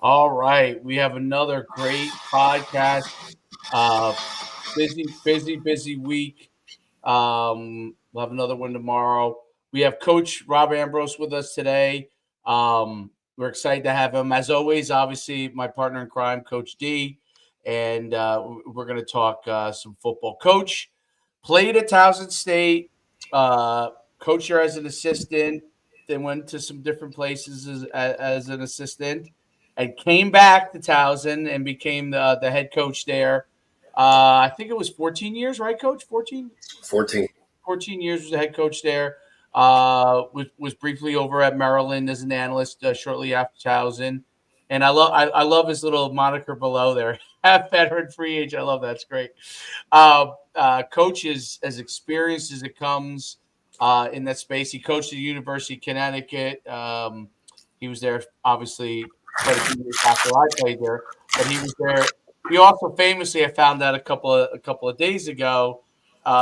All right. We have another great podcast. Uh, busy week. We'll have another one tomorrow. We have Coach Rob Ambrose with us today. We're excited to have him. As always, obviously, my partner in crime, Coach D. And we're going to talk some football. Coach played at Towson State, coached here as an assistant, then went to some different places as an assistant, and came back to Towson and became the head coach there. I think it was 14 years, right, Coach? 14? 14 years was the head coach there. Was briefly over at Maryland as an analyst shortly after Towson. And I love his little moniker below there. Half veteran free agent. I love that. It's great. Coach is as experienced as it comes in that space. He coached at the University of Connecticut. He was there, obviously, quite a few years after I played there, but he was there. He also famously, I found out a couple of days ago,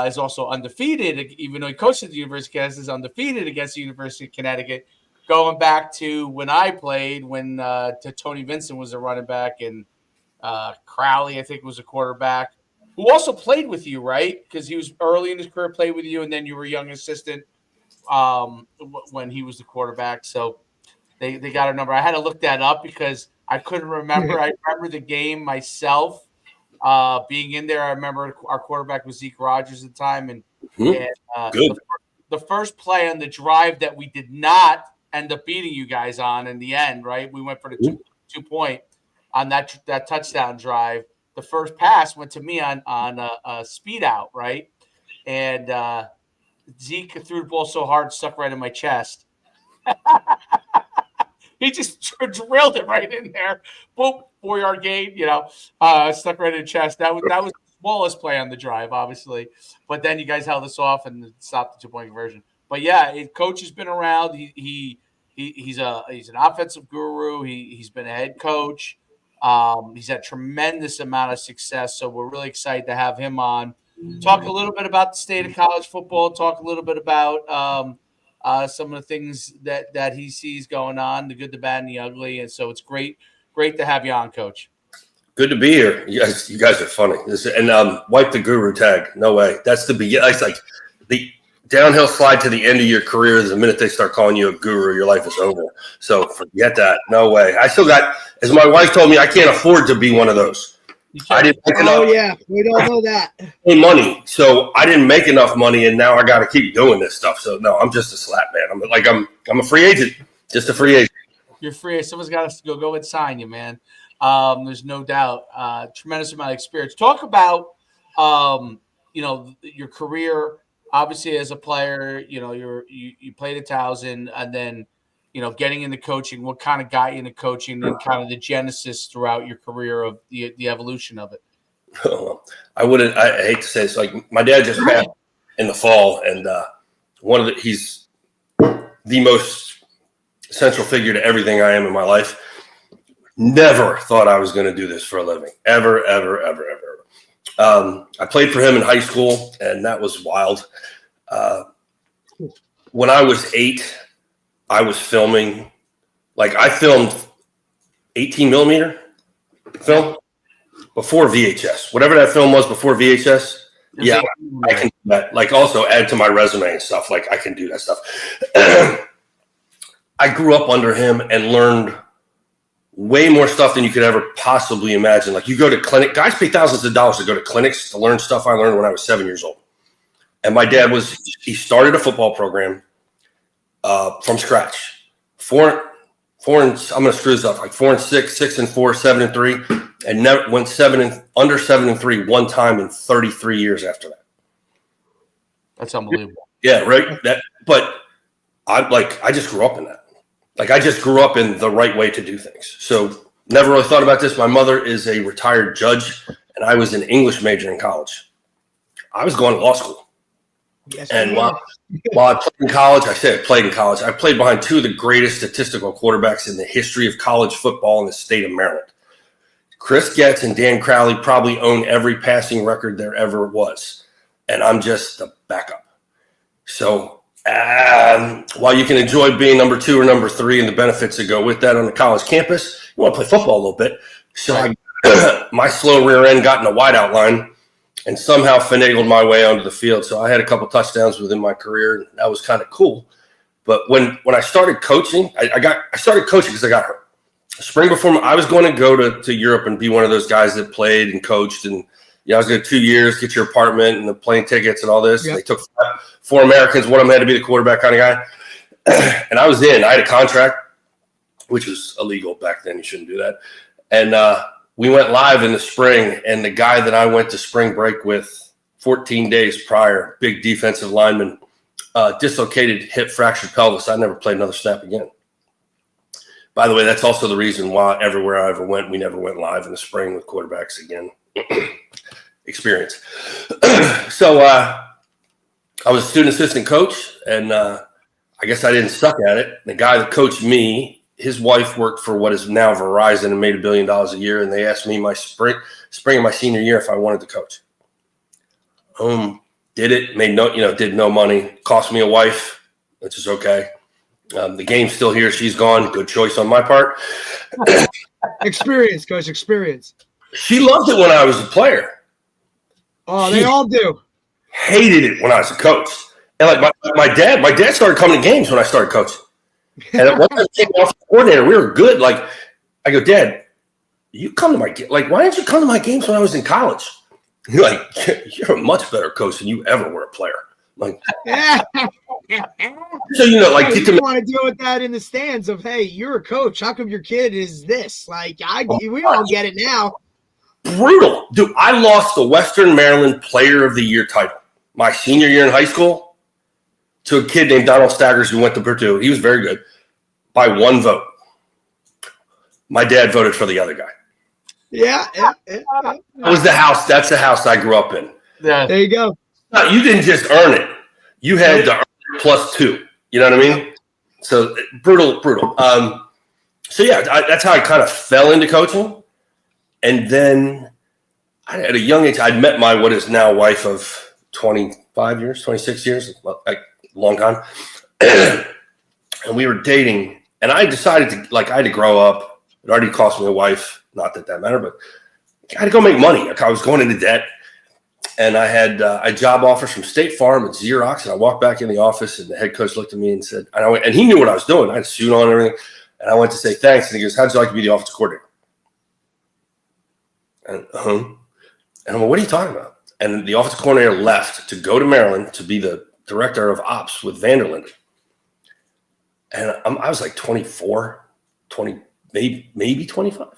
is also undefeated, even though he coached at the University of Connecticut, is undefeated against the University of Connecticut, going back to when I played, when to Tony Vincent was a running back, and Crowley, I think, was a quarterback, who also played with you, right? Because he was early in his career, played with you, and then you were a young assistant when he was the quarterback. So they got a number. I had to look that up because I couldn't remember. I remember the game myself. Being in there, I remember our quarterback was Zeke Rogers at the time, and the first play on the drive that we did not end up beating you guys on in the end, right? We went for the two point on that touchdown drive. The first pass went to me on a speed out, right? And Zeke threw the ball so hard, stuck right in my chest. He just drilled it right in there. Boom, 4-yard gain, stuck right in the chest. That was the smallest play on the drive, obviously. But then you guys held us off and stopped the 2-point conversion. But yeah, coach has been around. He's an offensive guru. He's been a head coach. He's had tremendous amount of success. So we're really excited to have him on. Talk a little bit about the state of college football. Talk a little bit about some of the things that he sees going on, the good, the bad, and the ugly. And so it's great to have you on, Coach. Good to be here. You guys are funny. And wipe the guru tag. No way. That's the beginning. It's like the downhill slide to the end of your career is the minute they start calling you a guru, your life is over. So forget that. No way. I still got, as my wife told me, I can't afford to be one of those. I didn't make enough. Oh yeah, we don't know that. Money, so I didn't make enough money, and now I got to keep doing this stuff. So no, I'm just a slap man. I'm a free agent, just a free agent. You're free. Someone's got to go and sign you, man. There's no doubt. Tremendous amount of experience. Talk about your career. Obviously, as a player, you played at Towson, and then getting into coaching. What kind of got you into coaching, and kind of the genesis throughout your career of the evolution of it? I hate to say this, like my dad just passed in the fall, and he's the most central figure to everything I am in my life. Never thought I was going to do this for a living, ever. I played for him in high school, and that was wild. When I was 8, I was filming, I filmed 18 millimeter film before VHS, whatever that film was before VHS. Yeah, I can do that. Also add to my resume and stuff. I can do that stuff. I grew up under him and learned way more stuff than you could ever possibly imagine. You go to clinic, guys pay thousands of dollars to go to clinics to learn stuff I learned when I was 7 years old. And my dad he started a football program from scratch. Four and I'm going to screw this up. 4 and 6, 6 and 4, 7 and 3, and never went under 7 and 3 one time in 33 years after that. That's unbelievable. Yeah, right. But I just grew up in that. I just grew up in the right way to do things. So never really thought about this. My mother is a retired judge, and I was an English major in college. I was going to law school. Yes, and while I played in college, I played behind 2 of the greatest statistical quarterbacks in the history of college football in the state of Maryland. Chris Getz and Dan Crowley probably own every passing record there ever was. And I'm just the backup. So While you can enjoy being number 2 or number 3 and the benefits that go with that on the college campus, you want to play football a little bit. So my slow rear end got in the wideout line and somehow finagled my way onto the field. So I had a couple touchdowns within my career. That was kind of cool. But when I started coaching, I started coaching because I got hurt. Spring before I was going to go to Europe and be one of those guys that played and coached. And I was going to 2 years, get your apartment and the plane tickets and all this. Yep. They took 4 Americans. One of them had to be the quarterback kind of guy. And I was in. I had a contract, which was illegal back then. You shouldn't do that. And we went live in the spring. And the guy that I went to spring break with 14 days prior, big defensive lineman, dislocated hip, fractured pelvis. I never played another snap again. By the way, that's also the reason why everywhere I ever went, we never went live in the spring with quarterbacks again. Experience. So I was a student assistant coach, and I guess I didn't suck at it. The guy that coached me, his wife worked for what is now Verizon and made $1 billion a year, and they asked me my spring of my senior year if I wanted to coach. Did it, did no money, cost me a wife, which is okay. The game's still here. She's gone. Good choice on my part. Experience, coach, experience. She loved it when I was a player. Oh, they all do. Hated it when I was a coach. And like my dad started coming to games when I started coaching. And at one time I came off the coordinator. We were good. Like, I go, Dad, you come to my game. Like, why didn't you come to my games when I was in college? You're like, you're a much better coach than you ever were a player. Like, so you want to deal with that in the stands of, hey, you're a coach. How come your kid is this? Like, we all get it now. Brutal, dude. I lost the Western Maryland Player of the Year title my senior year in high school to a kid named Donald Staggers who went to Purdue. He was very good by 1 vote. My dad voted for the other guy. Yeah. That was the house. That's the house I grew up in. Yeah. There you go. No, you didn't just earn it. You had to earn it +2. You know what I mean? So brutal. So yeah, that's how I kind of fell into coaching. And then at a young age, I'd met my what is now wife of 25 years, 26 years, like a long time. And we were dating. And I decided I had to grow up. It already cost me a wife. Not that mattered, but I had to go make money. Like, I was going into debt. And I had job offers from State Farm and Xerox. And I walked back in the office, and the head coach looked at me and said, and he knew what I was doing. I had a suit on and everything. And I went to say thanks. And he goes, how'd you like to be the office coordinator? And and I'm like, what are you talking about? And the office coordinator left to go to Maryland to be the director of ops with Vanderland. And I was like 24, 20, maybe 25.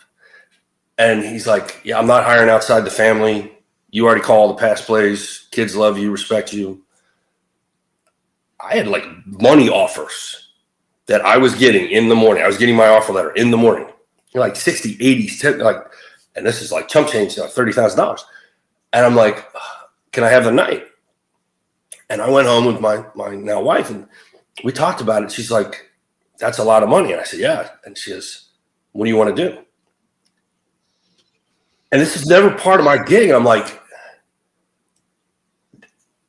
And he's like, yeah, I'm not hiring outside the family. You already call the pass plays. Kids love you, respect you. I had like money offers that I was getting in the morning. I was getting my offer letter in the morning. Like 60, 80, and this is like chump change, $30,000. And I'm like, can I have the night? And I went home with my now wife, and we talked about it. She's like, that's a lot of money. And I said, yeah. And she goes, what do you want to do? And this is never part of my gig. I'm like,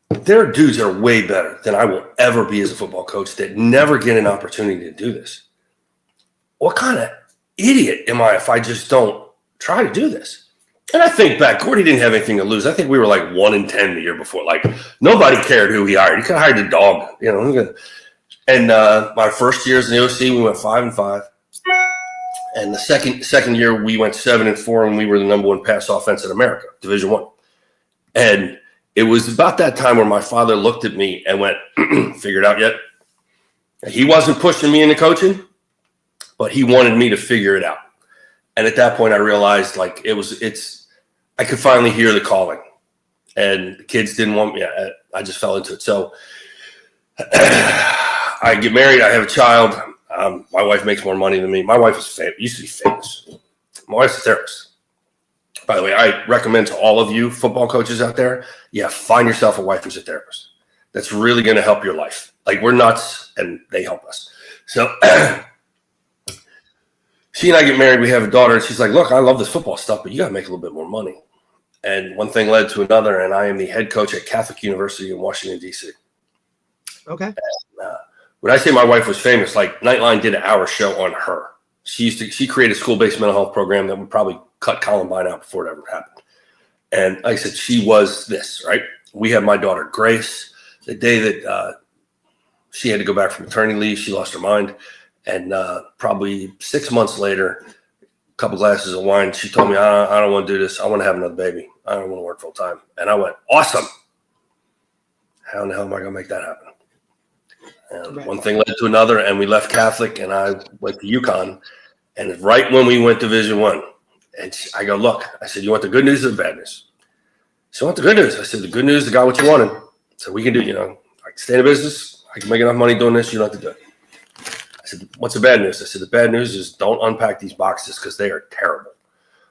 there are dudes that are way better than I will ever be as a football coach that never get an opportunity to do this. What kind of idiot am I if I just don't try to do this? And I think back, Gordy didn't have anything to lose. I think we were like 1-10 the year before. Like, nobody cared who he hired. He could have hired the dog, And my first year as an OC, we went 5-5. And the second year, we went 7-4, and we were the number 1 pass offense in America, Division I. And it was about that time where my father looked at me and went, figured out yet? He wasn't pushing me into coaching, but he wanted me to figure it out. And at that point, I realized I could finally hear the calling, and the kids didn't want me. I just fell into it. So I get married. I have a child. My wife makes more money than me. My wife used to be famous. My wife's a therapist. By the way, I recommend to all of you football coaches out there, find yourself a wife who's a therapist. That's really going to help your life. Like, we're nuts, and they help us. So she and I get married. We have a daughter, and she's like, look, I love this football stuff, but you got to make a little bit more money. And one thing led to another, and I am the head coach at Catholic University in Washington, D.C. Okay. When I say my wife was famous, like Nightline did an hour show on her. She created a school-based mental health program that would probably cut Columbine out before it ever happened. And like I said, she was this, right? We had my daughter, Grace. The day that she had to go back from maternity leave, she lost her mind. And probably 6 months later, a couple glasses of wine, she told me, I don't want to do this. I want to have another baby. I don't want to work full time. And I went, awesome. How in the hell am I going to make that happen? And one thing led to another, and we left Catholic, and I went to UConn. And right when we went to Division I, and I go, look, I said, you want the good news or the bad news? So I want the good news. I said, the good news, the got what you wanted. So we can do, I can stay in business. I can make enough money doing this. You don't have to do it. I said, what's the bad news? I said, the bad news is don't unpack these boxes because they are terrible.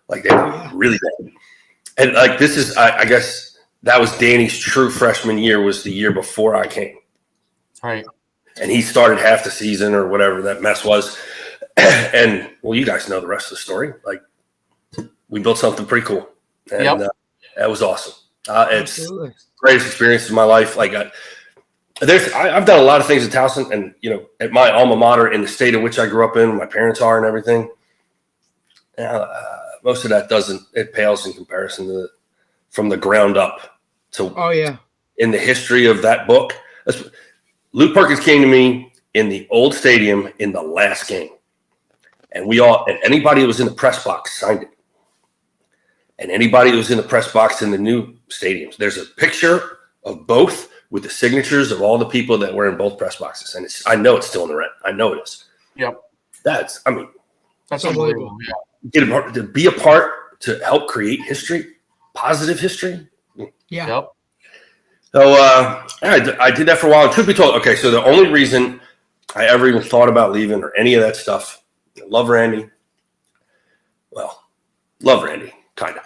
Like, they're really bad. And like, this is, I guess that was Danny's true freshman year, was the year before I came. Right. And he started half the season or whatever that mess was. And well, you guys know the rest of the story. Like, we built something pretty cool. And that was awesome. It's the greatest experience in my life. Like, I've done a lot of things at Towson, and at my alma mater, in the state of which I grew up in, my parents are, and everything. Most of that it pales in comparison to from the ground up to in the history of that book. Luke Perkins came to me in the old stadium in the last game, and anybody that was in the press box signed it. And anybody that was in the press box in the new stadiums, there's a picture of both with the signatures of all the people that were in both press boxes. And I know it's still in the rent. I know it is. Yep. That's unbelievable. Yeah. To be a part, to help create history, positive history. Yeah. Yep. So I did that for a while. And truth be told, okay, so the only reason I ever even thought about leaving or any of that stuff, love Randy. Well, love Randy, kind of.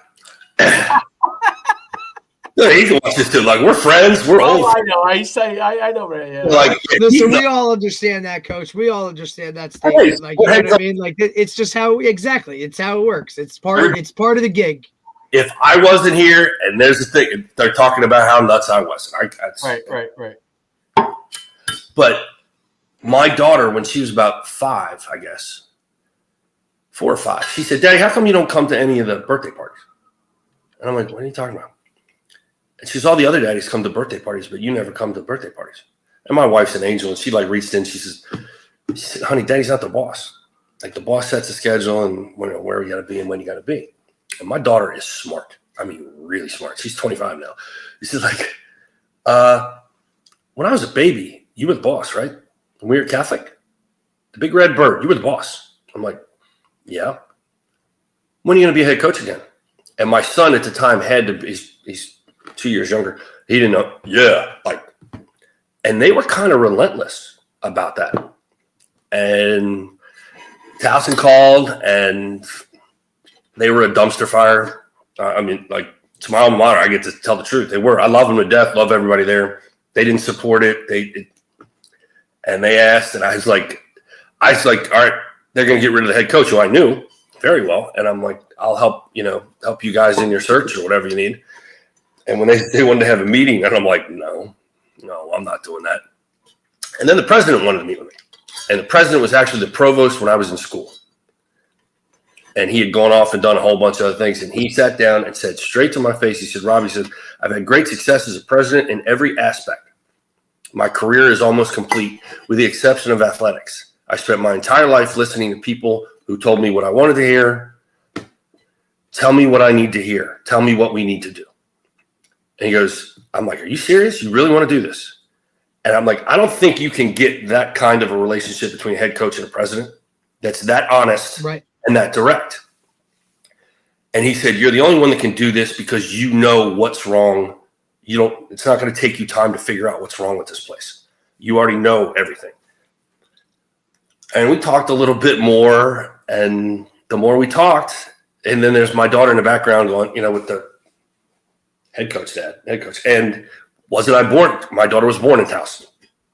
No, he can watch this too. Like, we're friends. We're old. I know. I know, man. Yeah. Like, listen, we all understand that, Coach. We all understand that statement. Like, you know what I mean? Like, it's just how it's how it works. It's part of the gig. If I wasn't here, and there's the thing, they're talking about how nuts I was. Right. But my daughter, when she was about 5, I guess, 4 or 5, she said, "Daddy, how come you don't come to any of the birthday parties?" And I'm like, "What are you talking about?" And she says, "All the other daddies come to birthday parties, but you never come to birthday parties." And my wife's an angel, and she reached in. She said, "Honey, Daddy's not the boss. Like, the boss sets the schedule and where you got to be and when you got to be." And my daughter is smart. I mean, really smart. She's 25 now. She's like, when I was a baby, you were the boss, right? When we were Catholic, the big red bird, you were the boss. I'm like, yeah. When are you going to be a head coach again? And my son at the time he's 2 years younger. He didn't know. Yeah. And they were kind of relentless about that. And Towson called, and they were a dumpster fire. To my alma mater, I get to tell the truth. They were. I love them to death. Love everybody there. They didn't support it. And they asked, and I was like, all right, they're going to get rid of the head coach, who I knew very well. And I'm like, I'll help you guys in your search or whatever you need. And when they wanted to have a meeting, and I'm like, no, I'm not doing that. And then the president wanted to meet with me. And the president was actually the provost when I was in school. And he had gone off and done a whole bunch of other things. And he sat down and said straight to my face, he said, "Rob," he said, "I've had great success as a president in every aspect. My career is almost complete with the exception of athletics. I spent my entire life listening to people who told me what I wanted to hear. Tell me what I need to hear. Tell me what we need to do." And he goes, I'm like, "Are you serious? You really want to do this?" And I'm like, I don't think you can get that kind of a relationship between a head coach and a president that's that honest. Right. And that direct. And he said, "You're the only one that can do this because you know what's wrong. It's not going to take you time to figure out what's wrong with this place. You already know everything." And we talked a little bit more, and the more we talked, and then there's my daughter in the background going, with the head coach. And my daughter was born in Towson.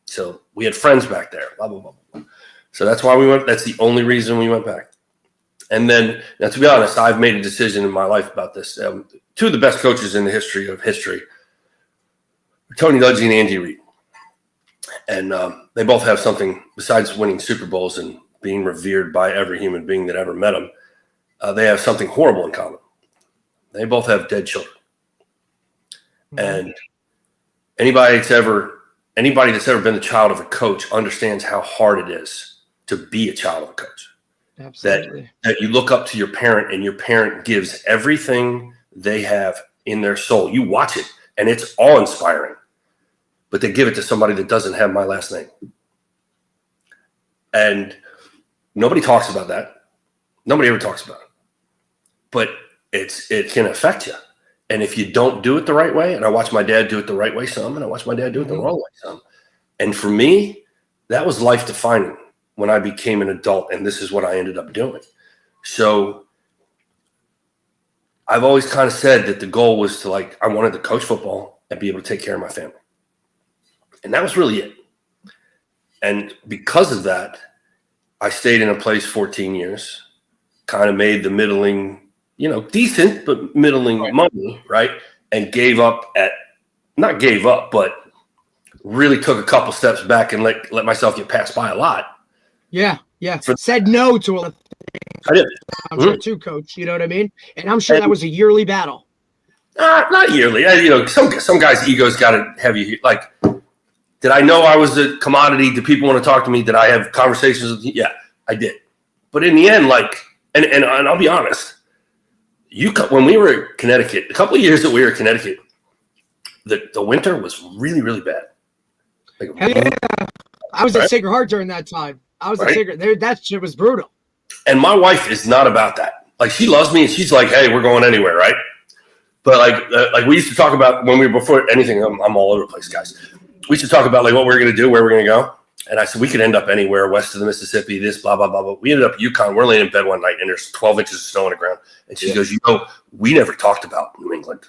So we had friends back there, blah, blah, blah, blah. So that's why we went. That's the only reason we went back. And then, now, to be honest, I've made a decision in my life about this. 2 of the best coaches in the history of history, Tony Dungy and Andy Reid. And they both have something besides winning Super Bowls and being revered by every human being that ever met them. They have something horrible in common. They both have dead children. And anybody that's ever been the child of a coach understands how hard it is to be a child of a coach. Absolutely. That you look up to your parent, and your parent gives everything they have in their soul. You watch it, and it's awe-inspiring. But they give it to somebody that doesn't have my last name. And nobody talks about that. Nobody ever talks about it. But it can affect you. And if you don't do it the right way, and I watch my dad do it the right way some, and I watch my dad do it the wrong way some. And for me, that was life defining when I became an adult, and this is what I ended up doing. So I've always kind of said that the goal was to, like, I wanted to coach football and be able to take care of my family. And that was really it. And because of that, I stayed in a place 14 years, kind of made the middling, decent, but middling money, right? And not gave up, but really took a couple steps back and let myself get passed by a lot. Yeah. Said no to a I did. I'm sure too, Coach. You know what I mean? And I'm sure that was a yearly battle. Not yearly. Some guys' egos got it heavy. Like, did I know I was a commodity? Did people want to talk to me? Did I have conversations with you? Yeah, I did. But in the end, and I'll be honest, when we were in Connecticut, a couple of years that we were in Connecticut, the winter was really, really bad. I was at Sacred Heart during that time. I was at Sacred. That shit was brutal. And my wife is not about that. Like, she loves me, and she's like, "Hey, we're going anywhere," right? But like we used to talk about when we were before anything. I'm all over the place, guys. We used to talk about, like, what we were going to do, where we're going to go. And I said, we could end up anywhere west of the Mississippi, this, blah, blah, blah, blah. We ended up Yukon. We're laying in bed one night, and there's 12 inches of snow on the ground. And she goes, we never talked about New England.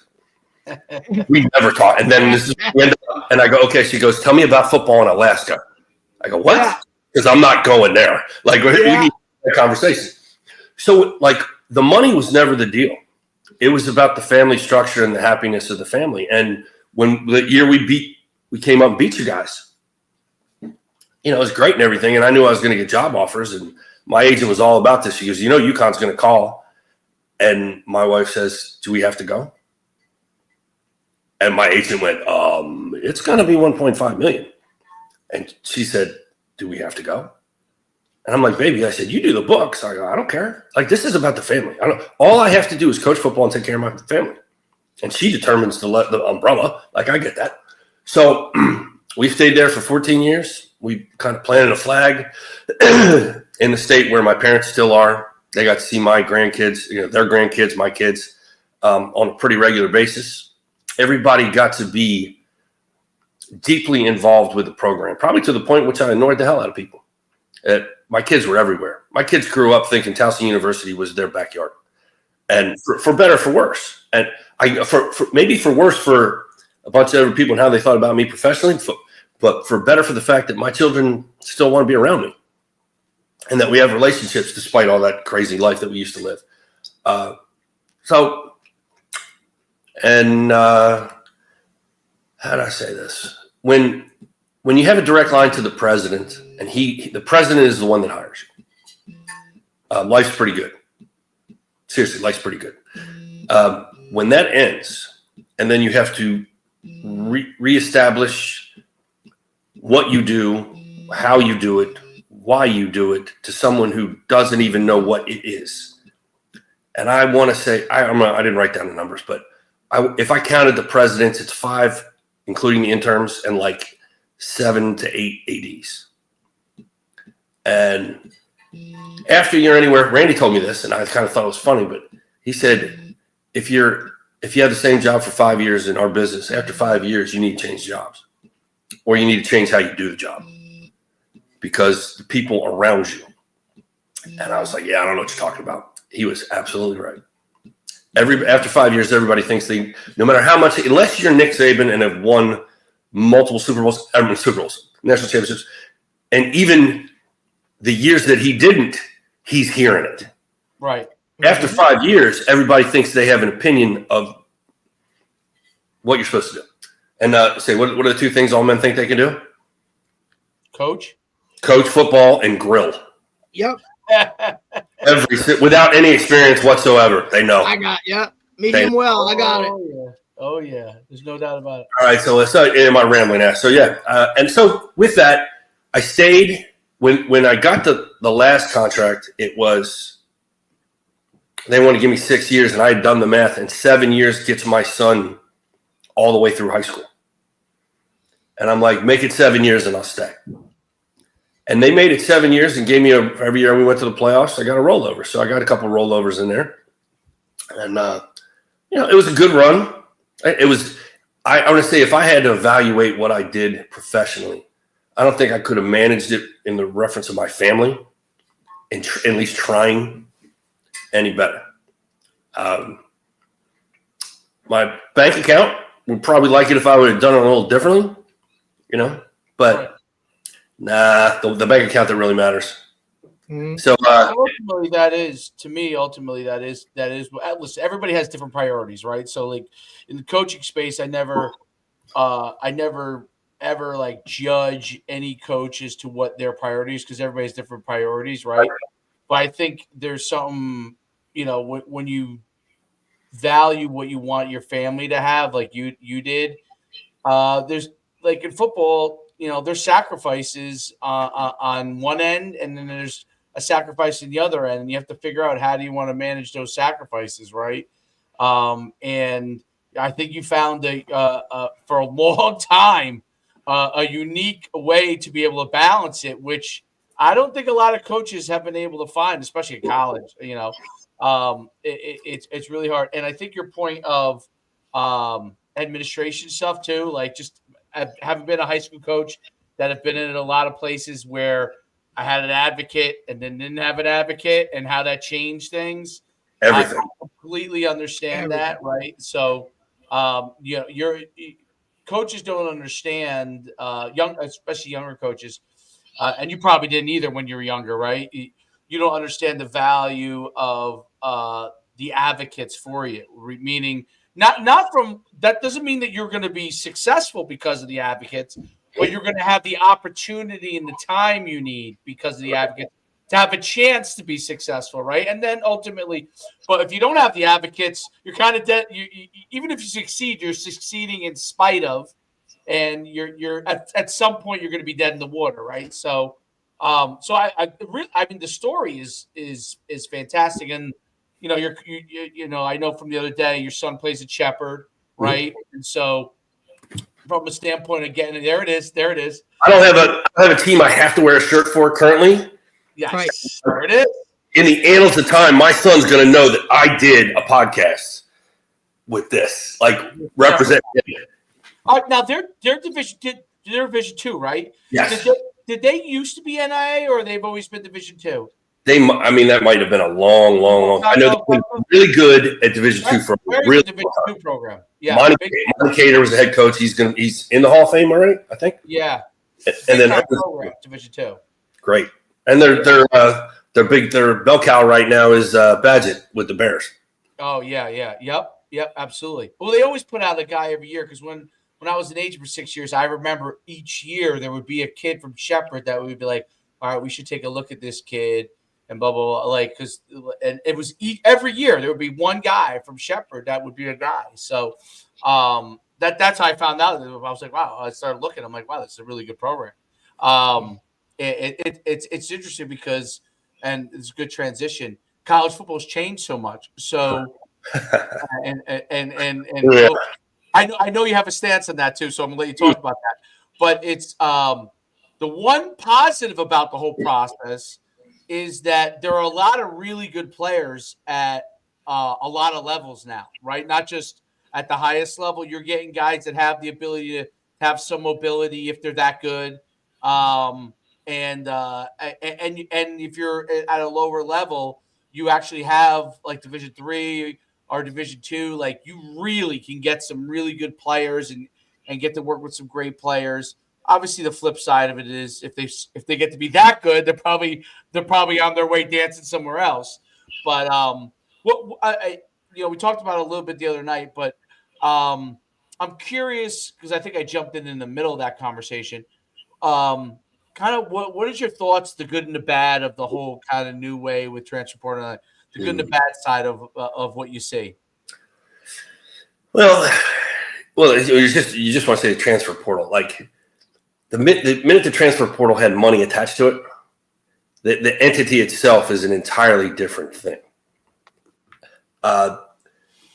We never talked. And then and I go, okay. She goes, tell me about football in Alaska. I go, what? Because I'm not going there. Like, we need a conversation. So, like, the money was never the deal. It was about the family structure and the happiness of the family. And when the year we came up and beat you guys, it was great and everything. And I knew I was going to get job offers. And my agent was all about this. She goes, UConn's going to call. And my wife says, do we have to go? And my agent went, it's going to be $1.5 million. And she said, do we have to go? And I'm like, baby, I said, you do the books. I go, I don't care. Like, this is about the family. All I have to do is coach football and take care of my family. And she determines the umbrella. Like, I get that. So we stayed there for 14 years. We kind of planted a flag in the state where my parents still are. They got to see my grandkids, their grandkids, my kids, on a pretty regular basis. Everybody got to be deeply involved with the program, probably to the point which I annoyed the hell out of people. My kids were everywhere. My kids grew up thinking Towson University was their backyard, and for better, for worse. And maybe for worse for a bunch of other people and how they thought about me professionally, but for better for the fact that my children still want to be around me, and that we have relationships despite all that crazy life that we used to live. How do I say this? When you have a direct line to the president, and the president is the one that hires you, life's pretty good. Seriously, life's pretty good. When that ends, and then you have to reestablish what you do, how you do it, why you do it, to someone who doesn't even know what it is. And I want to say, I didn't write down the numbers, but if I counted the presidents, it's 5, including the interns, and like 7 to 8 ADs. And after you're anywhere, Randy told me this, and I kind of thought it was funny, but he said, if you have the same job for 5 years in our business, after 5 years, you need to change jobs, or you need to change how you do the job, because the people around you. And I was like, yeah, I don't know what you're talking about. He was absolutely right. After 5 years, everybody thinks no matter how much, unless you're Nick Saban and have won multiple Super Bowls, national championships, and even the years that he didn't, he's hearing it. Right. After 5 years, everybody thinks they have an opinion of what you're supposed to do. And say, what are the 2 things all men think they can do? Coach football, and grill. Yep. Without any experience whatsoever. They know. I got medium well. I got it. Yeah. Oh yeah. There's no doubt about it. All right. So am I rambling now? So yeah. And so with that, I stayed when I got the last contract. It was they wanted to give me 6 years, and I had done the math, and 7 years gets my son all the way through high school. And I'm like, make it 7 years, and I'll stay. And they made it 7 years and gave me every year we went to the playoffs, I got a rollover. So I got a couple of rollovers in there. And, it was a good run. It was, I want to say if I had to evaluate what I did professionally, I don't think I could have managed it in the reference of my family and at least trying any better. My bank account would probably like it if I would have done it a little differently, but right. Nah, the bank account that really matters. Mm-hmm. So ultimately, that is listen, everybody has different priorities, right? So like in the coaching space, I never ever like judge any coach as to what their priorities, because everybody has different priorities, right? But I think there's something, when you value what you want your family to have, like you did, there's like in football, there's sacrifices on one end, and then there's a sacrifice in the other end, and you have to figure out how do you want to manage those sacrifices, right? And I think you found for a long time a unique way to be able to balance it, which I don't think a lot of coaches have been able to find, especially in college. It's really hard. And I think your point of administration stuff too, like just I haven't been a high school coach that have been in a lot of places where I had an advocate and then didn't have an advocate, and how that changed things. Everything. I completely understand that, right? So, your coaches don't understand, especially younger coaches, and you probably didn't either when you were younger, right? You don't understand the value of the advocates for you, meaning not from that doesn't mean that you're going to be successful because of the advocates, but you're going to have the opportunity and the time you need because of the advocates to have a chance to be successful, right? And then ultimately, but if you don't have the advocates, you're kind of dead. Even if you succeed, you're succeeding in spite of, and you're at some point you're going to be dead in the water, right? So, I mean, the story is fantastic, and I know from the other day your son plays at Shepherd, right? Mm-hmm. And so, from a standpoint of getting there it is. I don't have a team I have to wear a shirt for currently. Yes, right. There it is. In the annals of time, my son's going to know that I did a podcast with this, like represent. Now they're Division 2, right? Yes. Did they used to be NIA, or they've always been Division 2? That might have been a long. I know they've been really good at Division 2 for really Division 2 program. Yeah, Monty Cater was the head coach. He's in the Hall of Fame already, I think. Yeah, and then program, Division 2. Great, and they're big. Their bell cow right now is Badgett with the Bears. Oh yeah, yep, absolutely. Well, they always put out a guy every year, because when I was an agent for 6 years, I remember each year there would be a kid from Shepherd that would be like, all right, we should take a look at this kid. And blah, blah, blah, and it was every year there would be one guy from Shepherd that would be a guy. So that's how I found out. I was like, wow. I started looking. I'm like, wow, that's a really good program. It's interesting because, and it's a good transition. College football has changed so much. So, and yeah. So I know you have a stance on that too. So I'm gonna let you talk about that. But it's the one positive about the whole process is that there are a lot of really good players at a lot of levels now, right? Not just at the highest level. You're getting guys that have the ability to have some mobility if they're that good. And if you're at a lower level, you actually have like Division 3 or Division 2, like you really can get some really good players and get to work with some great players. Obviously, the flip side of it is if they get to be that good, they're probably on their way dancing somewhere else. But we talked about it a little bit the other night, but I'm curious because I think I jumped in the middle of that conversation. kind of what is your thoughts, the good and the bad of the whole kind of new way with transfer portal, the good and the bad side of what you see? Well, you just want to say the transfer portal. Like the minute the transfer portal had money attached to it, the entity itself is an entirely different thing.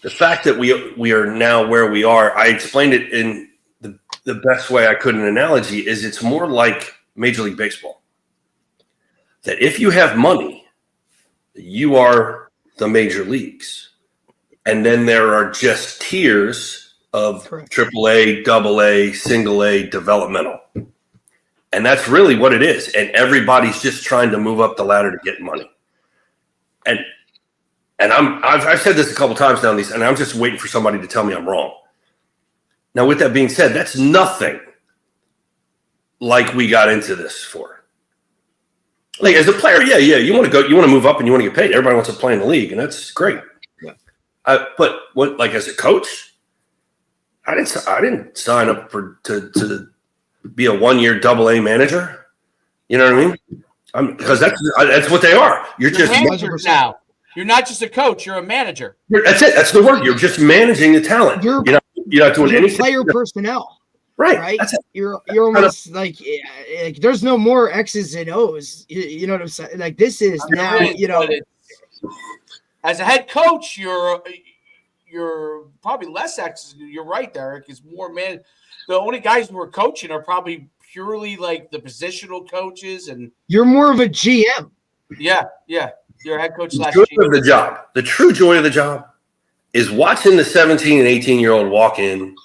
The fact that we are now where we are, I explained it in the best way I could in an analogy, is it's more like Major League Baseball. That if you have money, you are the major leagues. And then there are just tiers of AAA, AA, single A, developmental. And that's really what it is. And everybody's just trying to move up the ladder to get money. And I've said this a couple times now, and I'm just waiting for somebody to tell me I'm wrong. Now, with that being said, that's nothing like we got into this for. Like as a player, yeah, you want to move up and you want to get paid. Everybody wants to play in the league, and that's great. Yeah. But like as a coach, I didn't sign up to be a 1-year AA manager. You know what I mean? Because that's what they are. You're just managers now. You're not just a coach; you're a manager. That's it. That's the word. You're just managing the talent. You're not doing anything. Player personnel. Right. That's it. You're almost like there's no more X's and O's. You know what I'm saying? Like this is now. As a head coach, you're probably less X's. You're right, Derek. Is more man. The only guys who are coaching are probably purely like the positional coaches, and you're more of a GM. Yeah. You're a head coach. The joy of the job. The true joy of the job is watching the 17 and 18-year-old walk in,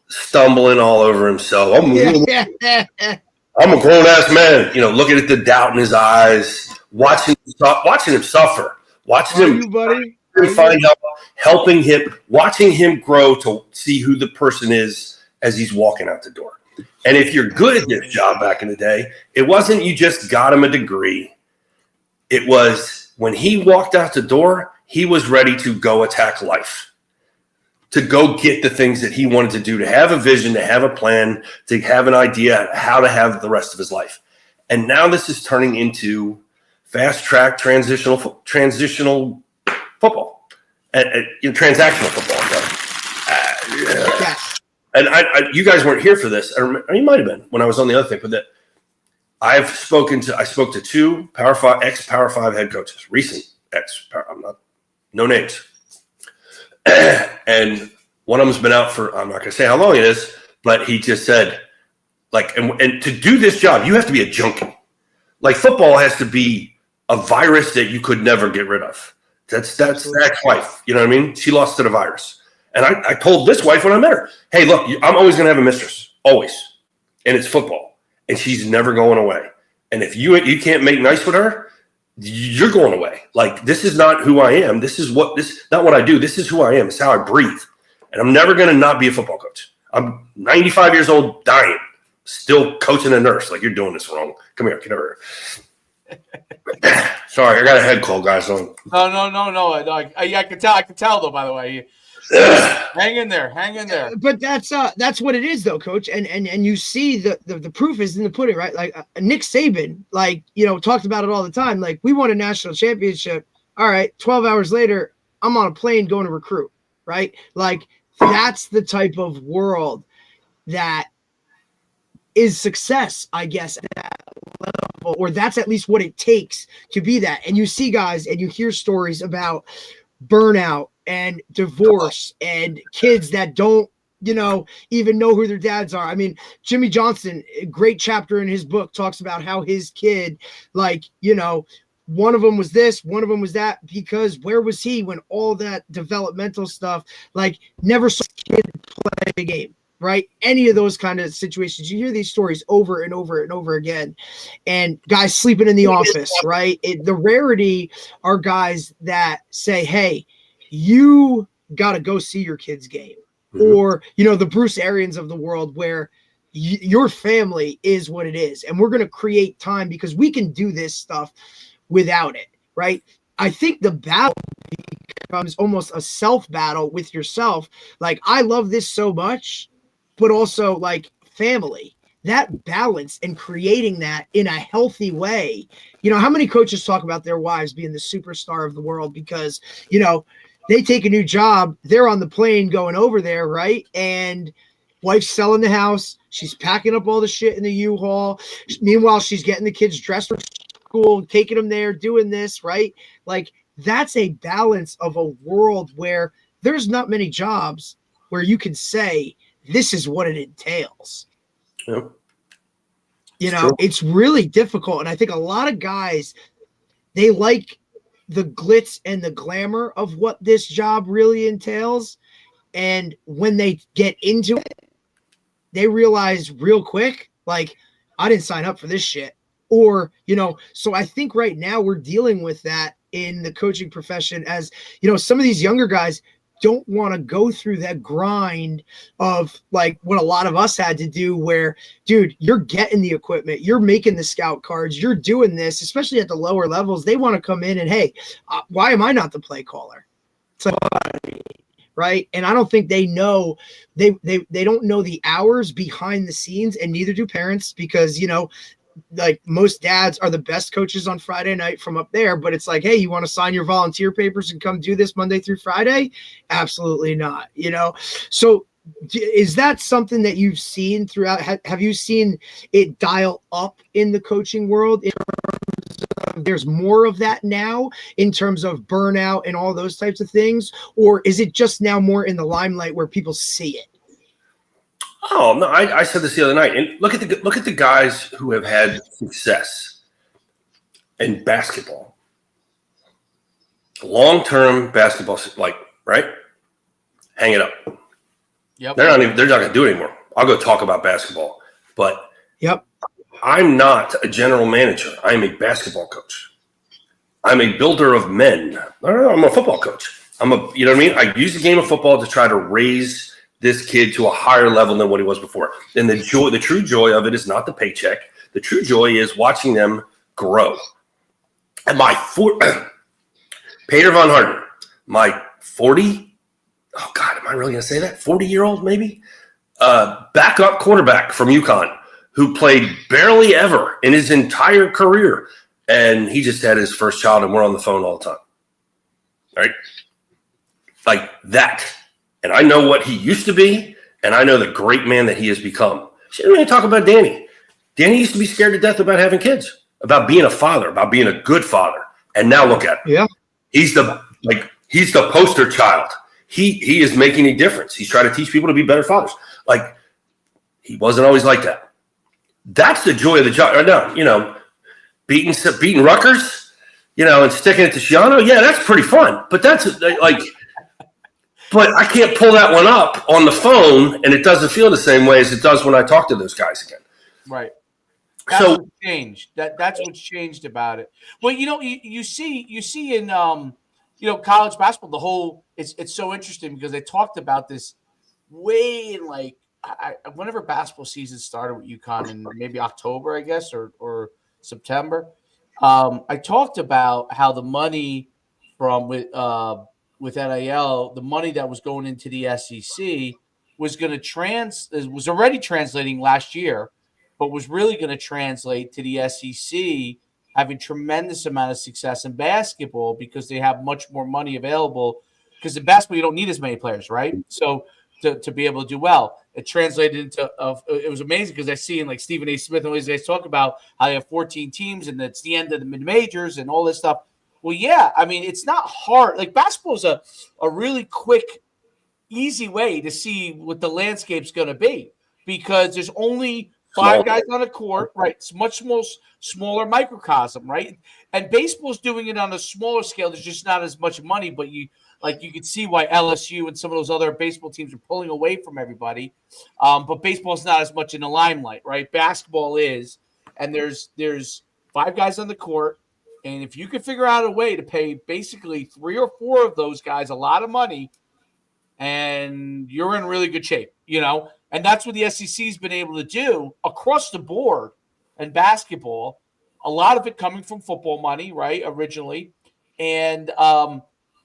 stumbling all over himself. I'm a grown-ass man, looking at the doubt in his eyes, watching him suffer, watching him find help, helping him, watching him grow to see who the person is as he's walking out the door. And if you're good at this job back in the day, it wasn't you just got him a degree. It was when he walked out the door, he was ready to go attack life, to go get the things that he wanted to do, to have a vision, to have a plan, to have an idea how to have the rest of his life. And now this is turning into fast track transitional football, and transactional football. Yeah. And you guys weren't here for this. Or you might have been when I was on the other thing, but I spoke to 2 ex-Power 5 head coaches, recent no names. And one of them's been out for, I'm not going to say how long it is, but he just said, and to do this job, you have to be a junkie. Like football has to be a virus that you could never get rid of. That's ex-wife. You know what I mean? She lost to the virus. And I told this wife when I met her, hey, look, I'm always going to have a mistress, always. And it's football. And she's never going away. And if you can't make nice with her, you're going away. Like, this is not who I am. This is not what I do. This is who I am. It's how I breathe. And I'm never going to not be a football coach. I'm 95 years old, dying, still coaching a nurse. Like, you're doing this wrong. Come here, get over here. Sorry, I got a head cold, guys. No. I can tell though, by the way. Hang in there. But that's what it is, though, Coach. And you see the proof is in the pudding, right? Like Nick Saban, talked about it all the time. Like, we won a national championship. All right, 12 hours later, I'm on a plane going to recruit, right? Like, that's the type of world that is success, I guess, at that level, or that's at least what it takes to be that. And you see guys and you hear stories about burnout and divorce and kids that don't, even know who their dads are. I mean, Jimmy Johnson, a great chapter in his book, talks about how his kid, one of them was this, one of them was that, because where was he when all that developmental stuff, never saw a kid play a game, right? Any of those kind of situations. You hear these stories over and over and over again. And guys sleeping in the office, right? The rarity are guys that say, hey, you got to go see your kid's game. Mm-hmm. Or, the Bruce Arians of the world where your family is what it is. And we're going to create time because we can do this stuff without it, right? I think the battle becomes almost a self battle with yourself. Like, I love this so much, but also family. that balance and creating that in a healthy way. How many coaches talk about their wives being the superstar of the world because, they take a new job, they're on the plane going over there, right? And wife's selling the house, she's packing up all the shit in the U-Haul. Meanwhile, she's getting the kids dressed for school, taking them there, doing this, right? Like, that's a balance of a world where there's not many jobs where you can say this is what it entails. Yep. It's really difficult. And I think a lot of guys, they like the glitz and the glamour of what this job really entails. And when they get into it, they realize real quick, like, I didn't sign up for this shit. Or, so I think right now we're dealing with that in the coaching profession as, some of these younger guys don't want to go through that grind of like what a lot of us had to do where, dude, you're getting the equipment, you're making the scout cards, you're doing this, especially at the lower levels. They want to come in and, hey, why am I not the play caller? It's like, right. And I don't think they know, they don't know the hours behind the scenes, and neither do parents because, like most dads are the best coaches on Friday night from up there, but it's like, hey, you want to sign your volunteer papers and come do this Monday through Friday? Absolutely not. So is that something that you've seen throughout? Have you seen it dial up in the coaching world? There's more of that now in terms of burnout and all those types of things, or is it just now more in the limelight where people see it? Oh no! I said this the other night, and look at the guys who have had success in basketball, long-term basketball, like right. Hang it up. Yep. They're not going to do it anymore. I'll go talk about basketball, but yep. I'm not a general manager. I'm a basketball coach. I'm a builder of men. I'm a football coach. You know what I mean? I use the game of football to try to raise this kid to a higher level than what he was before. And the true joy of it is not the paycheck. The true joy is watching them grow. And Peter Von Harden, my 40, oh God, am I really going to say that? 40-year-old maybe? Backup quarterback from UConn who played barely ever in his entire career. And he just had his first child and we're on the phone all the time. Right? Like that. And I know what he used to be, and I know the great man that he has become. She didn't really talk about Danny. Danny used to be scared to death about having kids, about being a father, about being a good father. And now look at him. Yeah. He's the poster child. He is making a difference. He's trying to teach people to be better fathers. Like, he wasn't always like that. That's the joy of the job. No, beating Rutgers, and sticking it to Shiano. Yeah, that's pretty fun. But that's like – but I can't pull that one up on the phone, and it doesn't feel the same way as it does when I talk to those guys again. Right. That's what's changed. That's what's changed about it. Well, you see in college basketball, the whole it's so interesting because they talked about this way in like whenever basketball season started with UConn in maybe October, I guess, or September. I talked about how the money from with NIL, the money that was going into the SEC was going to was already translating last year, but was really going to translate to the SEC having tremendous amount of success in basketball because they have much more money available. Because in basketball, you don't need as many players, right? So to be able to do well, it translated into it was amazing because I see in like Stephen A. Smith and all these guys talk about how they have 14 teams and it's the end of the mid majors and all this stuff. Well, yeah, I mean, it's not hard. Like basketball is a really quick, easy way to see what the landscape's going to be because there's only 5 guys on a court, right? It's much more smaller microcosm, right? And baseball's doing it on a smaller scale. There's just not as much money, but you can see why LSU and some of those other baseball teams are pulling away from everybody. But baseball's not as much in the limelight, right? Basketball is, and there's 5 guys on the court. And if you can figure out a way to pay basically 3 or 4 of those guys a lot of money, and you're in really good shape, And that's what the SEC's been able to do across the board in basketball. A lot of it coming from football money, right, originally. And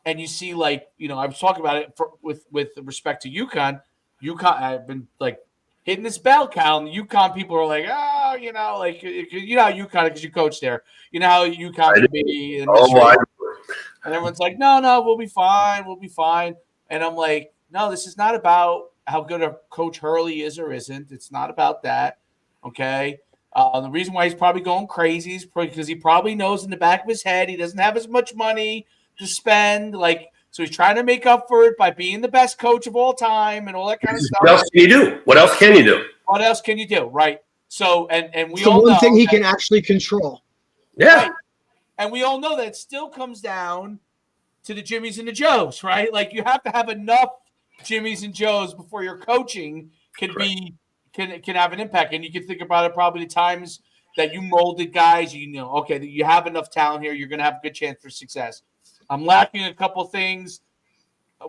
you see, I was talking about it with respect to UConn. UConn, I've been hitting this bell cow. And the UConn people are like, oh, you know, like, you know how UConn, because you coach there, you know how UConn can be. And everyone's like, no, we'll be fine. We'll be fine. And I'm like, no, this is not about how good a Coach Hurley is or isn't. It's not about that. Okay. The reason why he's probably going crazy is because he probably knows in the back of his head he doesn't have as much money to spend. Like, so he's trying to make up for it by being the best coach of all time and all that kind of stuff. What else can you do? What else can you do? What else can you do? Right. So, and we it's the all one know thing he can actually control. Yeah. Right. And we all know that it still comes down to the Jimmies and the Joes, right? Like, you have to have enough Jimmies and Joes before your coaching can have an impact. And you can think about it, probably the times that you molded guys, you know, okay, you have enough talent here, you're going to have a good chance for success. I'm lacking a couple things.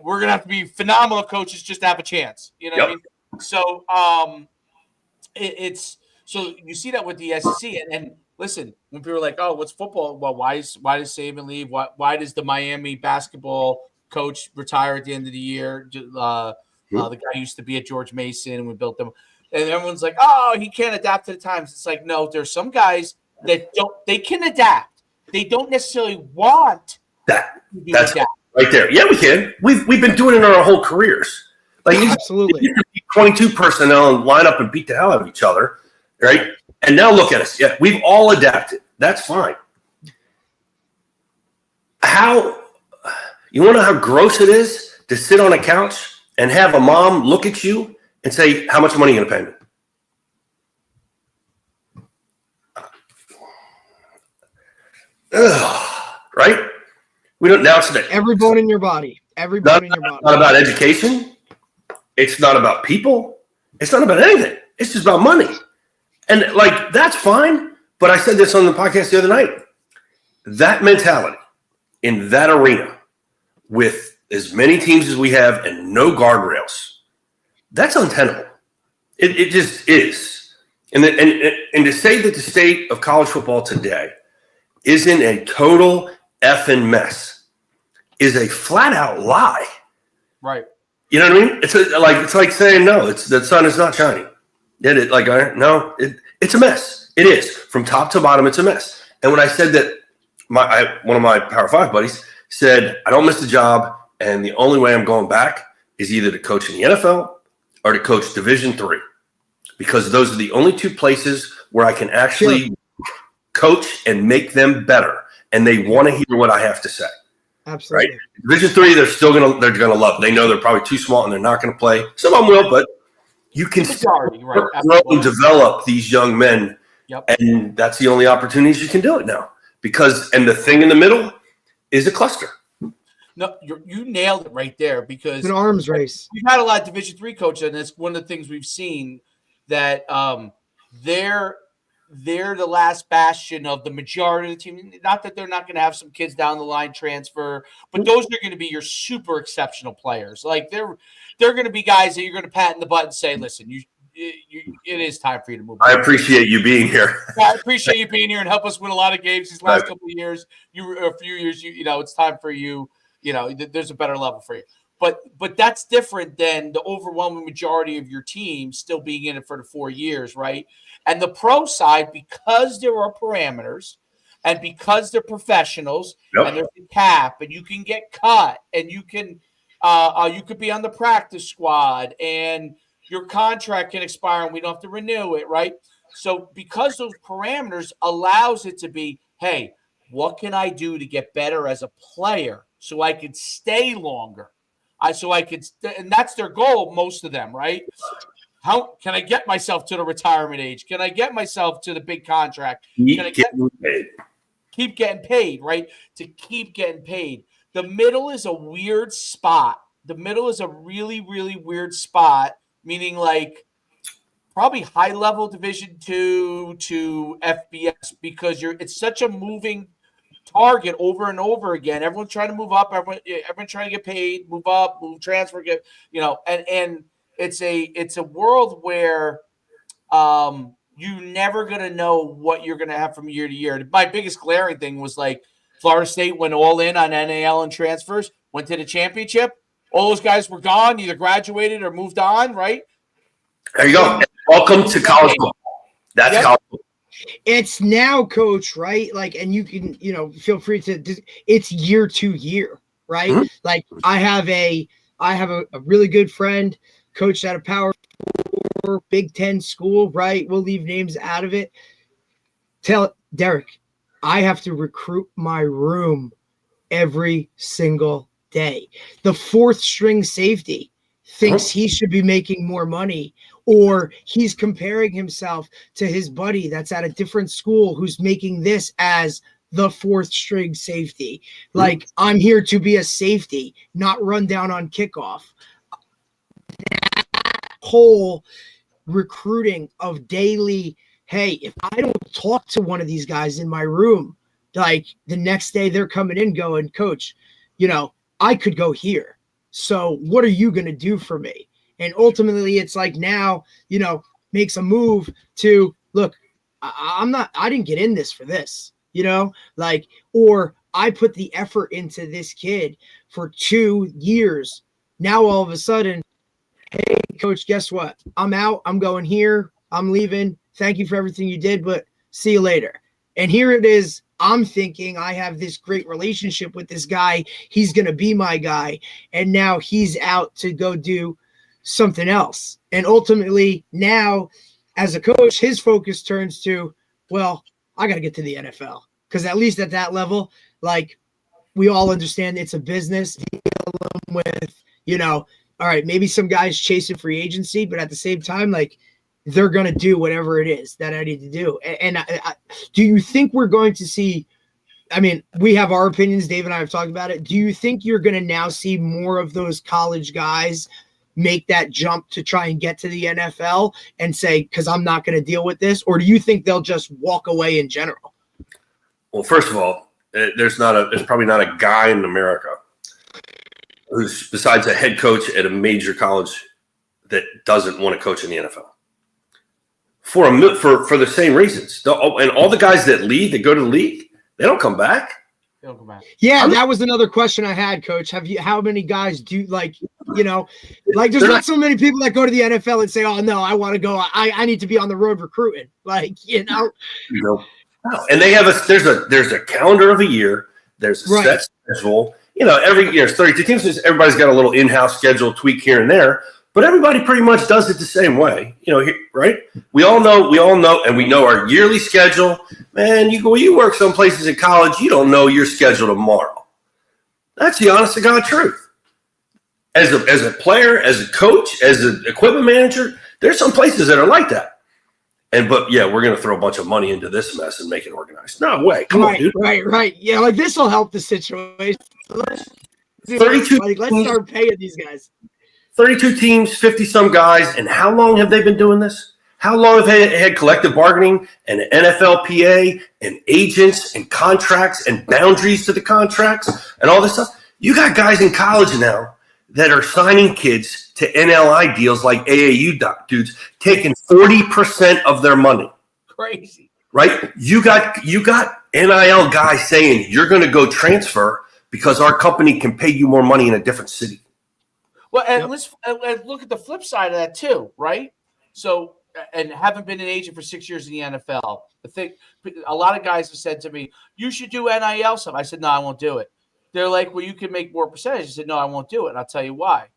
We're going to have to be phenomenal coaches just to have a chance. You know what I mean? So so you see that with the SEC. And listen, when people are like, oh, what's football? Well, why does Saban leave? Why does the Miami basketball coach retire at the end of the year? The guy who used to be at George Mason, and we built them. And everyone's like, oh, he can't adapt to the times. It's like, no, there's some guys that they can adapt. They don't necessarily want that's adapt. Right there. Yeah, we can. We've been doing it our whole careers. Like, absolutely. You can be 22 personnel and line up and beat the hell out of each other, right? And now look at us. Yeah, we've all adapted. That's fine. You want to know how gross it is to sit on a couch and have a mom look at you and say, how much money are you going to pay me? Right? We don't now. It's every bone in your body. Every bone in your body. It's not about education. It's not about people. It's not about anything. It's just about money. And like, that's fine. But I said this on the podcast the other night. That mentality in that arena with as many teams as we have and no guardrails, that's untenable. It just is. And to say that the state of college football today isn't a total effing mess is a flat out lie. Right. You know what I mean? It's like saying no. The sun is not shining. It's a mess. It is from top to bottom. It's a mess. And when I said that, one of my Power 5 buddies said, I don't miss the job, and the only way I'm going back is either to coach in the NFL or to coach Division III, because those are the only two places where I can actually coach and make them better, and they want to hear what I have to say. Absolutely. Right? Division III, they're gonna love it. They know they're probably too small and they're not going to play. Some of them will, but you can grow and develop these young men, and that's the only opportunities you can do it now. And the thing in the middle is a cluster. No, you nailed it right there, because it's an arms race. We've had a lot of Division III coaches, and it's one of the things we've seen that they're the last bastion of the majority of the team. Not that they're not going to have some kids down the line transfer, but those are going to be your super exceptional players. Like, they're going to be guys that you're going to pat in the butt and say, listen, it is time for you to move on. I appreciate you being here. I appreciate you being here and help us win a lot of games these last couple of years. A few years, it's time for you. There's a better level for you. But that's different than the overwhelming majority of your team still being in it for the 4 years, right? And the pro side, because there are parameters and because they're professionals and there's a cap and you can get cut and you could be on the practice squad and your contract can expire and we don't have to renew it, right? So because those parameters allows it to be, hey, what can I do to get better as a player so I could stay longer? And that's their goal, most of them, right? How can I get myself to the retirement age? Can I get myself to the big contract? Keep getting paid, right? To keep getting paid. The middle is a weird spot. The middle is a really, really weird spot, meaning like probably high-level Division II to FBS, because it's such a moving target over and over again. Everyone's trying to move up. Everyone trying to get paid, move up, move transfer, and it's a world where you're never going to know what you're going to have from year to year. My biggest glaring thing was like Florida State went all in on NAL and transfers, went to the championship. All those guys were gone, either graduated or moved on, right? There you go. Welcome to college football. That's college football. It's now, coach, right? Like, and you can, feel free to, it's year to year, right? Mm-hmm. Like I have a really good friend, coached at a Power 4 Big Ten school, right? We'll leave names out of it. Tell Derek, I have to recruit my room every single day. The fourth string safety thinks he should be making more money, or he's comparing himself to his buddy that's at a different school who's making this as the fourth string safety. Like, I'm here to be a safety, not run down on kickoff. That whole recruiting of daily, hey, if I don't talk to one of these guys in my room, like the next day they're coming in going, coach, I could go here. So what are you going to do for me? And ultimately it's like now, makes a move to look, I didn't get in this for this, or I put the effort into this kid for 2 years. Now, all of a sudden, hey coach, guess what? I'm out. I'm going here. I'm leaving. Thank you for everything you did, but see you later. And here it is. I'm thinking I have this great relationship with this guy. He's going to be my guy. And now he's out to go do something else. And ultimately now as a coach, his focus turns to, well, I got to get to the NFL, because at least at that level, like, we all understand it's a business with, all right, maybe some guys chasing free agency, but at the same time, like, they're going to do whatever it is that I need to do. And do you think we're going to see, we have our opinions, Dave and I have talked about it. Do you think you're going to now see more of those college guys make that jump to try and get to the NFL and say, because I'm not going to deal with this? Or do you think they'll just walk away in general? Well, first of all, there's probably not a guy in America who's, besides a head coach at a major college, that doesn't want to coach in the NFL. For the same reasons. And all the guys that leave, that go to the league, they don't come back. Yeah, that was another question I had, coach. How many guys do, there's not so many people that go to the NFL and say, oh no, I want to go. I need to be on the road recruiting. And they have there's a calendar of a year. There's a set schedule. Every year it's 32 teams. Everybody's got a little in-house schedule tweak here and there. But everybody pretty much does it the same way, right? We all know, and we know our yearly schedule. Man, you work some places in college, you don't know your schedule tomorrow. That's the honest to God truth. As a player, as a coach, as an equipment manager, there's some places that are like that. But we're going to throw a bunch of money into this mess and make it organized. No way. Come on, dude. Right. Yeah, this will help the situation. Let's 32. Let's start paying these guys. 32 teams, 50-some guys, and how long have they been doing this? How long have they had collective bargaining and NFLPA and agents and contracts and boundaries to the contracts and all this stuff? You got guys in college now that are signing kids to NLI deals like AAU dudes, taking 40% of their money. Crazy. Right? You got NIL guys saying you're going to go transfer because our company can pay you more money in a different city. Well, and let's look at the flip side of that too, right? So, and haven't been an agent for 6 years in the NFL. A lot of guys have said to me, "You should do NIL stuff." I said, "No, I won't do it." They're like, "Well, you can make more percentage." I said, "No, I won't do it." And I'll tell you why.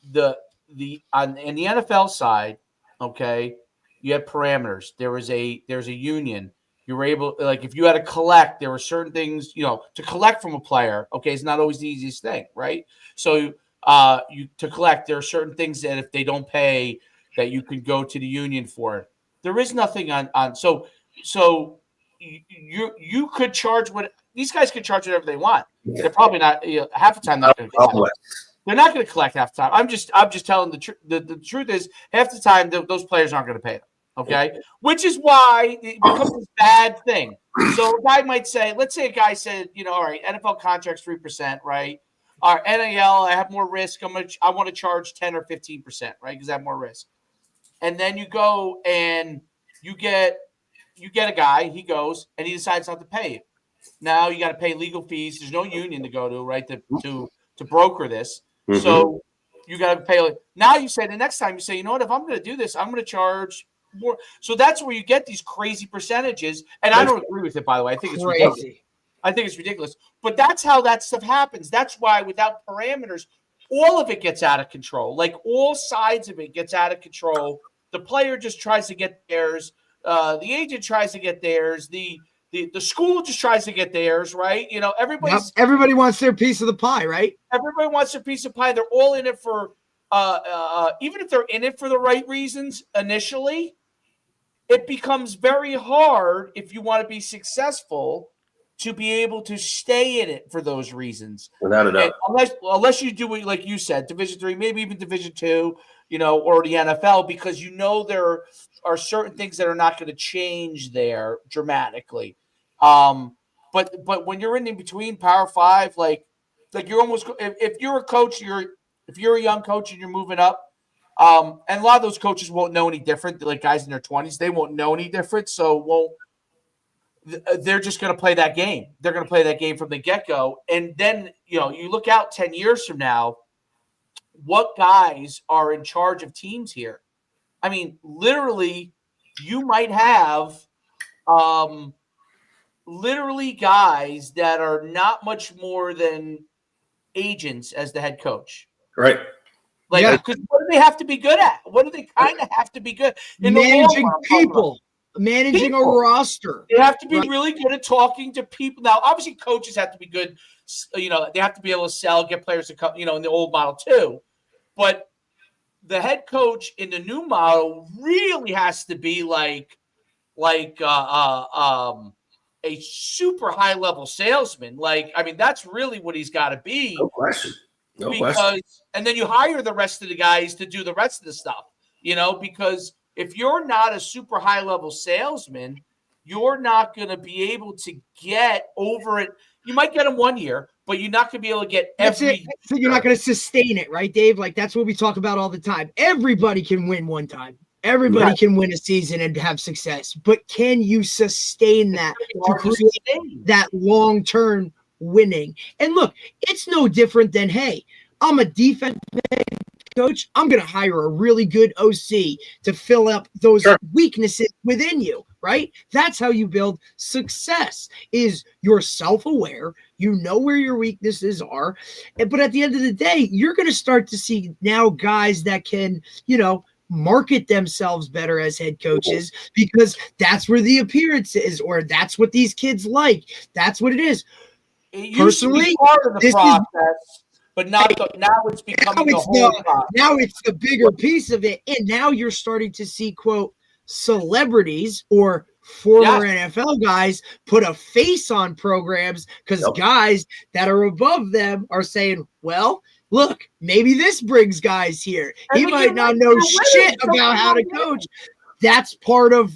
In the NFL side, okay, you have parameters. There's a union. You were able, like, if you had to collect, there were certain things, to collect from a player. Okay, it's not always the easiest thing, right? So. To collect, there are certain things that if they don't pay, that you can go to the union for it. There is nothing on. So you could charge what these guys could charge whatever they want. They're probably not half the time not going to collect. They're not going to collect half the time. I'm just telling the truth. The truth is half the time those players aren't going to pay them. Okay, which is why it becomes this bad thing. So a guy might say, let's say a guy said, all right, NFL contract's 3%, right? Our NIL, I have more risk. I want to charge 10 or 15%, right? Because I have more risk. And then you go and you get a guy, he goes and he decides not to pay you. Now you got to pay legal fees. There's no union to go to, right? To broker this. Mm-hmm. So You got to pay. Now you say the next time you say, you know what? If I'm going to do this, I'm going to charge more. So that's where you get these crazy percentages. And I don't agree with it, by the way. I think it's ridiculous. I think it's ridiculous. But that's how that stuff happens. That's why without parameters, all of it gets out of control. Like all sides of it gets out of control. The player just tries to get theirs. The agent tries to get theirs. The school just tries to get theirs, right? You know, everybody wants their piece of the pie, right? Everybody wants their piece of pie. They're all in it for even if they're in it for the right reasons initially, it becomes very hard if you want to be successful to be able to stay in it for those reasons. Without a doubt. Unless you do it like you said, Division III, maybe even Division II, you know, or the NFL, because you know there are certain things that are not going to change there dramatically. But when you're in between Power 5, like you're almost, if you're a coach, if you're a young coach and you're moving up, and a lot of those coaches won't know any different. Like guys in their 20s, they won't know any different, so they're just going to play that game. They're going to play that game from the get-go. And then, you know, you look out 10 years from now, what guys are in charge of teams here? I mean, literally, you might have literally guys that are not much more than agents as the head coach. Right. Like, because what do they have to be good at? What do they kind of have to be good? Managing people. Managing a roster. They have to be really good at talking to people. Now, obviously, coaches have to be good. You know, they have to be able to sell, get players to come, you know, in the old model too. But the head coach in the new model really has to be like a super high level salesman. Like, I mean, that's really what he's got to be. No question. No question. And then you hire the rest of the guys to do the rest of the stuff, you know, because if you're not a super high level salesman, you're not going to be able to get over it. You might get them 1 year, but you're not going to be able to get every. So you're not going to sustain it, right, Dave? Like that's what we talk about all the time. Everybody can win one time. Everybody can win a season and have success, but can you sustain that to create that long-term winning? And look, it's no different than, hey, I'm a defensive coach. I'm going to hire a really good OC to fill up those weaknesses within you, right? That's how you build success. Is you're self-aware, you know where your weaknesses are, but at the end of the day, you're going to start to see now guys that can, you know, market themselves better as head coaches because that's where the appearance is, or that's what these kids like. That's what it is. Personally, part of the process, but now it's becoming the whole process. Now it's the bigger piece of it, and now you're starting to see, quote, celebrities or former NFL guys put a face on programs because guys that are above them are saying, well, look, maybe this brings guys here. He might not know shit about how to coach. That's part of,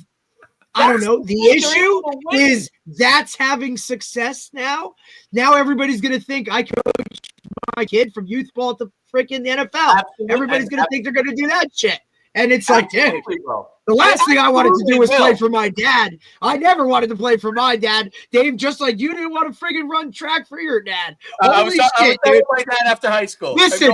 I don't know. The issue is that's having success now. Now everybody's going to think I coached my kid from youth ball to freaking the NFL. Absolutely. Everybody's going to think they're going to do that shit. And it's like, dude, the last thing I wanted to do was play for my dad. I never wanted to play for my dad, Dave, just like you didn't want to friggin' run track for your dad. I was ready to play that after high school. Listen,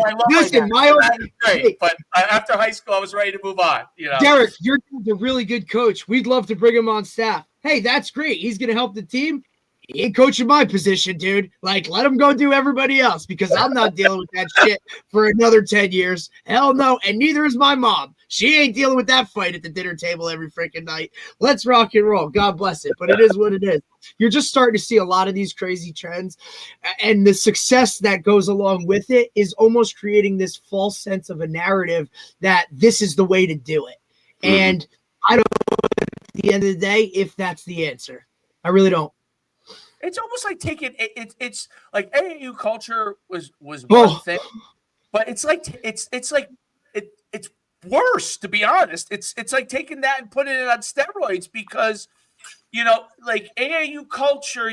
my own great, but after high school, I was ready to move on. You know, Derek, your dad's a really good coach. We'd love to bring him on staff. Hey, that's great. He's going to help the team. He ain't coaching my position, dude. Like, let him go do everybody else because I'm not dealing with that shit for another 10 years. Hell no. And neither is my mom. She ain't dealing with that fight at the dinner table every freaking night. Let's rock and roll. God bless it. But it is what it is. You're just starting to see a lot of these crazy trends. And the success that goes along with it is almost creating this false sense of a narrative that this is the way to do it. And I don't know at the end of the day if that's the answer. I really don't. It's almost like taking it's like AAU culture was one thing, but it's worse, to be honest. It's like taking that and putting it on steroids because, you know, like AAU culture,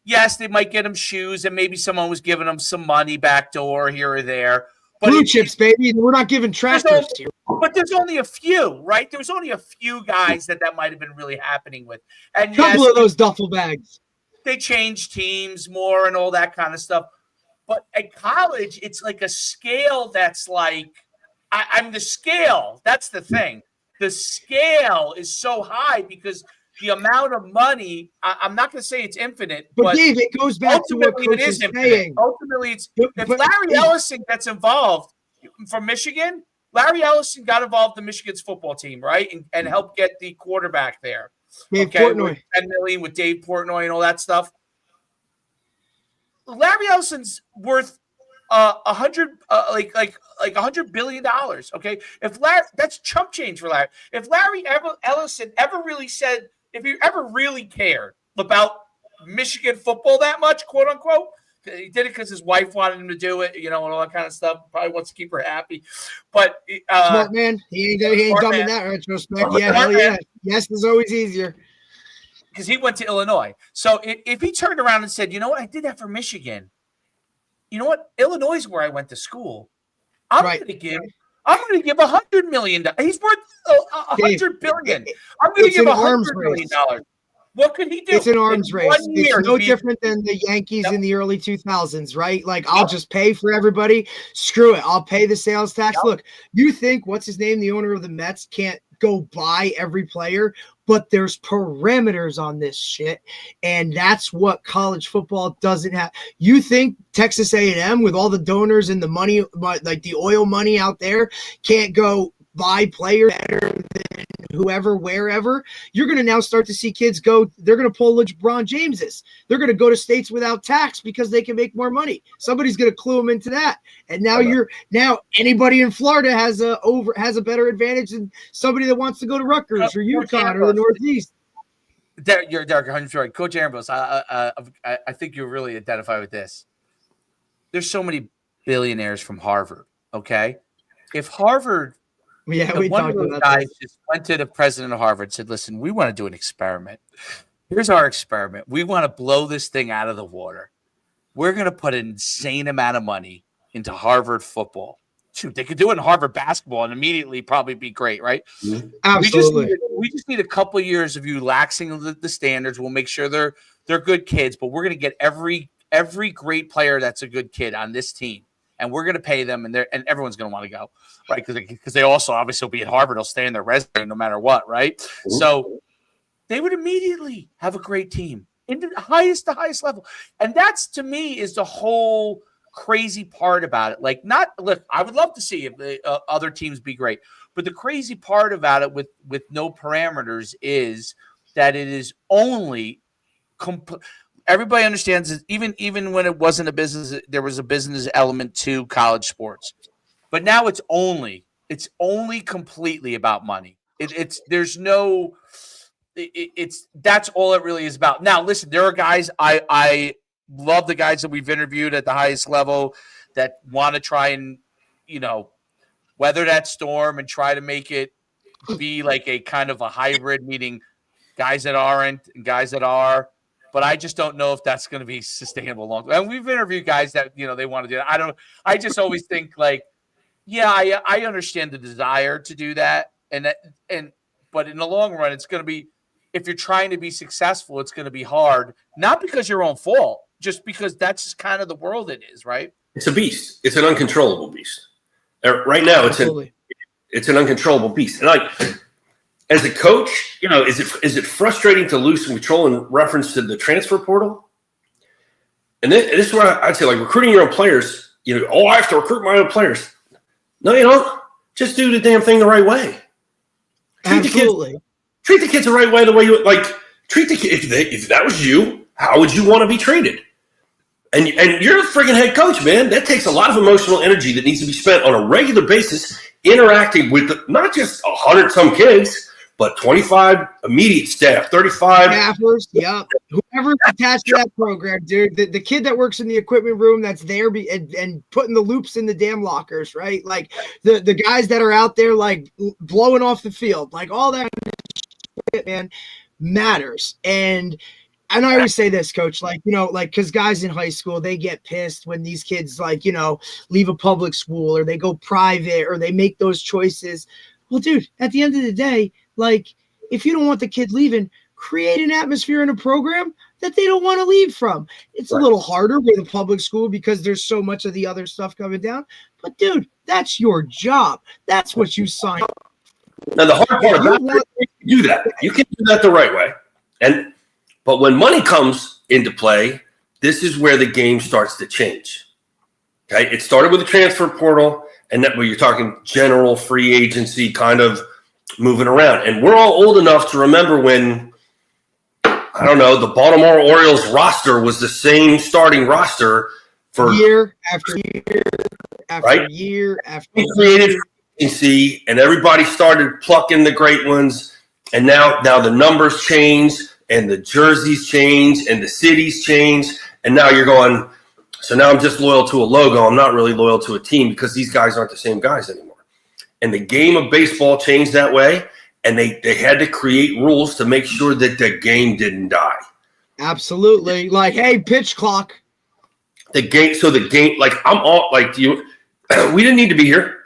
yes, they might get them shoes and maybe someone was giving them some money backdoor here or there. But blue chips, baby. We're not giving tractors here. But there's only a few, right? There was only a few guys that might have been really happening with. And a couple of those duffel bags. They changed teams more and all that kind of stuff. But at college, it's like a scale that's like I'm the scale. That's the thing. The scale is so high because the amount of money. I'm not going to say it's infinite, But but Dave, it goes back to what ultimately it Coach is is infinite. saying. Ultimately, it's if But Larry Ellison gets involved from Michigan. Larry Ellison got involved in Michigan's football team, right, and helped get the quarterback there. Dave Okay, Portnoy. with $10 million with Dave Portnoy and all that stuff. Larry Ellison's worth $100 billion. Okay, if Larry, that's chump change for Larry. If Larry Ellison ever really said, if he ever really cared about Michigan football that much, quote unquote, he did it because his wife wanted him to do it, and all that kind of stuff. Probably wants to keep her happy. But smart man, he ain't dumb in that retrospect. Yeah, hell yeah. Yes is always easier. Because he went to Illinois. So if he turned around and said, you know what, I did that for Michigan. You know what? Illinois is where I went to school. I'm going to give $100 million. He's worth $100 billion. I'm going to give $100 million. What could he do? It's an arms race. It's no different than the Yankees in the early 2000s, right? Like, I'll just pay for everybody. Screw it. I'll pay the sales tax. Look, you think, what's his name, the owner of the Mets, can't go buy every player, but there's parameters on this shit, and that's what college football doesn't have. You think Texas A&M, with all the donors and the money, like the oil money out there, can't go buy players better than whoever, wherever? You're going to now start to see kids go, they're going to pull LeBron Jameses. They're going to go to states without tax because they can make more money. Somebody's going to clue them into that. And now anybody in Florida has a better advantage than somebody that wants to go to Rutgers or UConn or the Northeast. You're Derek, 100% right. Coach Ambrose, I think you really identify with this. There's so many billionaires from Harvard, okay? If Harvard – one of those guys just went to the president of Harvard and said, listen, we want to do an experiment. Here's our experiment. We want to blow this thing out of the water. We're going to put an insane amount of money into Harvard football. Shoot, they could do it in Harvard basketball and immediately probably be great, right? Absolutely. We just need a couple of years of you laxing the standards. We'll make sure they're good kids, but we're going to get every great player that's a good kid on this team. And we're going to pay them, and everyone's going to want to go, right? Because they also obviously will be at Harvard. They'll stay in their resume no matter what, right? Mm-hmm. So they would immediately have a great team in the highest level. And that's, to me, is the whole crazy part about it. Like, look, I would love to see if the other teams be great. But the crazy part about it with no parameters is that it is only everybody understands that even when it wasn't a business, there was a business element to college sports. But now it's only completely about money. That's all it really is about. Now, listen, there are guys I love the guys that we've interviewed at the highest level that want to try and weather that storm and try to make it be like a kind of a hybrid, meaning guys that aren't and guys that are. But I just don't know if that's going to be sustainable long. And we've interviewed guys that they want to do that. I just always think like, yeah, I understand the desire to do that, but in the long run, it's going to be, if you're trying to be successful, it's going to be hard. Not because your own fault, just because that's just kind of the world it is, right? It's a beast. It's an uncontrollable beast. Right now, it's an uncontrollable beast. And like, as a coach, is it frustrating to lose some control in reference to the transfer portal? And this is where I'd say, like, recruiting your own players, I have to recruit my own players. No, you don't. Just do the damn thing the right way. Treat the kids the right way, the way you like. Treat the kids. If that was you, how would you want to be treated? And you're a friggin' head coach, man. That takes a lot of emotional energy that needs to be spent on a regular basis, interacting with not just 100 some kids, but 25 immediate staff, 35 staffers. Yeah, whoever's attached to that program, dude. The kid that works in the equipment room that's there and putting the loops in the damn lockers, right? Like the guys that are out there like blowing off the field, like all that shit, man, matters. And I always say this, Coach, because guys in high school, they get pissed when these kids leave a public school or they go private or they make those choices. Well, dude, at the end of the day, like, if you don't want the kid leaving, create an atmosphere in a program that they don't want to leave from. It's Right. a little harder with a public school because there's so much of the other stuff coming down. But dude, that's your job. That's what you signed. Now the hard part about it, you can do that. You can do that the right way. But when money comes into play, this is where the game starts to change. Okay, it started with the transfer portal, and that where you're talking general free agency kind of moving around. And we're all old enough to remember when, I don't know, the Baltimore Orioles roster was the same starting roster for year after year after right? year after we created agency, and everybody started plucking the great ones. And now the numbers change, and the jerseys change, and the cities change. And now you're going, so now I'm just loyal to a logo. I'm not really loyal to a team because these guys aren't the same guys anymore. And the game of baseball changed that way. And they had to create rules to make sure that the game didn't die. Absolutely. Like, hey, pitch clock. The game, like I'm all like you, we didn't need to be here.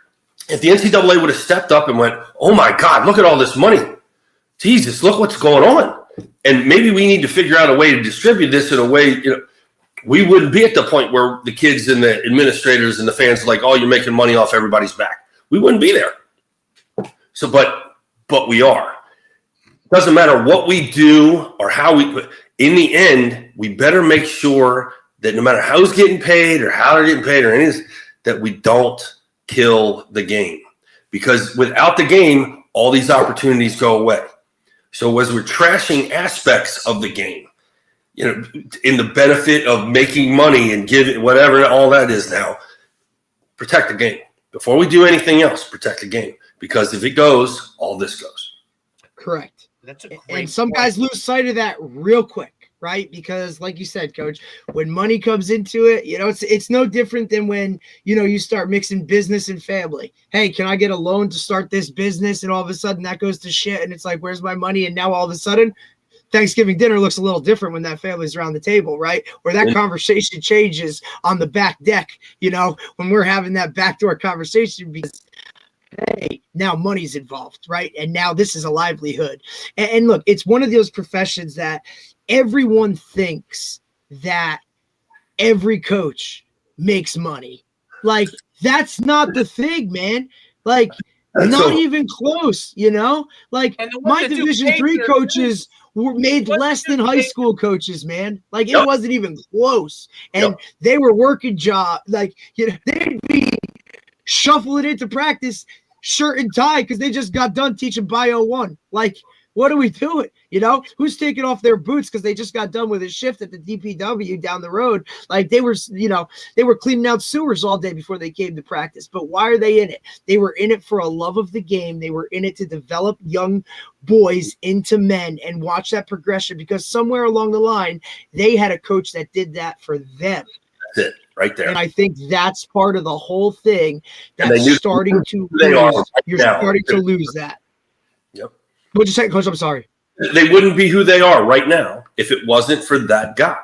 If the NCAA would have stepped up and went, oh my God, look at all this money. Jesus, look what's going on. And maybe we need to figure out a way to distribute this in a way, we wouldn't be at the point where the kids and the administrators and the fans are like, oh, you're making money off everybody's back. We wouldn't be there. So, but we are. It doesn't matter what we do or how in the end, we better make sure that no matter who's getting paid or how they're getting paid or anything, that we don't kill the game. Because without the game, all these opportunities go away. So as we're trashing aspects of the game, in the benefit of making money and giving whatever all that is now, protect the game. Before we do anything else, protect the game. Because if it goes, all this goes. Correct. That's a great And some point. guys lose sight of that real quick, right? Because like you said, Coach, when money comes into it, it's no different than when, you start mixing business and family. Hey, can I get a loan to start this business? And all of a sudden that goes to shit. And it's like, where's my money? And now all of a sudden Thanksgiving dinner looks a little different when that family's around the table, right? Or that conversation changes on the back deck, when we're having that backdoor conversation because, hey, now money's involved, right? And now this is a livelihood. And look, it's one of those professions that everyone thinks that every coach makes money. Like, that's not the thing, man. Like, not even close, Like, my Division III coaches were made less than high school coaches, man. Like, it wasn't even close. And they were working job. Like, they'd be shuffling into practice, shirt and tie, because they just got done teaching Bio 1. Like, what are we doing? Who's taking off their boots because they just got done with a shift at the DPW down the road? Like, they were cleaning out sewers all day before they came to practice. But why are they in it? They were in it for a love of the game. They were in it to develop young boys into men and watch that progression, because somewhere along the line, they had a coach that did that for them. That's it. Right there. And I think that's part of the whole thing that's starting to You're starting to lose that. Yep. What'd you say, Coach? I'm sorry. They wouldn't be who they are right now if it wasn't for that guy.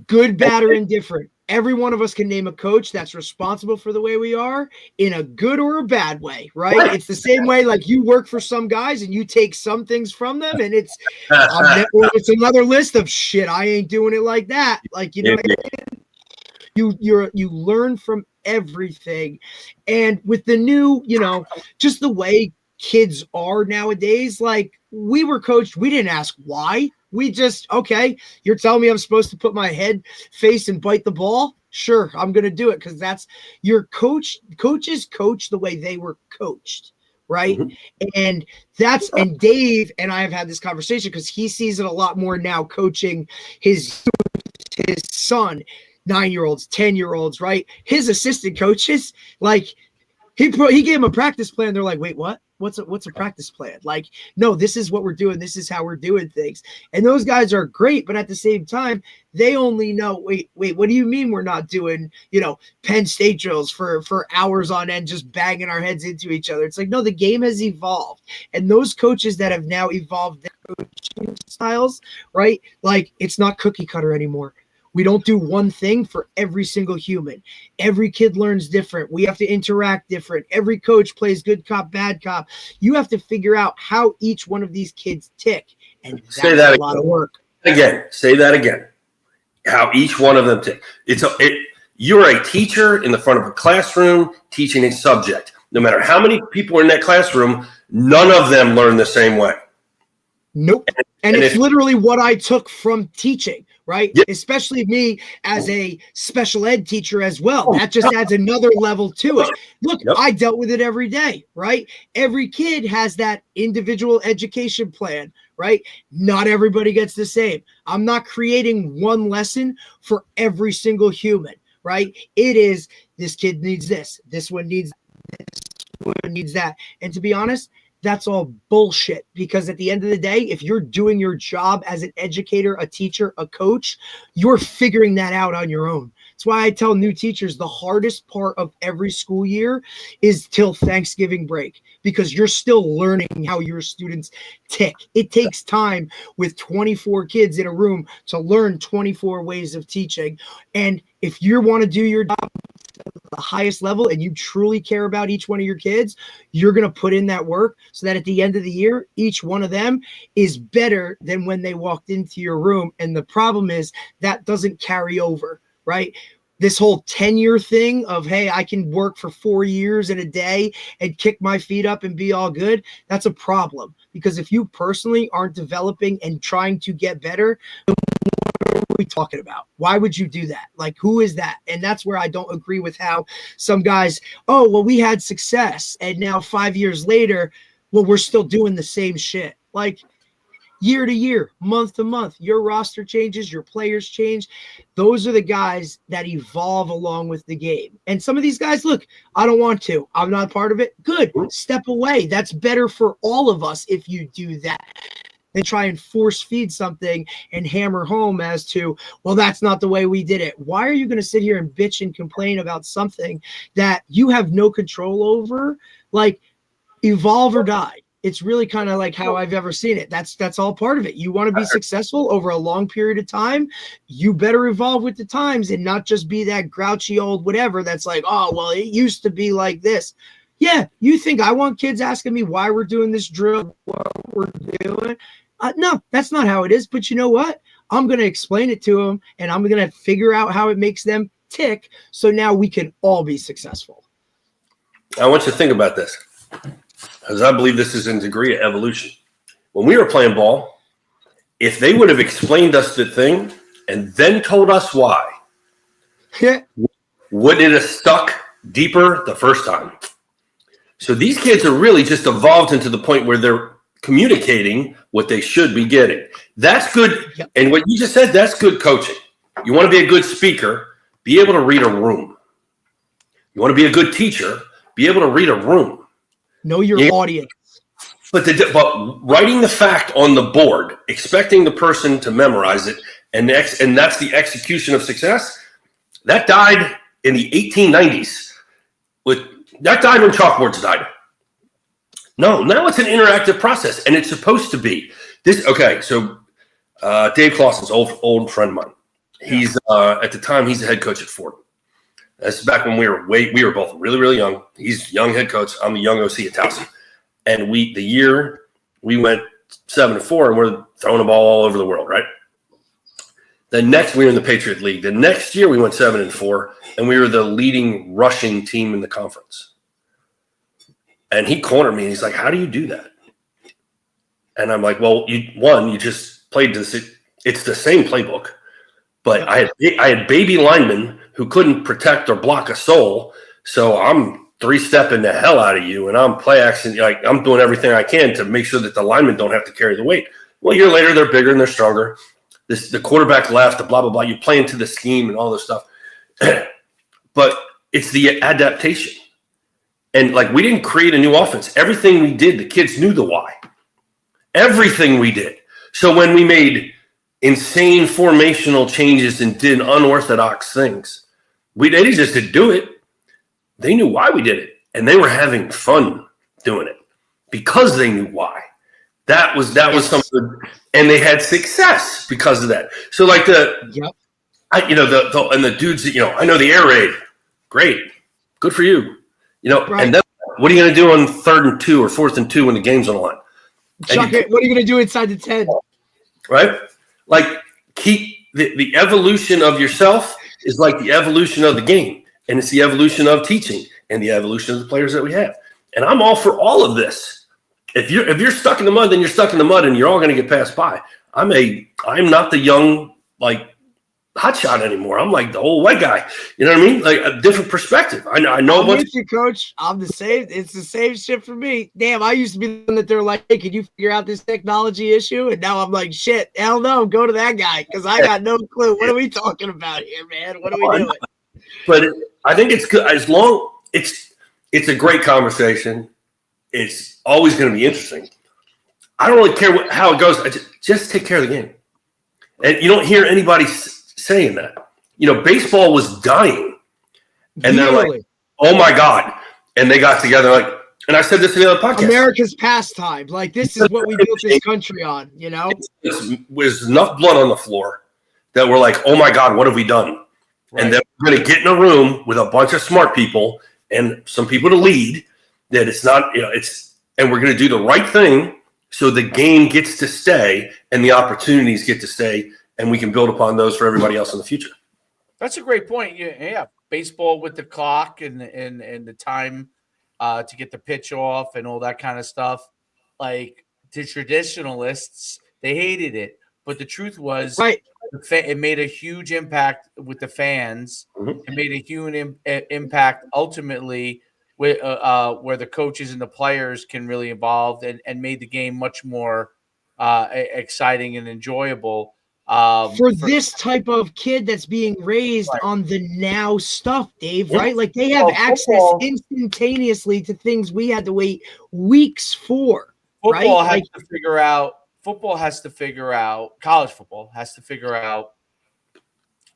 Good, bad, or indifferent. Every one of us can name a coach that's responsible for the way we are in a good or a bad way, right? It's the same way, like, you work for some guys and you take some things from them, and it's another list of shit. I ain't doing it like that. Like, you learn from everything. And with the new, just the way kids are nowadays, like, we were coached, we didn't ask why. We just, okay, you're telling me I'm supposed to put my head, face, and bite the ball? Sure, I'm going to do it, because that's your coach. Coaches coach the way they were coached, right? Mm-hmm. And Dave and I have had this conversation because he sees it a lot more now coaching his son, 9-year-olds, 10-year-olds, right? His assistant coaches, like, he gave him a practice plan. They're like, wait, what? What's a practice plan? Like, no, this is what we're doing. This is how we're doing things. And those guys are great, but at the same time, they only know, wait, what do you mean we're not doing, Penn State drills for hours on end, just banging our heads into each other? It's like, no, the game has evolved. And those coaches that have now evolved their coaching styles, right? Like, it's not cookie cutter anymore. We don't do one thing for every single human. Every kid learns different. We have to interact different. Every coach plays good cop, bad cop. You have to figure out how each one of these kids tick. And that's a lot of work. Again, say that again. How each one of them take. You're a teacher in the front of a classroom teaching a subject. No matter how many people are in that classroom, none of them learn the same way. Nope. And it's literally what I took from teaching, right? Yep. Especially me as a special ed teacher as well. That just adds another level to it. Look, I dealt with it every day, right? Every kid has that individual education plan, right? Not everybody gets the same. I'm not creating one lesson for every single human, right? It is, this kid needs this one needs this one needs that. And to be honest, that's all bullshit, because at the end of the day, if you're doing your job as an educator, a teacher, a coach, you're figuring that out on your own. That's why I tell new teachers the hardest part of every school year is till Thanksgiving break, because you're still learning how your students tick. It takes time with 24 kids in a room to learn 24 ways of teaching. And if you want to do your job the highest level and you truly care about each one of your kids, you're going to put in that work so that at the end of the year, each one of them is better than when they walked into your room. And the problem is that doesn't carry over, right? This whole tenure thing of, hey, I can work for 4 years in a day and kick my feet up and be all good. That's a problem, because if you personally aren't developing and trying to get better, what are we talking about? Why would you do that? Like, who is that? And that's where I don't agree with how some guys, oh, well, we had success, and now 5 years later, well, we're still doing the same shit. Like, year to year, month to month, your roster changes, your players change. Those are the guys that evolve along with the game. And some of these guys, look, I don't want to. I'm not part of it. Good. Step away. That's better for all of us if you do that. Than try and force feed something and hammer home as to, well, that's not the way we did it. Why are you going to sit here and bitch and complain about something that you have no control over? Like, evolve or die. It's really kind of like how I've ever seen it. That's all part of it. You want to be successful over a long period of time, you better evolve with the times and not just be that grouchy old whatever that's like, oh, well, it used to be like this. Yeah, you think I want kids asking me why we're doing this drill, what we're doing? No, that's not how it is. But you know what? I'm going to explain it to them, and I'm going to figure out how it makes them tick. So now we can all be successful. I want you to think about this, because I believe this is in degree of evolution. When we were playing ball, if they would have explained us the thing and then told us why, would it have stuck deeper the first time? So these kids are really just evolved into the point where they're communicating what they should be getting. That's good. Yep. And what you just said, that's good coaching. You want to be a good speaker, be able to read a room. You want to be a good teacher, be able to read a room. Know your audience. But writing the fact on the board, expecting the person to memorize it, and that's the execution of success, that died in the 1890s. That died when chalkboards died. No, now it's an interactive process, and it's supposed to be. Okay, so Dave Clausen's old friend of mine. He's at the time he's the head coach at Ford. That's back when we were both really, really young. He's young head coach. I'm the young OC at Towson. And the year we went 7-4, and we're throwing the ball all over the world, right? The next, we were in the Patriot League. The next year we went 7-4, and we were the leading rushing team in the conference. And he cornered me, and he's like, how do you do that? And I'm like, well, you just played this. It's the same playbook. But I had baby linemen who couldn't protect or block a soul, so I'm three-stepping the hell out of you, and I'm play action. Like, I'm doing everything I can to make sure that the linemen don't have to carry the weight. Well, a year later, they're bigger and they're stronger. The quarterback left, the blah, blah, blah. You play into the scheme and all this stuff. But it's the adaptation. And, like, we didn't create a new offense. Everything we did, the kids knew the why. Everything we did. So when we made insane formational changes and did unorthodox things, they didn't just do it. They knew why we did it. And they were having fun doing it because they knew why. That was something. And they had success because of that. So, like, and the dudes, I know the air raid. Great. Good for you. Right. And then what are you going to do on 3rd and 2 or 4th and 2 when the game's on the line? Chuck it. What are you going to do inside the 10? Right? Like, keep the evolution of yourself is like the evolution of the game, and it's the evolution of teaching and the evolution of the players that we have. And I'm all for all of this. If you're stuck in the mud, then you're stuck in the mud, and you're all going to get passed by. I'm not the young hotshot anymore. I'm like the old white guy. You know what I mean? Like a different perspective. I know I'm with you, coach. I'm the same. It's the same shit for me. Damn, I used to be the one that they're like, hey, can you figure out this technology issue? And now I'm like, shit, hell no, go to that guy because I got no clue. What are we talking about here, man? What are we doing? But I think it's good as long it's a great conversation. It's always going to be interesting. I don't really care how it goes. Just take care of the game. And you don't hear anybody saying that. Baseball was dying. And they're like, oh, my God. And they got together and I said this in the other podcast. America's pastime. Like, this is what we built this country on, There's enough blood on the floor that we're like, oh, my God, what have we done? Right. And then we're going to get in a room with a bunch of smart people and some people to lead that it's not, and we're going to do the right thing so the game gets to stay and the opportunities get to stay, and we can build upon those for everybody else in the future. That's a great point. Yeah. Baseball with the clock and the time to get the pitch off and all that kind of stuff. Like the traditionalists, they hated it. But the truth was, right. It made a huge impact with the fans. Mm-hmm. It made a huge impact ultimately with where the coaches and the players can really involve and made the game much more exciting and enjoyable. For this type of kid that's being raised right. on the now stuff, Dave, right? Like they have access instantaneously to things we had to wait weeks for. Football right? College football has to figure out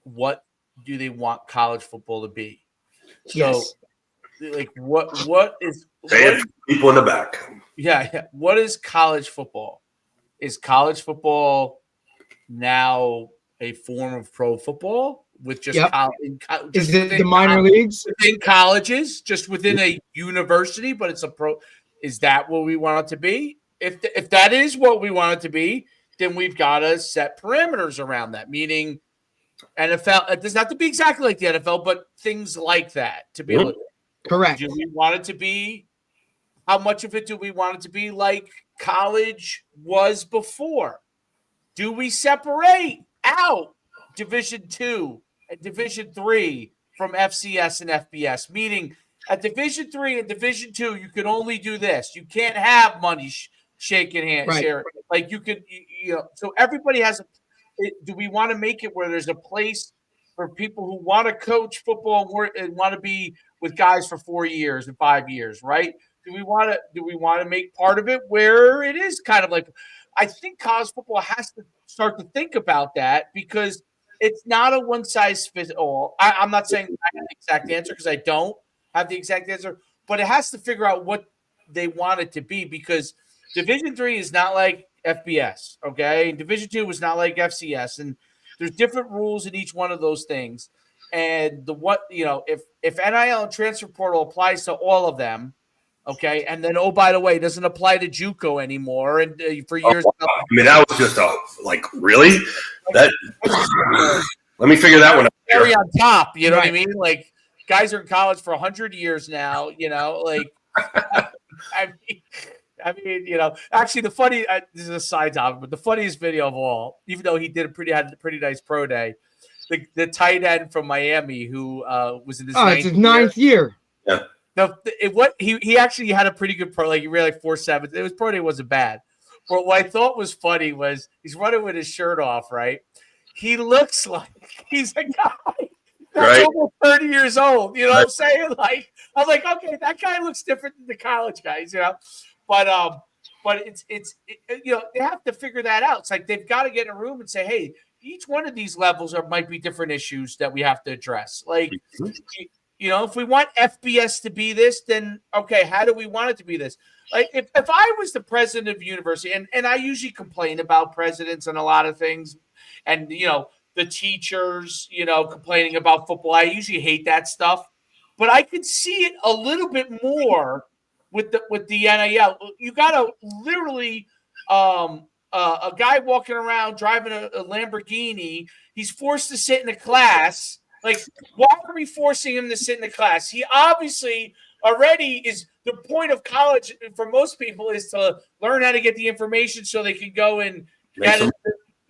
what do they want college football to be. So, like, what is people in the back? Yeah. What is college football? Is college football now a form of pro football with just is it the minor leagues within colleges, just within a university? But it's a pro. Is that what we want it to be? If that is what we want it to be, then we've got to set parameters around that. Meaning, NFL. It doesn't have to be exactly like the NFL, but things like that to be able to. Correct. Do we want it to be? How much of it do we want it to be like college was before? Do we separate out Division II and Division III from FCS and FBS? Meaning, at Division III and Division II, you can only do this. You can't have money shaking hands here. Like you could, So everybody has do we want to make it where there's a place for people who want to coach football and want to be with guys for 4 years and 5 years, right? Do we want to make part of it where it is kind of like? I think college football has to start to think about that because it's not a one size fits all. I'm not saying I have the exact answer because I don't have the exact answer, but it has to figure out what they want it to be because Division III is not like FBS, okay? Division II is not like FCS, and there's different rules in each one of those things. And if NIL and transfer portal applies to all of them, okay, and then by the way, it doesn't apply to JUCO anymore, and for years. That was just really that. Let me figure that one out. Cherry on top, you know what I mean? Like guys are in college for 100 years now, like. I mean, actually, the funny this is a side topic, but the funniest video of all, even though he had a pretty nice pro day, the tight end from Miami who was in his ninth year. Yeah. He actually had a pretty good pro, like he ran like 4.7. It was pro day wasn't bad, but what I thought was funny was he's running with his shirt off, right? He looks like he's a guy that's almost 30 years old. You know what I'm saying? Like I'm like, okay, that guy looks different than the college guys, But it's they have to figure that out. It's like they've got to get in a room and say, hey, each one of these levels might be different issues that we have to address. Like, if we want FBS to be this, then okay, how do we want it to be this? Like, if I was the president of university, and I usually complain about presidents and a lot of things, and the teachers, complaining about football. I usually hate that stuff, but I could see it a little bit more with the NIL. You got to literally a guy walking around driving a Lamborghini. He's forced to sit in a class. Like, why are we forcing him to sit in the class? He obviously already is. The point of college for most people is to learn how to get the information so they can go and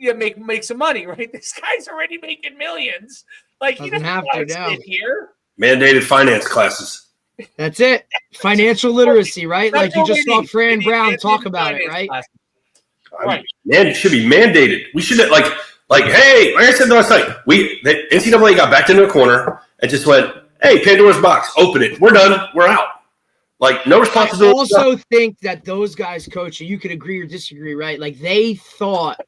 make some money, right? This guy's already making millions. Like, he doesn't have to sit here. Mandated finance classes. That's it. Financial literacy, right? Like you just saw Fran Brown talk about it, right? Right. Man, it should be mandated. We should hey, like I said last night, the NCAA got backed into a corner and just went, hey, Pandora's box, open it. We're done. We're out. Like, no responsibility. I also think that those guys, Coach, you could agree or disagree, right? Like, they thought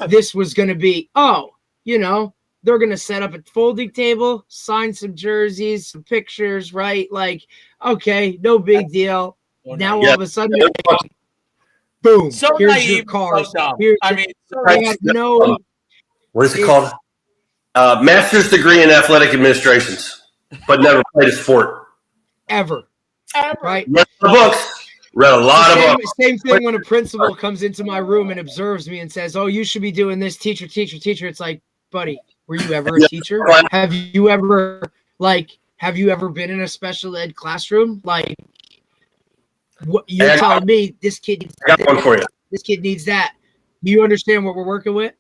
this was going to be, they're going to set up a folding table, sign some jerseys, some pictures, right? Like, okay, no big deal. Now all of a sudden, boom, so here's naive, your cars. So what is it called? Master's degree in athletic administrations, but never played a sport. Ever. Right? Read the books. Read a lot of books. Same thing when a principal comes into my room and observes me and says, oh, you should be doing this, teacher. It's like, buddy, were you ever a teacher? Have you ever been in a special ed classroom? Like, what you're telling me this kid needs I got one for you. This kid needs that. Do you understand what we're working with?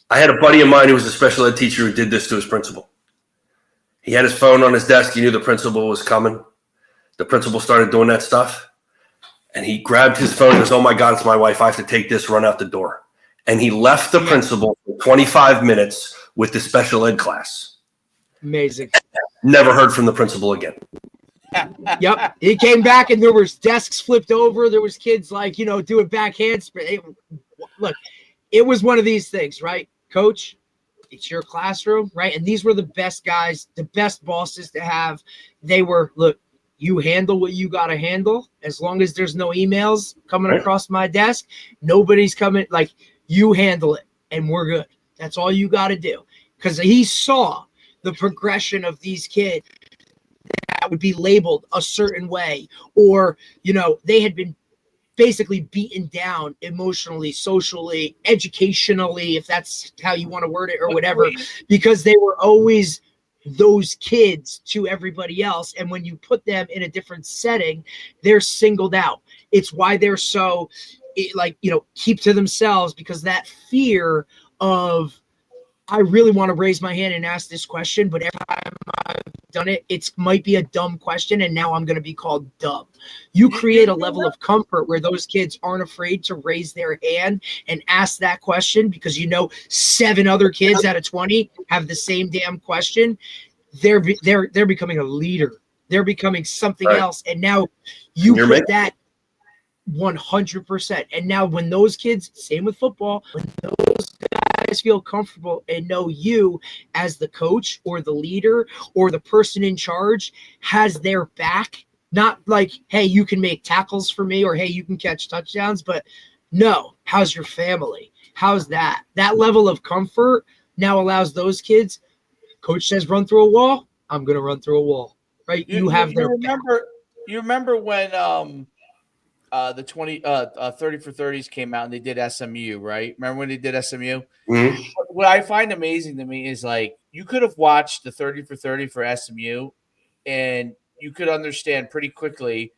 I had a buddy of mine who was a special ed teacher who did this to his principal. He had his phone on his desk. He knew the principal was coming. The principal started doing that stuff. And he grabbed his phone and goes, oh, my God, it's my wife. I have to take this, run out the door. And he left the principal for 25 minutes with the special ed class. Amazing. Never heard from the principal again. Yep. He came back and there was desks flipped over. There was kids doing backhand. Look, it was one of these things, right? Coach, it's your classroom, right? And these were the best guys, the best bosses to have. They were, look, you handle what you got to handle. As long as there's no emails coming across my desk, nobody's coming. Like, you handle it and we're good. That's all you got to do. Because he saw the progression of these kids that would be labeled a certain way, or, they had been basically beaten down emotionally, socially, educationally, if that's how you want to word it or whatever, because they were always those kids to everybody else. And when you put them in a different setting, they're singled out. It's why they're so keep to themselves, because that fear of, I really want to raise my hand and ask this question, but every time I've done it, it might be a dumb question, and now I'm going to be called dumb. You create a level of comfort where those kids aren't afraid to raise their hand and ask that question, because 7 other kids out of 20 have the same damn question. They're becoming a leader. They're becoming something else, and now you put that 100%. And now when those kids, same with football, when those guys feel comfortable and know you as the coach or the leader or the person in charge has their back, not like, hey, you can make tackles for me, or hey, you can catch touchdowns, but no, how's your family? How's that? That level of comfort now allows those kids, coach says run through a wall, I'm going to run through a wall, right? You remember when the 30 for 30s came out and they did SMU, right? Remember when they did SMU? Mm-hmm. What I find amazing to me is, like, you could have watched the 30 for 30 for SMU and you could understand pretty quickly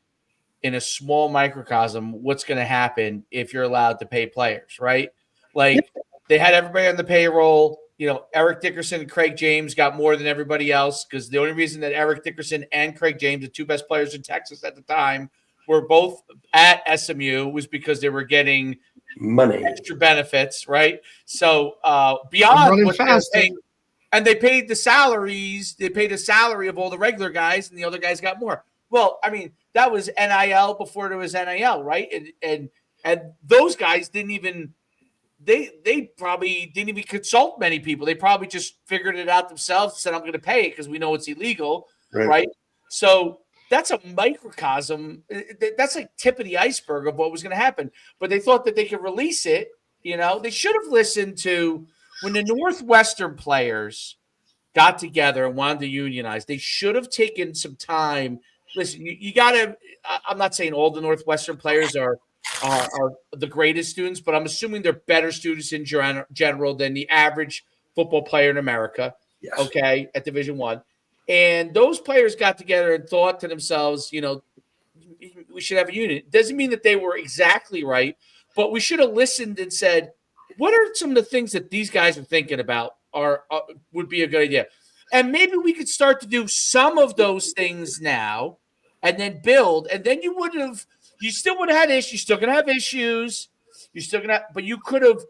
in a small microcosm what's going to happen if you're allowed to pay players, right? Like, they had everybody on the payroll. Eric Dickerson and Craig James got more than everybody else, because the only reason that Eric Dickerson and Craig James, the 2 best players in Texas at the time, were both at SMU was because they were getting money, extra benefits, right? So beyond what they're paying, and they paid the salaries. They paid the salary of all the regular guys, and the other guys got more. Well, I mean, that was NIL before there was NIL, right? And those guys didn't even they probably didn't even consult many people. They probably just figured it out themselves and said, I'm going to pay it because we know it's illegal, right? So that's a microcosm. That's like tip of the iceberg of what was going to happen. But they thought that they could release it. They should have listened to when the Northwestern players got together and wanted to unionize. They should have taken some time. Listen, you got to – I'm not saying all the Northwestern players are are the greatest students, but I'm assuming they're better students in general than the average football player in America. Yes. Okay, at Division I. And those players got together and thought to themselves, we should have a unit. Doesn't mean that they were exactly right, but we should have listened and said, what are some of the things that these guys are thinking about would be a good idea? And maybe we could start to do some of those things now and then build. And then you still would have had issues. You're still going to have issues. But you could have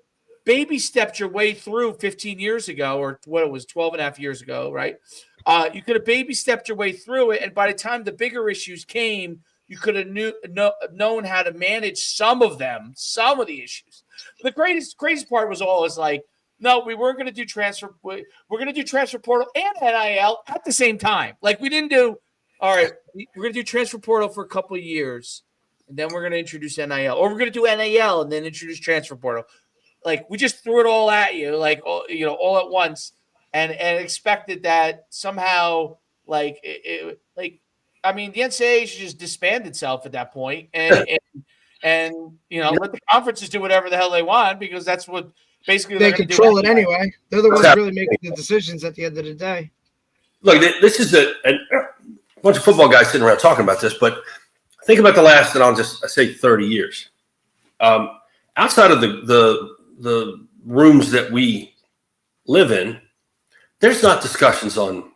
baby stepped your way through 15 years ago, or what it was, 12 and a half years ago, right? You could have baby stepped your way through it. And by the time the bigger issues came, you could have known how to manage some of the issues. The craziest part was no, we weren't going to do transfer. We're going to do transfer portal and NIL at the same time. Like, we didn't do, all right, we're going to do transfer portal for a couple of years, and then we're going to introduce NIL. Or we're going to do NIL and then introduce transfer portal. Like, we just threw it all at you, all at once, and expected that somehow, the NCAA should just disband itself at that point and let the conferences do whatever the hell they want, because that's what basically they control it anyway. They're the ones really making the decisions at the end of the day. Look, this is a bunch of football guys sitting around talking about this, but think about the last, and I'll just say 30 years. Outside of the rooms that we live in, there's not discussions on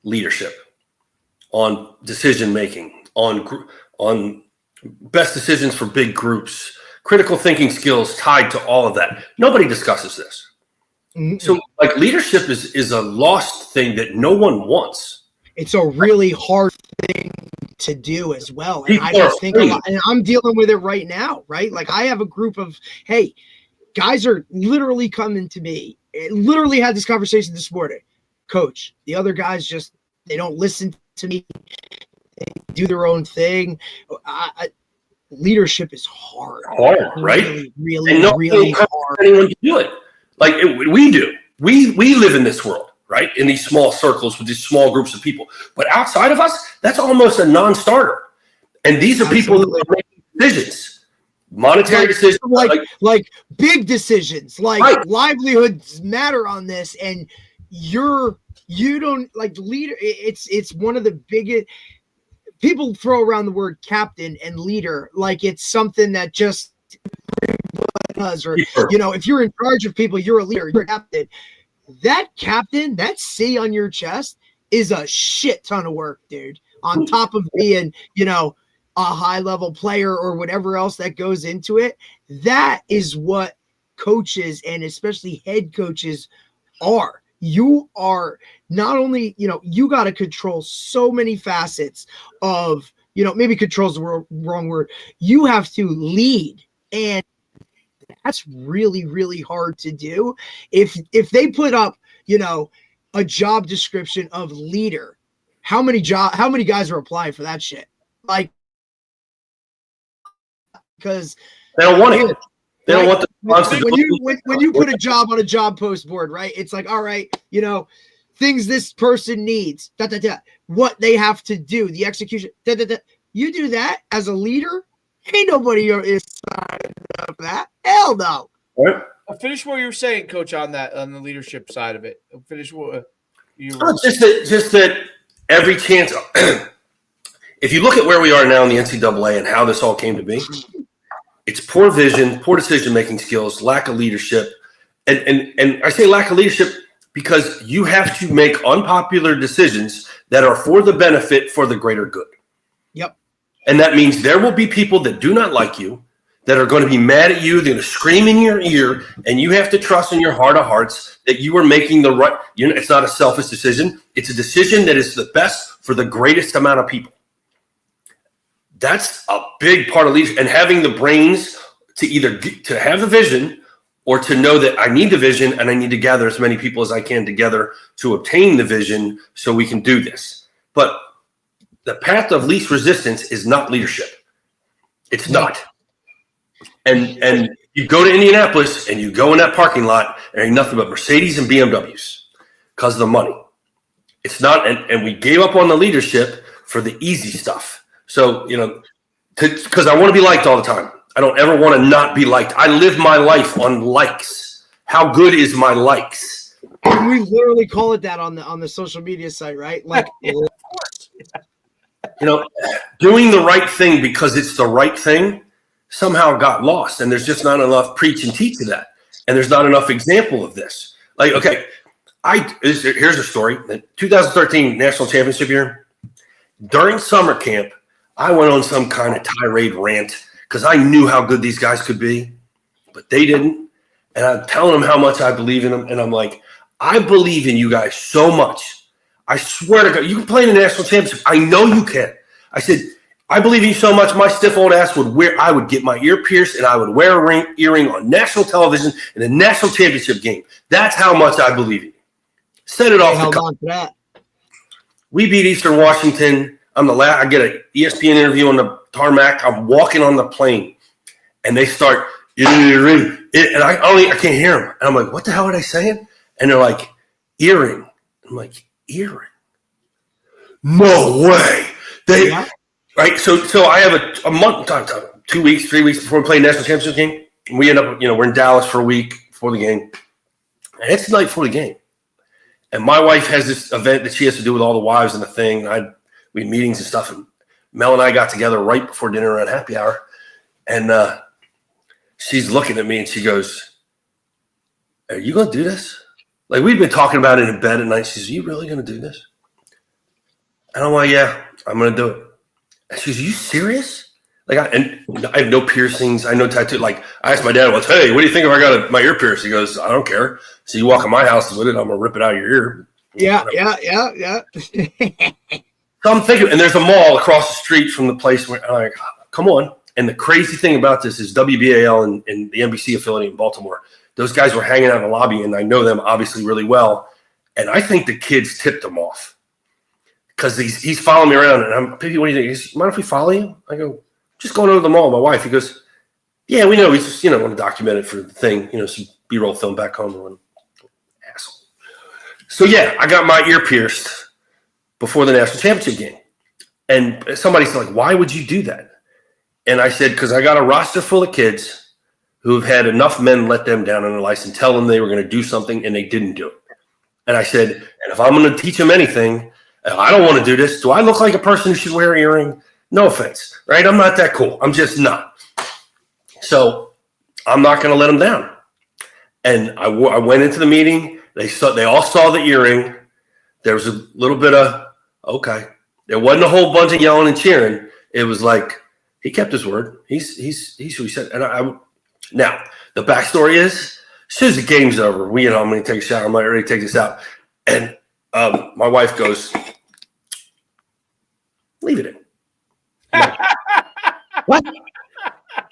leadership, on decision making, on best decisions for big groups, critical thinking skills tied to all of that. Nobody discusses this. Mm-hmm. So, leadership is a lost thing that no one wants. It's a really hard thing to do as well. And I just think a lot, and I'm dealing with it right now, right? Like, I have a group of, hey, guys are literally coming to me. Literally had this conversation this morning. Coach, the other guys they don't listen to me. They do their own thing. Leadership is hard, right? Really hard. Anyone can do it. We do. We live in this world, right? In these small circles with these small groups of people. But outside of us, that's almost a non-starter. And these are people that make decisions, monetary decisions, like big decisions, livelihoods matter on this, and you don't leader. It's one of the biggest. People throw around the word captain and leader like it's something that just does, or if you're in charge of people, you're a leader, you're a captain. That captain, that C on your chest is a shit ton of work, dude. On top of being, a high level player or whatever else that goes into it. That is what coaches, and especially head coaches, are. You are not only, you got to control so many facets of, maybe control is the wrong word. You have to lead. And that's really, really hard to do. If they put up, a job description of leader, how many guys are applying for that shit? Because they don't want it. They don't want the when you put a job on a job post board, right? It's like, all right, things this person needs, what they have to do, the execution, You do that as a leader, ain't nobody is signing up for that. Hell no. Right. Finish what you were saying, Coach, on the leadership side of it. Finish what you were just that every chance. If you look at where we are now in the NCAA and how this all came to be, it's poor vision, poor decision-making skills, lack of leadership. And I say lack of leadership because you have to make unpopular decisions that are for the benefit for the greater good. Yep. And that means there will be people that do not like you, that are going to be mad at you, they're going to scream in your ear, and you have to trust in your heart of hearts that you are making the right, it's not a selfish decision. It's a decision that is the best for the greatest amount of people. That's a big part of leadership, and having the brains to either to have the vision or to know that I need the vision and I need to gather as many people as I can together to obtain the vision so we can do this. But the path of least resistance is not leadership. It's not. And you go to Indianapolis and you go in that parking lot, there ain't nothing but Mercedes and BMWs because of the money. It's not, and we gave up on the leadership for the easy stuff. So, because I want to be liked all the time. I don't ever want to not be liked. I live my life on likes. How good is my likes? And we literally call it that on the social media site, right? Like, doing the right thing because it's the right thing somehow got lost, and there's just not enough preach and teach of that, and there's not enough example of this. Like, okay, here's a story. The 2013 national championship year, during summer camp, I went on some kind of tirade rant because I knew how good these guys could be, but they didn't. And I'm telling them how much I believe in them, and I'm like, I believe in you guys so much. I swear to God, you can play in the national championship. I know you can. I said, I believe in you so much, my stiff old ass I would get my ear pierced and I would wear an earring on national television in the national championship game. That's how much I believe in you. Set it off the cuff. That. We beat Eastern Washington. I get an ESPN interview on the tarmac. I'm walking on the plane, and they start earring, and I can't hear them. And I'm like, what the hell are they saying? And they're like, earring. I'm like, earring? No way. Right. So I have a month, 2 weeks, 3 weeks before we play national championship game. And we end up, we're in Dallas for a week before the game. And it's the night before the game. And my wife has this event that she has to do with all the wives and the thing. We had meetings and stuff. And Mel and I got together right before dinner around happy hour. And she's looking at me and she goes, are you going to do this? Like, we'd been talking about it in bed at night. She says, are you really going to do this? And I'm like, yeah, I'm going to do it. And she goes, are you serious? Like, I have no piercings. I know tattoo. Like, I asked my dad once, hey, what do you think if I got my ear pierced? He goes, I don't care. So you walk in my house with it, I'm going to rip it out of your ear. Yeah. So I'm thinking, and there's a mall across the street from the place where I'm like, come on. And the crazy thing about this is WBAL and the NBC affiliate in Baltimore, those guys were hanging out in the lobby, and I know them obviously really well. And I think the kids tipped them off because he's following me around. And I'm, Piggy, what do you think? He goes, mind if we follow you? I go, just going over to the mall. My wife, he goes, yeah, we know. We just, want to document it for the thing, some B-roll film back home. Asshole. So, yeah, I got my ear pierced before the national championship game. And somebody said, like, why would you do that? And I said, because I got a roster full of kids who have had enough men let them down on their life and tell them they were going to do something and they didn't do it. And I said, and if I'm going to teach them anything, I don't want to do this. Do I look like a person who should wear an earring? No offense, right? I'm not that cool. I'm just not. So I'm not going to let them down. And I went into the meeting. They all saw the earring. There was a little bit of, okay. There wasn't a whole bunch of yelling and cheering. It was like, he kept his word. He's who he said. And now, the backstory is, as soon as the game's over, I'm going to take a shower. I'm like, ready to take this out. And my wife goes, leave it in. Like, what?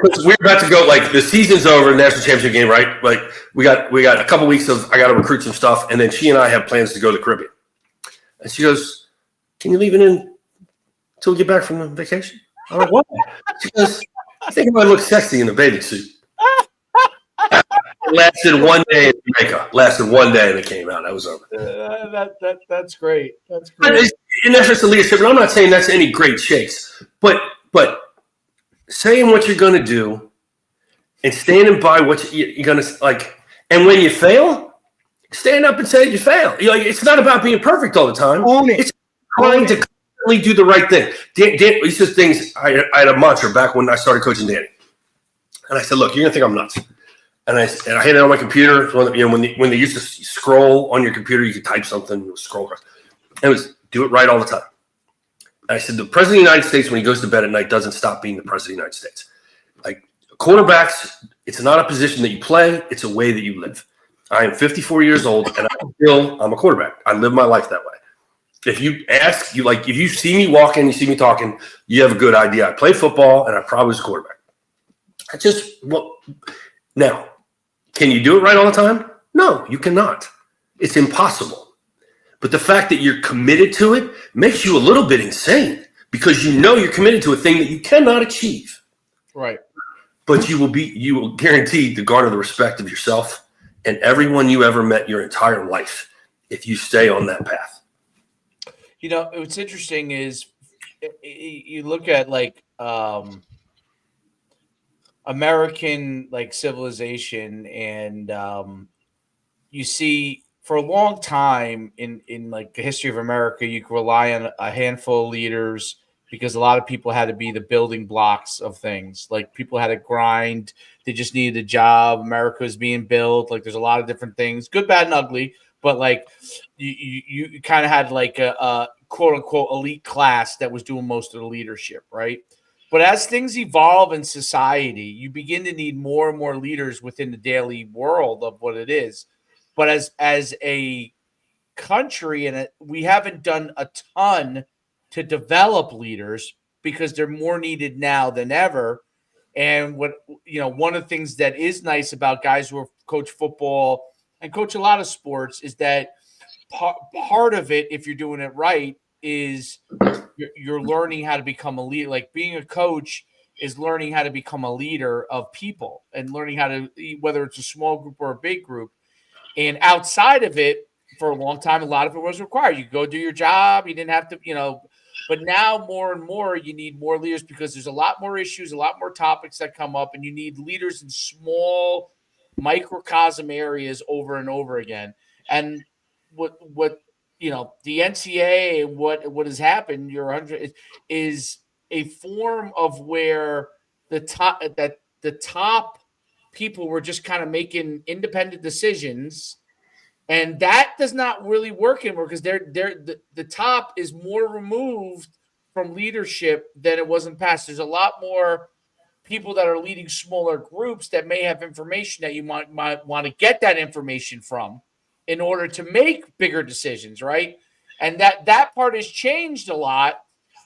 Because we're about to go, like, the season's over, national championship game, right? Like, we got a couple weeks I got to recruit some stuff, and then she and I have plans to go to the Caribbean. And she goes, can you leave it in until we get back from the vacation? I'm like, what? She goes, I think I might look sexy in a bathing suit. It lasted one day in Jamaica. Lasted one day and it came out. That was over. That's great. That's great. But in efforts to leadership, and I'm not saying that's any great shakes, but saying what you're going to do and standing by what you're going to, like, and when you fail, stand up and say you failed. It's not about being perfect all the time. Own it. It's trying to constantly do the right thing. Dan, these are things, I had a mantra back when I started coaching Danny. And I said, look, you're going to think I'm nuts. And I had it on my computer. When they used to scroll on your computer, you could type something, scroll across. And it was, do it right all the time. And I said, the president of the United States, when he goes to bed at night, doesn't stop being the president of the United States. Like, quarterbacks, it's not a position that you play. It's a way that you live. I am 54 years old, and I'm a quarterback. I live my life that way. If you ask, if you see me walking, you see me talking, you have a good idea. I played football, and I probably was a quarterback. Now, can you do it right all the time? No, you cannot. It's impossible. But the fact that you're committed to it makes you a little bit insane because you're committed to a thing that you cannot achieve. Right. But you will guarantee to garner the respect of yourself and everyone you ever met your entire life if you stay on that path. What's interesting is you look at American like civilization, and you see for a long time in like the history of America, you could rely on a handful of leaders because a lot of people had to be the building blocks of things. Like people had to grind, they just needed a job. America was being built. Like there's a lot of different things, good, bad, and ugly. But like you kind of had like a quote unquote elite class that was doing most of the leadership, right? But as things evolve in society, you begin to need more and more leaders within the daily world of what it is. But as a country, and we haven't done a ton to develop leaders because they're more needed now than ever. And what one of the things that is nice about guys who coach football and coach a lot of sports is that part of it, if you're doing it right, is you're learning how to become a leader. Like being a coach is learning how to become a leader of people and learning how to, whether it's a small group or a big group. And outside of it, for a long time, a lot of it was required. You go do your job. You didn't have to, but now more and more you need more leaders because there's a lot more issues, a lot more topics that come up, and you need leaders in small microcosm areas over and over again. And what the NCAA and what has happened, is a form of where the top people were just kind of making independent decisions, and that does not really work anymore because the top is more removed from leadership than it was in the past. There's a lot more people that are leading smaller groups that may have information that you might want to get that information from in order to make bigger decisions, right? And that part has changed a lot,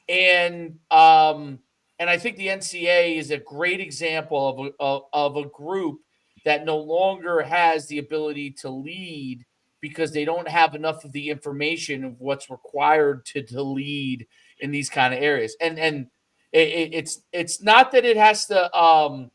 and I think the NCAA is a great example of a group that no longer has the ability to lead because they don't have enough of the information of what's required to lead in these kind of areas. And it's not that it has to. I'll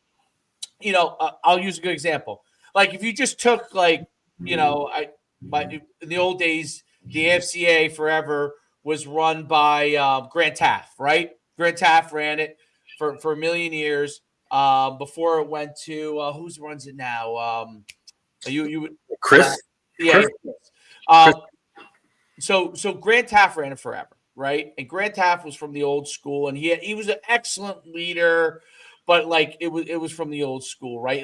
use a good example. Like if you just took in the old days, the AFCA forever was run by Grant Taft, right? Grant Taft ran it for a million years before it went to who runs it now? Chris. Yeah. So Grant Taft ran it forever, right? And Grant Taft was from the old school, and he was an excellent leader. But like it was from the old school, right?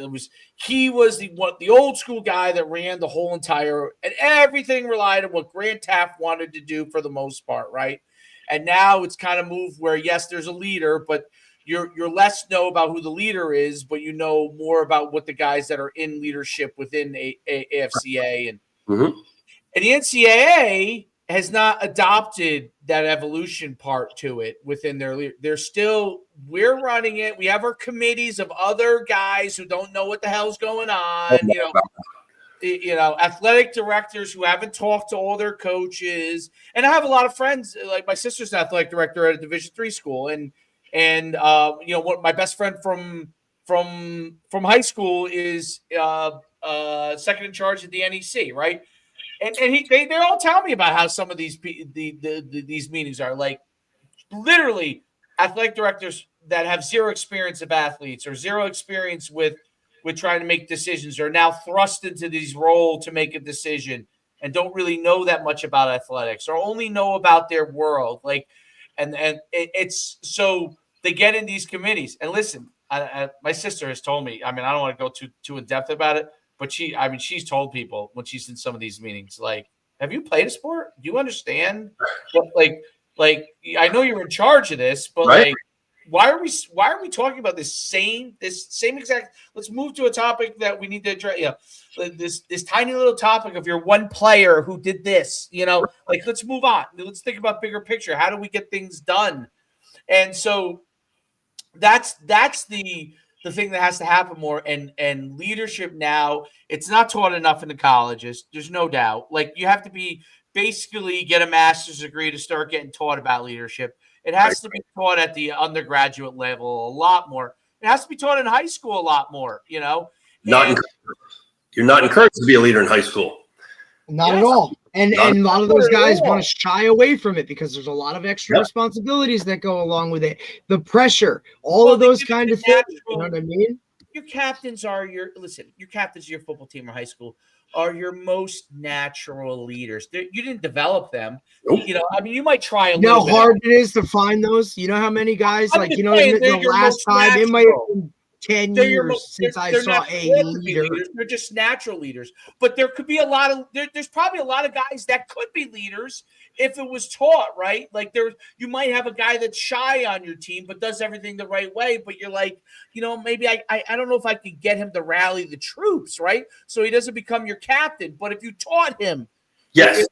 He was the old school guy that ran the whole entire, and everything relied on what Grant Taft wanted to do for the most part, right? And now it's kind of moved where yes, there's a leader, but you're less know about who the leader is, but you know more about what the guys that are in leadership within AFCA and the NCAA has not adopted that evolution part to it within their leader. We're running it. We have our committees of other guys who don't know what the hell's going on. Athletic directors who haven't talked to all their coaches. And I have a lot of friends, like my sister's an athletic director at a Division III school. And what my best friend from high school is second in charge at the NEC, right? And they all tell me about how some of these meetings are like literally athletic directors that have zero experience of athletes or zero experience with trying to make decisions are now thrust into these roles to make a decision and don't really know that much about athletics or only know about their world. Like, and it's so they get in these committees and listen. My sister has told me. I mean, I don't want to go too in depth about it. But she's told people when she's in some of these meetings, like, have you played a sport? Do you understand? But like I know you're in charge of this, but right. Like, why are we talking about this same exact? Let's move to a topic that we need to address. This tiny little topic of your one player who did this. Like let's move on. Let's think about bigger picture. How do we get things done? And so that's the thing that has to happen more, and leadership now, it's not taught enough in the colleges. There's no doubt. Like you have to basically get a master's degree to start getting taught about leadership. It has to be taught at the undergraduate level a lot more. It has to be taught in high school a lot more, You're not encouraged to be a leader in high school. Not at all. And a lot of those guys want to shy away from it because there's a lot of extra responsibilities that go along with it. The pressure, all of those kind of things. You know what I mean? captains are your captains of your football team or high school are your most natural leaders. You didn't develop them. Nope. You might try a You know little how hard it is to find those? You know how many guys, I'm just saying, the last time, it might have been 10 years since I saw a leader. They're just natural leaders. But there could be there's probably a lot of guys that could be leaders if it was taught, right? Like you might have a guy that's shy on your team, but does everything the right way. But you're like, maybe I don't know if I could get him to rally the troops, right? So he doesn't become your captain. But if you taught him, yes,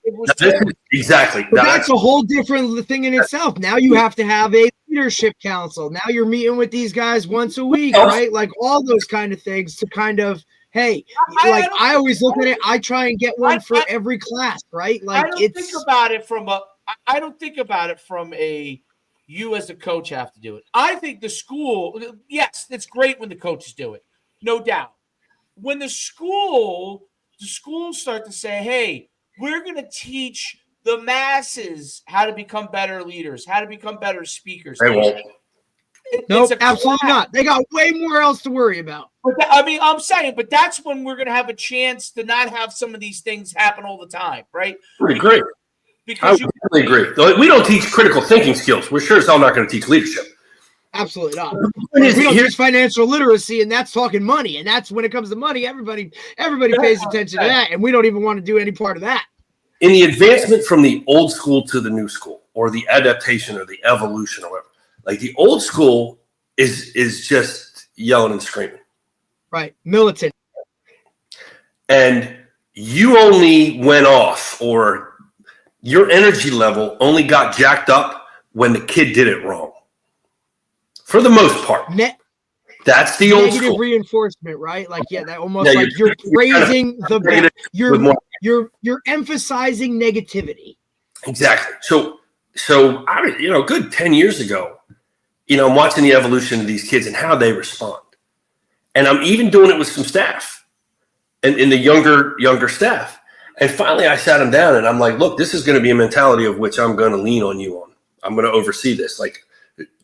exactly. But that's a whole different thing in itself. Now you have to have a leadership council. Now you're meeting with these guys once a week, right? Like all those kind of things to kind of, hey, I always look at it. I try and get one for every class, right? Like I don't think about it from a you as a coach have to do it. I think the school, yes, it's great when the coaches do it, no doubt. When the schools start to say, hey, we're going to teach the masses how to become better leaders, how to become better speakers. They won't. Nope, absolutely not. They got way more else to worry about. I'm saying, but that's when we're going to have a chance to not have some of these things happen all the time, right? I agree. Because I really agree. We don't teach critical thinking skills. We're sure as hell not going to teach leadership. Absolutely not. We don't teach financial literacy, and that's talking money. And that's when it comes to money, everybody pays attention to that, and we don't even want to do any part of that. In the advancement from the old school to the new school, or the adaptation or the evolution or whatever, like the old school is just yelling and screaming. Right. Militant. And you only went off, or your energy level only got jacked up when the kid did it wrong. For the most part. That's the old school. Negative reinforcement, right? Like, that almost like you're praising you're emphasizing negativity. Exactly. So I good 10 years ago, I'm watching the evolution of these kids and how they respond. And I'm even doing it with some staff and in the younger staff. And finally I sat them down and I'm like, look, this is going to be a mentality of which I'm going to lean on you on. I'm going to oversee this.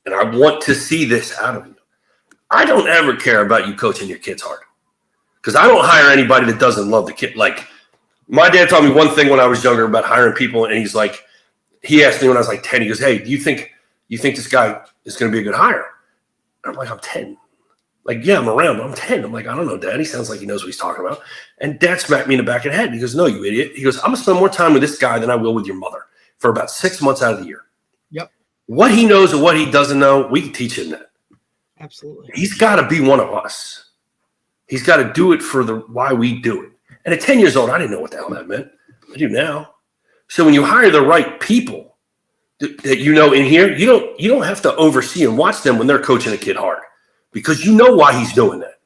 And I want to see this out of you. I don't ever care about you coaching your kids hard, because I don't hire anybody that doesn't love the kid. Like, my dad taught me one thing when I was younger about hiring people, and he asked me when I was like 10, he goes, hey, do you think this guy is going to be a good hire? And I'm like, I'm 10. Like, yeah, I'm around, but I'm 10. I'm like, I don't know, Dad. He sounds like he knows what he's talking about. And Dad smacked me in the back of the head. He goes, no, you idiot. He goes, I'm going to spend more time with this guy than I will with your mother for about 6 months out of the year. Yep. What he knows or what he doesn't know, we can teach him that. Absolutely. He's got to be one of us. He's got to do it for why we do it. And at 10 years old, I didn't know what the hell that meant. I do now. So when you hire the right people that in here, you don't have to oversee and watch them when they're coaching a kid hard, because you know why he's doing that.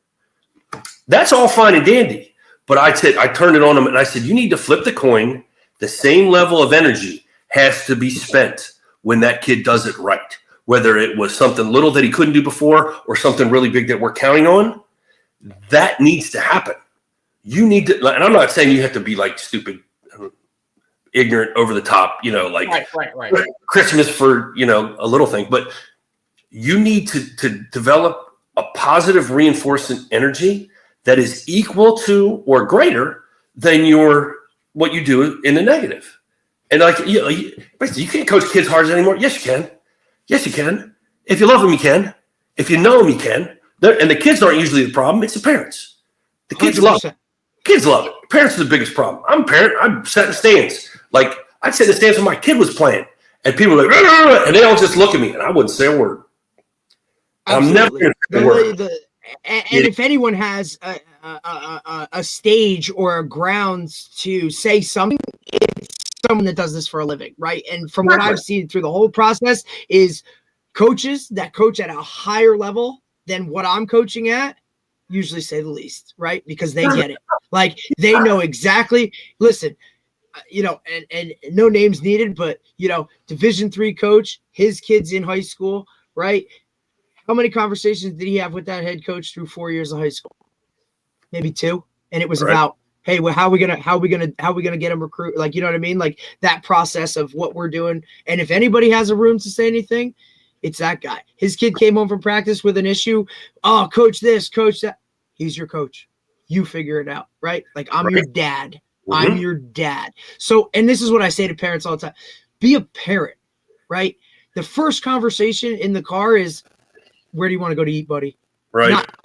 That's all fine and dandy. But I turned it on him and I said, you need to flip the coin. The same level of energy has to be spent when that kid does it right. Whether it was something little that he couldn't do before or something really big that we're counting on, that needs to happen. You need to, and I'm not saying you have to be like stupid, ignorant, over the top, right. Christmas for, a little thing, but you need to develop a positive reinforcement energy that is equal to or greater than what you do in the negative. And basically you can't coach kids hard anymore. Yes, you can. Yes, you can. If you love them, you can. If you know them, you can. And the kids aren't usually the problem. It's the parents. The kids 100%. love it. Kids love it. Parents are the biggest problem. I'm a parent. I'm setting stands. Like, I'd set the stands when my kid was playing. And people were like, and they all just look at me, and I wouldn't say a word. I'm never going to say a word. And if anyone has a stage or a grounds to say something, it's someone that does this for a living, right? And from what I've seen through the whole process is coaches that coach at a higher level than what I'm coaching at usually say the least, right? Because they get it. Like, they know exactly. Listen, and no names needed, but Division III coach, his kids in high school, right? How many conversations did he have with that head coach through 4 years of high school? Maybe 2. And it was about, hey, well, how are we gonna get him recruit? Like, you know what I mean? Like, that process of what we're doing. And if anybody has a room to say anything, it's that guy. His kid came home from practice with an issue. Oh, coach this, coach that. He's your coach. You figure it out, right? Like, I'm Right. your dad. Mhm. I'm your dad. So, and this is what I say to parents all the time. Be a parent, right? The first conversation in the car is, where do you want to go to eat, buddy? Right. Not,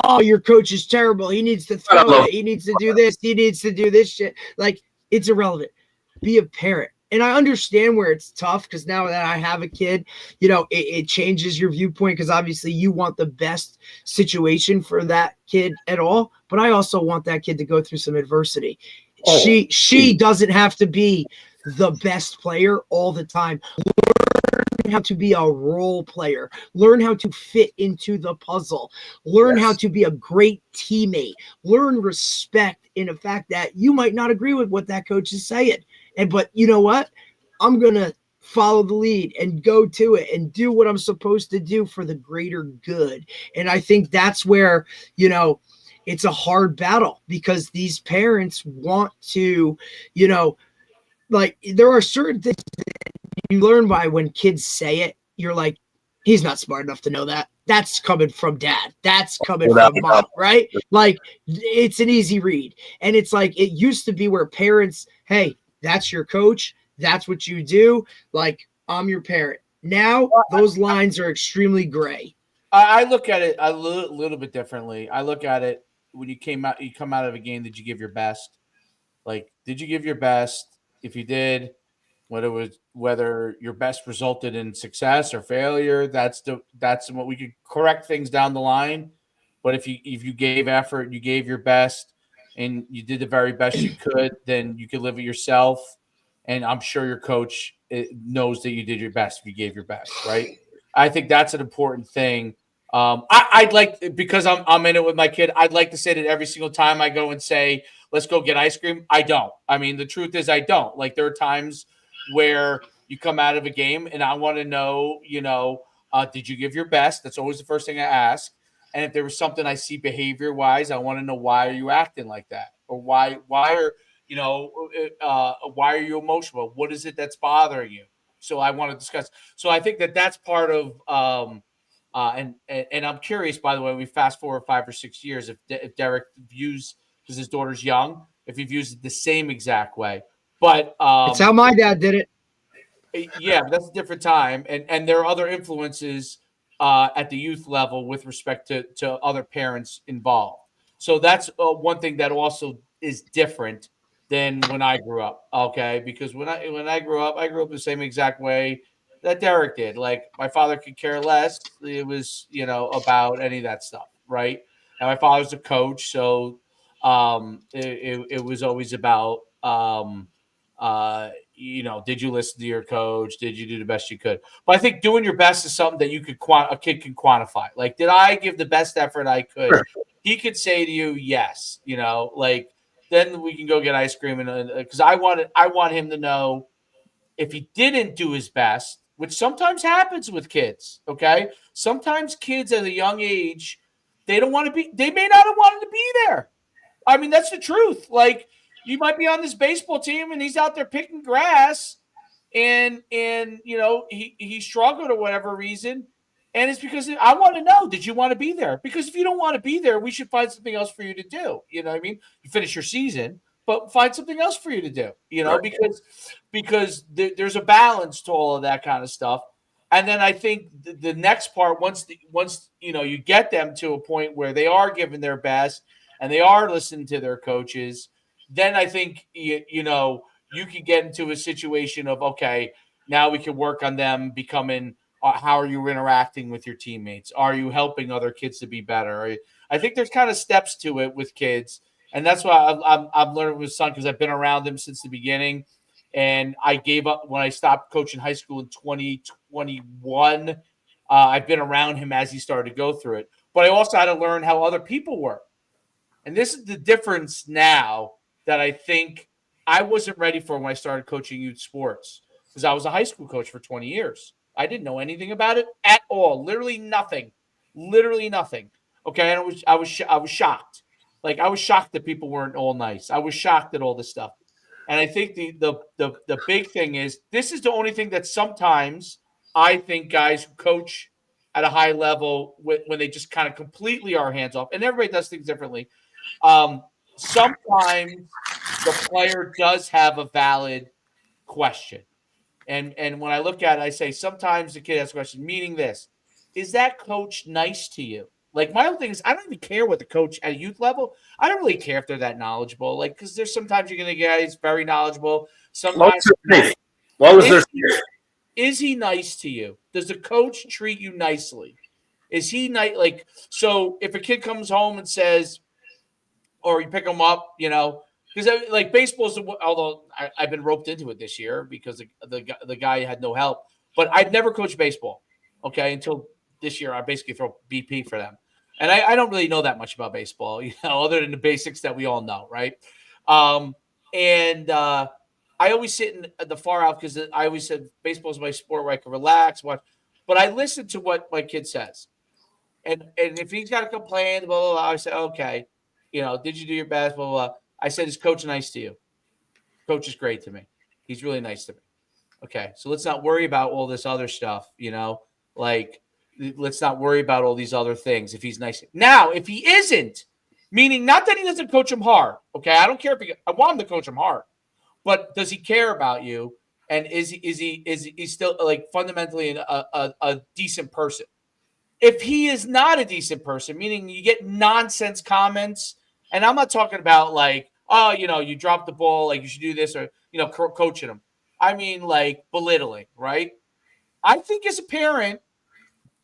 oh, your coach is terrible. He needs to throw it. He needs to do this. He needs to do this shit. Like, it's irrelevant. Be a parent. And I understand where it's tough, because now that I have a kid, it changes your viewpoint, because obviously you want the best situation for that kid at all. But I also want that kid to go through some adversity. Oh. She doesn't have to be the best player all the time. Learn how to be a role player. Learn how to fit into the puzzle. Learn how to be a great teammate. Learn respect in the fact that you might not agree with what that coach is saying. But you know what? I'm going to follow the lead and go to it and do what I'm supposed to do for the greater good. And I think that's where, it's a hard battle, because these parents want to, like, there are certain things that you learn by when kids say it. You're like, he's not smart enough to know that. That's coming from dad. That's coming from mom, right? Like, it's an easy read. And it's like, it used to be where parents, hey, that's your coach. That's what you do. Like, I'm your parent. Now, those lines are extremely gray. I look at it a little bit differently. I look at it, when you come out of a game, did you give your best? Like, did you give your best? If you did, whether your best resulted in success or failure, that's what we could correct things down the line. But if you gave effort, you gave your best, and you did the very best you could, then you could live it yourself. And I'm sure your coach knows that you did your best if you gave your best, right? I think that's an important thing. I'd like, because I'm in it with my kid, I'd like to say that every single time I go and say, let's go get ice cream. I don't. I mean, the truth is I don't. Like, there are times where you come out of a game and I want to know, did you give your best? That's always the first thing I ask. And if there was something I see behavior wise, I want to know, why are you acting like that? Or why are you emotional? What is it that's bothering you? So I want to discuss. So I think that's part of, and I'm curious, by the way, we fast forward 5 or 6 years, if Derek views, because his daughter's young, if he views it the same exact way. But it's how my dad did it. Yeah, but that's a different time, and there are other influences at the youth level with respect to other parents involved. So that's one thing that also is different than when I grew up. Okay, because when I grew up the same exact way that Derek did. Like, my father could care less. It was, about any of that stuff, right? And my father's a coach, so it was always about did you listen to your coach? Did you do the best you could? But I think doing your best is something that a kid can quantify. Like, did I give the best effort I could? Sure. He could say to you, yes. Like, then we can go get ice cream, and because I want him to know, if he didn't do his best, which sometimes happens with kids. Okay, sometimes kids at a young age, they don't want to be. They may not have wanted to be there. I mean, that's the truth. Like, you might be on this baseball team and he's out there picking grass, and he struggled or whatever reason, and it's because I want to know, did you want to be there? Because if you don't want to be there, we should find something else for you to do. You know what I mean? You finish your season, but find something else for you to do. Right. Because there's a balance to all of that kind of stuff. And then I think the next part, once you get them to a point where they are giving their best and they are listening to their coaches, then I think you can get into a situation of, okay, now we can work on them becoming. How are you interacting with your teammates? Are you helping other kids to be better? I think there's kind of steps to it with kids, and that's why I'm learning with son, because I've been around him since the beginning. And I gave up when I stopped coaching high school in 2021. I've been around him as he started to go through it, but I also had to learn how other people work. And this is the difference now that I think I wasn't ready for when I started coaching youth sports, because I was a high school coach for 20 years. I didn't know anything about it at all. Literally nothing. Okay. And I was shocked. Like, I was shocked that people weren't all nice. I was shocked at all this stuff. And I think the big thing is, this is the only thing that sometimes I think guys who coach at a high level when they just kind of completely are hands off, and everybody does things differently. Sometimes the player does have a valid question. And when I look at it, I say sometimes the kid has a question, meaning this: is that coach nice to you? Like my whole thing is, I don't even care what the coach at a youth level. I don't really care if they're that knowledgeable. Like because there's sometimes you're gonna get guys very knowledgeable. Sometimes is he nice to you? Does the coach treat you nicely? Is he nice? Like so, if a kid comes home and says, or you pick him up, because like baseball's, although I've been roped into it this year because the guy had no help, but I'd never coached baseball, okay, until this year. I basically throw BP for them, and I don't really know that much about baseball, other than the basics that we all know, right? I always sit in the far out because I always said baseball is my sport where I can relax, watch, but I listen to what my kid says, and if he's got to complain, blah blah blah, I say okay. Did you do your best? Blah, blah, blah. I said, is coach nice to you? Coach is great to me. He's really nice to me. Okay. So let's not worry about all this other stuff, like let's not worry about all these other things. If he's nice. Now, if he isn't, meaning not that he doesn't coach him hard. Okay. I don't care I want him to coach him hard, but does he care about you? And is he still like fundamentally a decent person? If he is not a decent person, meaning you get nonsense comments, and I'm not talking about like, oh, you dropped the ball, like you should do this, or, coaching him. I mean, like belittling, right? I think as a parent,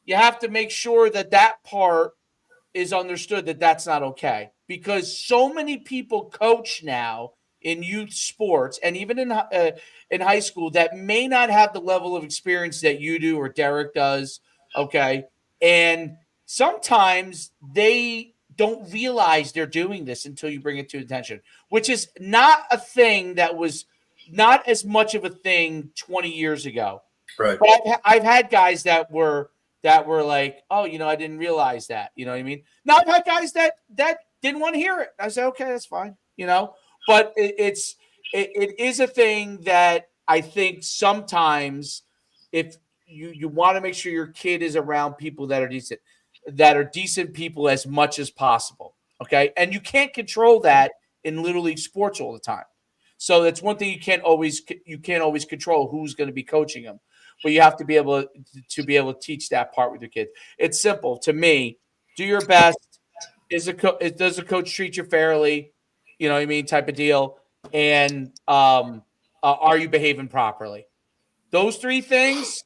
you have to make sure that part is understood that that's not okay, because so many people coach now in youth sports and even in high school that may not have the level of experience that you do or Derek does, okay? And sometimes they don't realize they're doing this until you bring it to attention, which is not a thing that was not as much of a thing 20 years ago. Right. But I've had guys that were like, oh, I didn't realize that. You know what I mean? Now I've had guys that didn't want to hear it. I said, okay, that's fine. But it is a thing that I think sometimes if you want to make sure your kid is around people that are decent people as much as possible. Okay. And you can't control that in Little League sports all the time. So that's one thing you can't always control who's going to be coaching them, but you have to be able to teach that part with your kids. It's simple to me. Do your best. Does the coach treat you fairly? You know what I mean? Type of deal. And are you behaving properly? Those three things.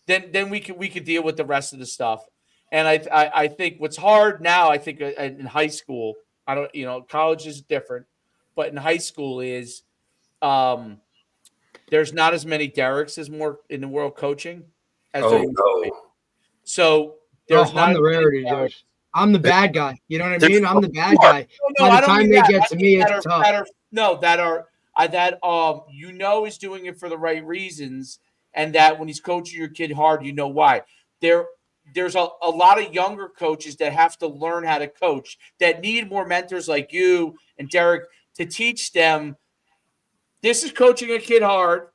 Then we could deal with the rest of the stuff. And I think what's hard now, I think in high school, college is different, but in high school is there's not as many Derricks as more in the world coaching as there used to be. So there's not I'm the rarity, Josh. I'm the bad guy. You know what I mean? I'm the bad guy. By the time they get to me, it's tough. Is doing it for the right reasons. And that when he's coaching your kid hard, you know why. There's a lot of younger coaches that have to learn how to coach that need more mentors like you and Derek to teach them this is coaching a kid hard.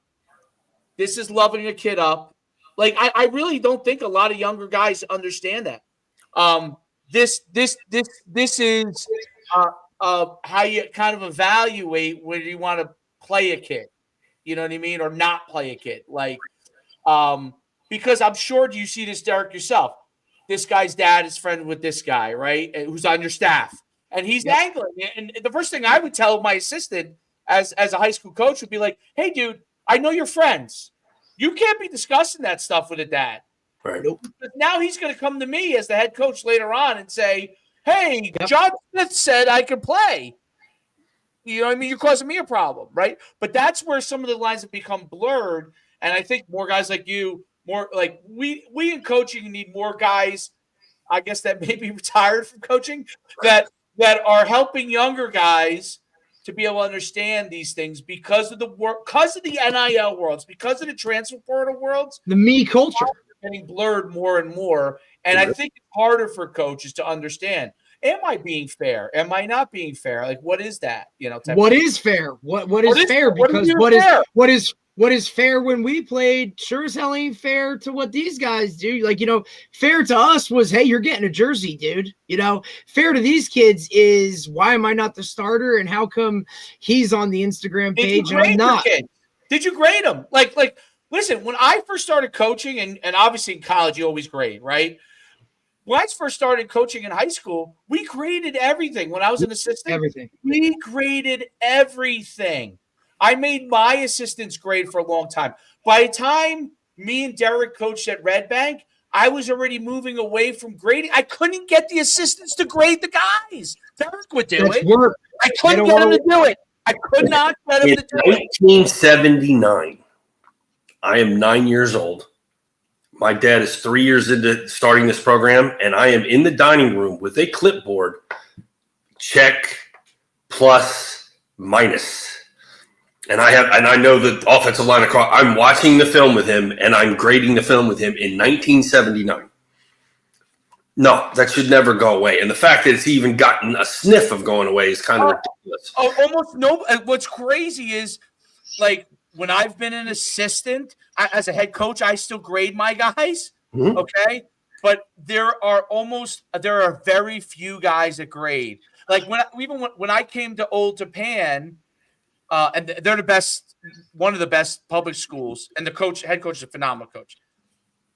This is loving a kid up. Like I really don't think a lot of younger guys understand that. This is how you kind of evaluate whether you want to play a kid. You know what I mean? Or not play a kid. Like, because I'm sure you see this, Derek, yourself. This guy's dad is friends with this guy, right? Who's on your staff. And he's angling. And the first thing I would tell my assistant as a high school coach would be like, hey, dude, I know you're friends. You can't be discussing that stuff with a dad. Right. But now he's going to come to me as the head coach later on and say, hey, John Smith said I could play. You know what I mean? You're causing me a problem, right? But that's where some of the lines have become blurred. And I think more guys like you, more like we in coaching need more guys, I guess, that may be retired from coaching that are helping younger guys to be able to understand these things because of the work, because of the NIL worlds, because of the transfer portal worlds. The me culture getting blurred more and more. And I think it's harder for coaches to understand. Am I being fair? Am I not being fair? Like, what is that? What is fair? What is fair? Because what is what is fair when we played sure as hell ain't fair to what these guys do. Like, fair to us was, hey, you're getting a jersey, dude. Fair to these kids is, why am I not the starter? And how come he's on the Instagram page and I'm not? Did you grade him? Like, listen, when I first started coaching, and obviously in college, you always grade, right? When I first started coaching in high school, we graded everything. When I was an assistant, we graded everything. I made my assistants grade for a long time. By the time me and Derek coached at Red Bank, I was already moving away from grading. I couldn't get the assistants to grade the guys. Derek would do it. I couldn't get him to do it. I could not get him to do it. 1979. I am 9 years old. My dad is 3 years into starting this program, and I am in the dining room with a clipboard. Check, plus, minus. And I know the offensive line across. I'm watching the film with him, and I'm grading the film with him in 1979. No, that should never go away. And the fact that it's even gotten a sniff of going away is kind of ridiculous. Almost no. What's crazy is, like, when I've been an assistant, as a head coach, I still grade my guys. Mm-hmm. Okay, but there are very few guys that grade. Like when I came to Old Japan. And they're one of the best public schools, and the head coach is a phenomenal coach.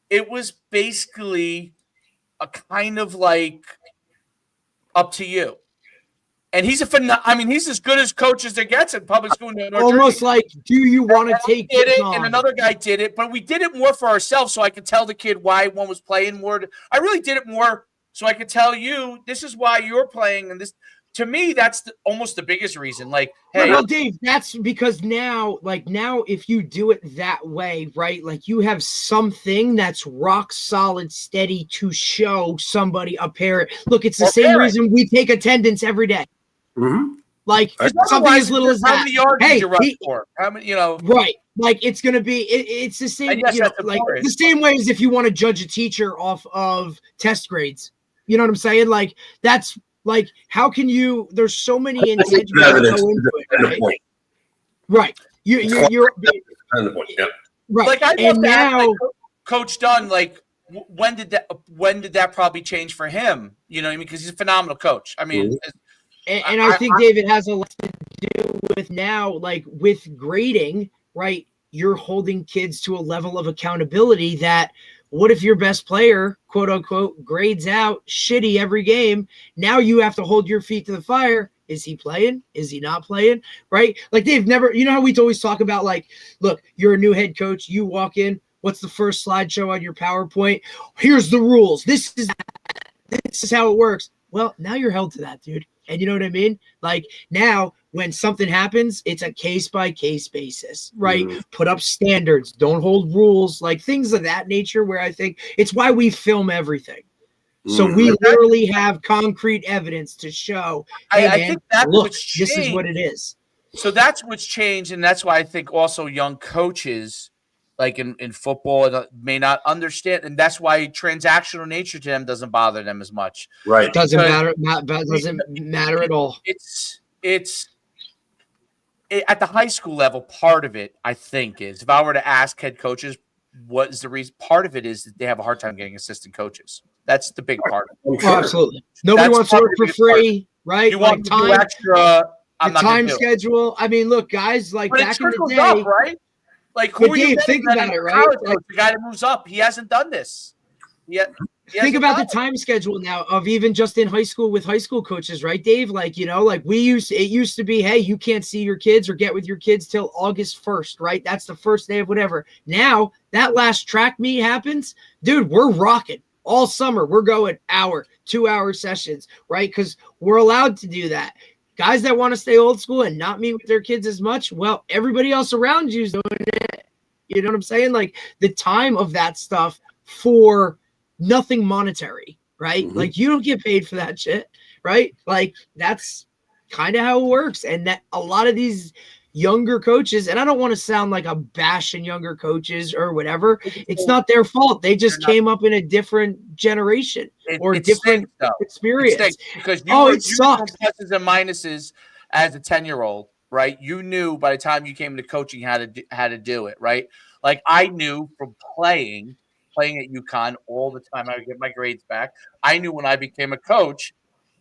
It was basically a kind of like up to you. And he's he's as good as coach as there gets in public school. Almost like, do you want to take it on? And another guy did it, but we did it more for ourselves so I could tell the kid why one was playing more. I really did it more so I could tell you, this is why you're playing, and this. To me, that's almost the biggest reason. Like, hey, well, Dave, that's because now, if you do it that way, right? Like, you have something that's rock solid, steady to show somebody a parent. Look, it's the same reason we take attendance every day. Mm-hmm. Like, something as little as how that. Many yards did you run for? How many? Right? Like, it's gonna be. It's the same. Yes, the same way as if you want to judge a teacher off of test grades. You know what I'm saying? Like, that's. Like, how can you? There's so many intangibles that go into it, right? Right. You're right. Like, I and now, Coach Dunn. Like, when did that probably change for him? You know what I mean? Because he's a phenomenal coach. I mean, and I think David has a lot to do with now, like with grading, right? You're holding kids to a level of accountability that. What if your best player, quote unquote, grades out shitty every game? Now you have to hold your feet to the fire. Is he playing? Is he not playing? Right? Like, they've never, how we always talk about, like, look, you're a new head coach. You walk in. What's the first slideshow on your PowerPoint? Here's the rules. This is how it works. Well, now you're held to that, dude. And you know what I mean? Like, now when something happens, it's a case-by-case basis, right? Mm-hmm. Put up standards. Don't hold rules. Like, things of that nature where I think it's why we film everything. Mm-hmm. So we literally have concrete evidence to show, hey, I think that's what's changed. This is what it is. So that's what's changed, and that's why I think also young coaches, like in football, may not understand, and that's why transactional nature to them doesn't bother them as much. Right? Doesn't matter at all. It's at the high school level. Part of it, I think, is if I were to ask head coaches, what is the reason? Part of it is that they have a hard time getting assistant coaches. That's the big part of it. Oh, absolutely. Nobody wants to work for free, right? You want to do extra. The time schedule. I mean, look, guys, like back in the day, up, right? Like, who are you think about it, right? Like, the guy that moves up, he hasn't done this. Think about the time schedule now of even just in high school with high school coaches, right, Dave? Like, like it used to be, hey, you can't see your kids or get with your kids till August 1st, right? That's the first day of whatever. Now that last track meet happens, dude, we're rocking all summer. We're going 2-hour sessions, right? Because we're allowed to do that. Guys that want to stay old school and not meet with their kids as much, well, everybody else around you is doing it. You know what I'm saying? Like, the time of that stuff for nothing monetary, right? Mm-hmm. Like, you don't get paid for that shit, right? Like, that's kind of how it works. And that a lot of these younger coaches, and I don't want to sound like I'm bashing younger coaches or whatever. It's not their fault. They just came up in a different generation or different experience. Because you were pluses and minuses as a 10-year-old. right? You knew by the time you came into coaching how to do it, right? Like I knew from playing at UConn all the time, I would get my grades back. I knew when I became a coach,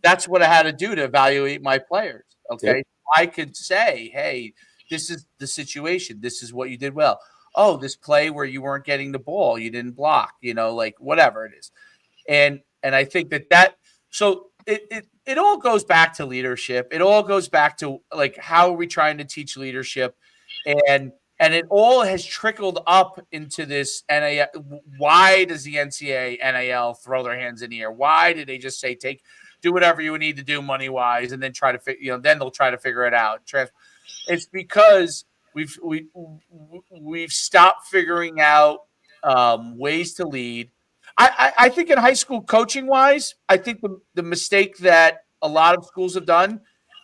that's what I had to do to evaluate my players. Okay. Yep. I could say, hey, this is the situation. This is what you did well. Oh, this play where you weren't getting the ball, you didn't block, like whatever it is. And I think that so it all goes back to leadership. It all goes back to like how are we trying to teach leadership, and it all has trickled up into this NAL. Why does the NCAA NAL throw their hands in the air? Why did they just say do whatever you need to do money wise, and then try to then they'll try to figure it out. It's because we've stopped figuring out ways to lead. I think in high school coaching wise, I think the mistake that a lot of schools have done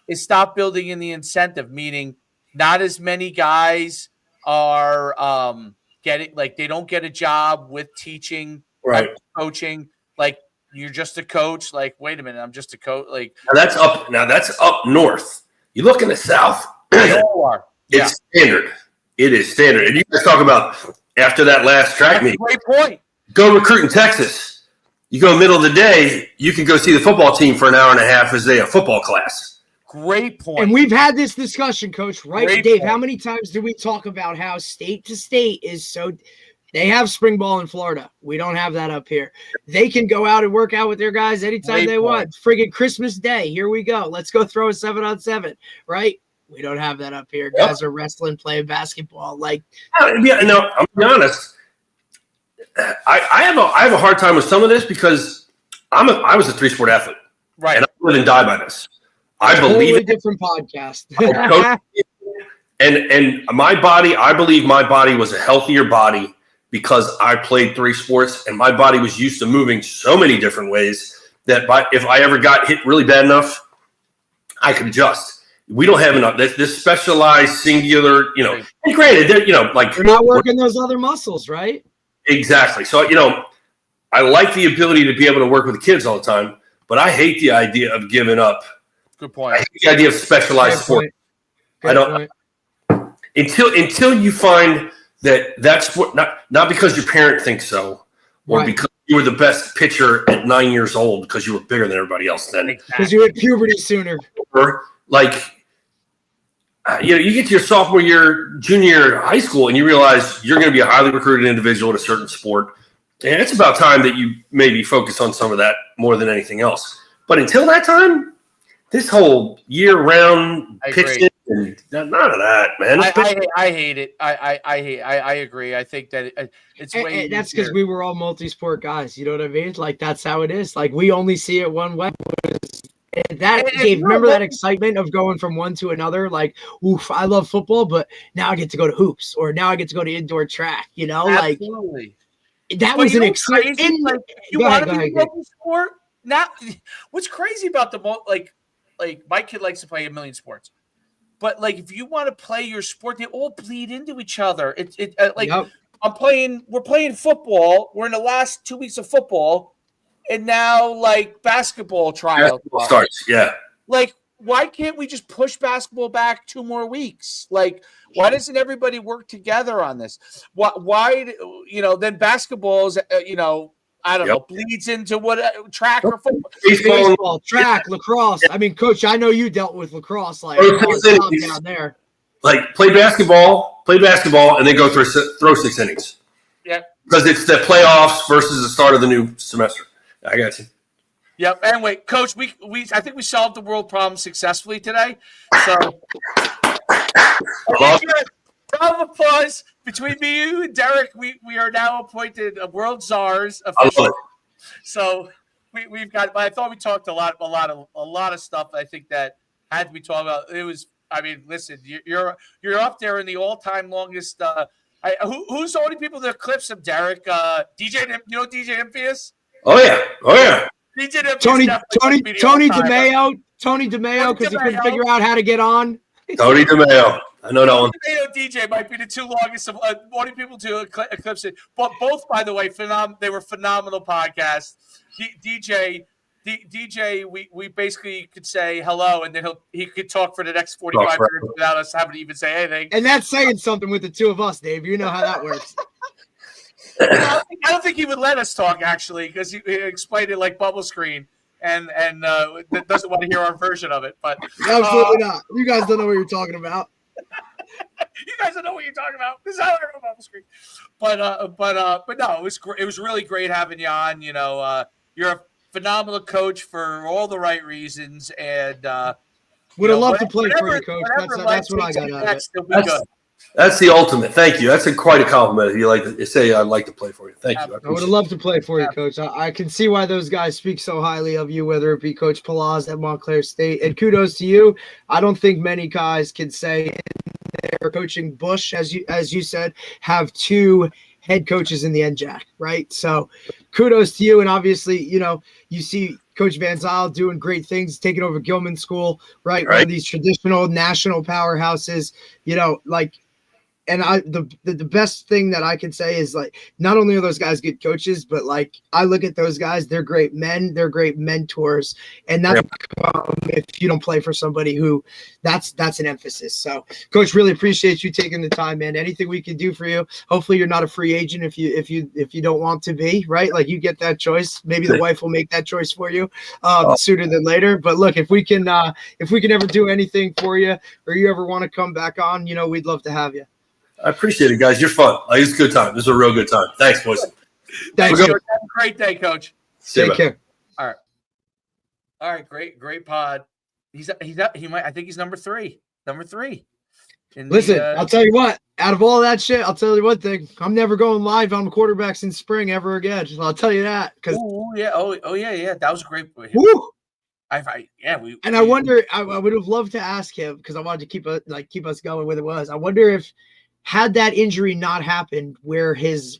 is stop building in the incentive, meaning not as many guys are getting like they don't get a job with teaching, Right. coaching. Like you're just a coach. Like wait a minute, I'm just a coach. Like That's up north. You look in the South. they all are. Yeah, It's standard. It is standard. And you guys talk about after that last track meet. great point. Go recruit in Texas. You go middle of the day, you can go see the football team for an hour and a half as they a football class. Great point. And we've had this discussion, Coach, right? Great Dave, point. how many times do we talk about how state to state is so – they have spring ball in Florida. We don't have that up here. They can go out and work out with their guys anytime Great they point. want. Friggin' Christmas Day. Here we go. Let's go throw a 7-on-7, right? We don't have that up here. Yep. Guys are wrestling, playing basketball. Like, Yeah, no, I'm be honest. I have a hard time with some of this because I was a 3-sport athlete, Right. and I live and die by this. I believe totally it. different podcast. And my body, I believe my body was a healthier body because I played 3 sports and my body was used to moving so many different ways that if I ever got hit really bad enough, I could adjust. We don't have enough. This specialized, singular, and granted, like You're not working those other muscles, right? Exactly. So, I like the ability to be able to work with the kids all the time, but I hate the idea of giving up. Good I point. hate the idea of specialized sport. I don't until you find that sport not because your parent thinks so, or Right. because you were the best pitcher at 9 years old because you were bigger than everybody else then. Because you hit puberty sooner. Or like you get to your sophomore year, junior year of high school, and you realize you're going to be a highly recruited individual in a certain sport. And it's about time that you maybe focus on some of that more than anything else. But until that time, this whole year-round pitching, and none of that, man. I hate it. I agree. I think that it's way And that's easier. because we were all multi-sport guys. You know what I mean? Like, that's how it is. Like, we only see it one way. And that, Dave, remember that excitement of going from one to another? Like, oof, I love football, but now I get to go to hoops, or now I get to go to indoor track, Absolutely. Like, that was an exciting. Like, you want to be multi-sport? Now, what's crazy about like my kid likes to play a million sports, but like if you want to play your sport, they all bleed into each other. Yep. We're playing football. We're in the last 2 weeks of football, and now like basketball trials starts. Yeah. Like, why can't we just push basketball back 2 more weeks? Like, why doesn't everybody work together on this? Why then basketball's, I don't know, bleeds into what track or football. Baseball, track, lacrosse. I mean, Coach, I know you dealt with lacrosse like down there. Like play basketball, and then go throw 6 innings. Yeah. Because it's the playoffs versus the start of the new semester. I got you. Yep. Anyway, Coach, I think we solved the world problem successfully today. So round of applause between me, you, and Derek. We are now appointed world czars officially. So we've got. I thought we talked a lot of stuff. I think that had to be talked about. It was. I mean, listen, you're up there in the all-time longest. Who's the only people that clips of Derek? DJ, you know DJ Impius? Oh yeah. DJ Impius Tony DeMeo, because he couldn't figure out how to get on. Tony DeMeo. I know that one. DJ might be the 2 longest of only people to eclipse it. But both, by the way, they were phenomenal podcasts. DJ DJ, we basically could say hello, and then he could talk for the next 45 minutes without us having to even say anything. And that's saying something with the two of us, Dave. You know how that works. I don't think he would let us talk, actually, because he explained it like bubble screen, and doesn't want to hear our version of it. But absolutely not. You guys don't know what you're talking about. You guys don't know what you're talking about. This is how I heard bubble screen. But no, it was really great having you on. You know, you're a phenomenal coach for all the right reasons, and would have loved to play for you, Coach. That's what I got out of it. That's the ultimate. Thank you. That's quite a compliment. You like to say I'd like to play for you. Thank you. I would have loved to play for you, Coach. I can see why those guys speak so highly of you, whether it be Coach Palaz at Montclair State. And kudos to you. I don't think many guys can say they're coaching Bush, as you said, have two head coaches in the NJAC, right? So kudos to you. And obviously, you know, you see Coach Van Zyl doing great things, taking over Gilman School, right? One of these traditional national powerhouses, you know, like, and the best thing that I can say is, like, not only are those guys good coaches, but like I look at those guys, they're great men, they're great mentors, and that's if you don't play for somebody who that's an emphasis. So, Coach, really appreciate you taking the time, man. Anything we can do for you. Hopefully, you're not a free agent if you don't want to be, right? Like, you get that choice. Maybe the wife will make that choice for you sooner than later. But look, if we can ever do anything for you, or you ever want to come back on, you know, we'd love to have you. I appreciate it, guys. You're fun. It's a good time. This is a real good time. Thanks, boys. Thanks. Have a great day, Coach. Take care. All right. Great pod. He might. I think he's number three. Listen, I'll tell you what. Out of all that shit, I'll tell you one thing. I'm never going live on quarterbacks in spring ever again. I'll tell you that. Yeah. That was a great. Woo! I wonder. I would have loved to ask him, because I wanted to keep us going with it was. I wonder if, had that injury not happened, where his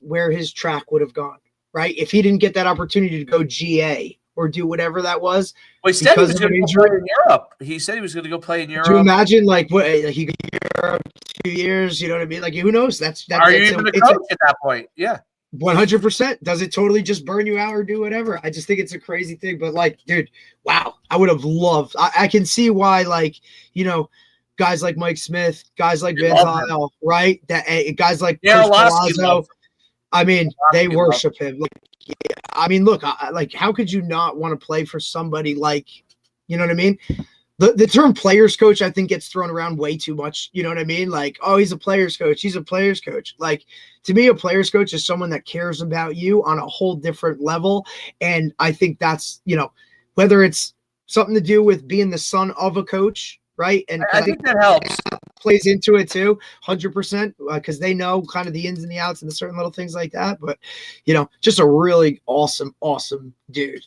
track would have gone, right? If he didn't get that opportunity to go GA or do whatever that was. Well, he said he was going to go play in Europe. He said he was going to go play in Europe. Do you imagine, like, what he could go to Europe 2 years? You know what I mean? Like, who knows? Are you even a coach at that point? Yeah. 100%. Does it totally just burn you out or do whatever? I just think it's a crazy thing. But, like, dude, wow. I would have loved. I can see why, like, you know, guys like Mike Smith, guys like Van Zyl, right? That guys like Coach Palazzo, I mean, they worship him. Like, yeah, I mean, look, like, how could you not want to play for somebody like, you know what I mean? The term players coach, I think, gets thrown around way too much. You know what I mean? Like, oh, he's a players coach. He's a players coach. Like, to me, a players coach is someone that cares about you on a whole different level. And I think that's, you know, whether it's something to do with being the son of a coach, right? And I think that helps. Plays into it too, 100%, because they know kind of the ins and the outs and the certain little things like that. But, you know, just a really awesome dude.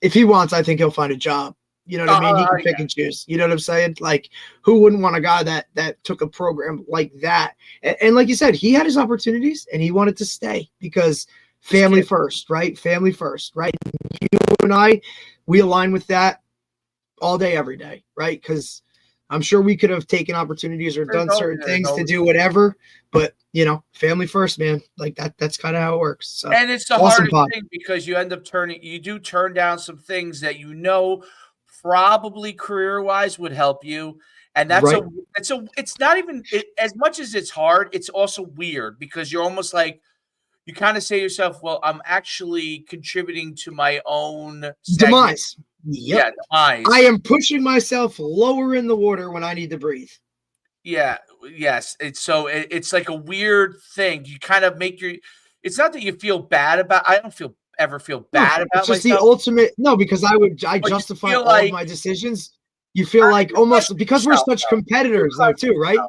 If he wants, I think he'll find a job. You know what I mean? He can pick and choose. You know what I'm saying? Like, who wouldn't want a guy that took a program like that? And like you said, he had his opportunities and he wanted to stay because family first, right? Family first, right? You and I, we align with that all day, every day, right? Because I'm sure we could have taken opportunities or done certain things to do whatever, but, you know, family first, man. Like, that's kind of how it works. So, and it's the hardest thing, because you end up you turn down some things that, you know, probably career-wise would help you. And that's it's not even as much as it's hard. It's also weird, because you're almost like, you kind of say to yourself, well, I'm actually contributing to my own demise. Yep. Yeah, demise. I am pushing myself lower in the water when I need to breathe. Yeah. Yes. It's like a weird thing. You kind of make it's not that you feel bad about. I don't ever feel bad about it's just myself. The ultimate. No, because I justify all of my decisions. You feel like almost, because we're such competitors though too, right?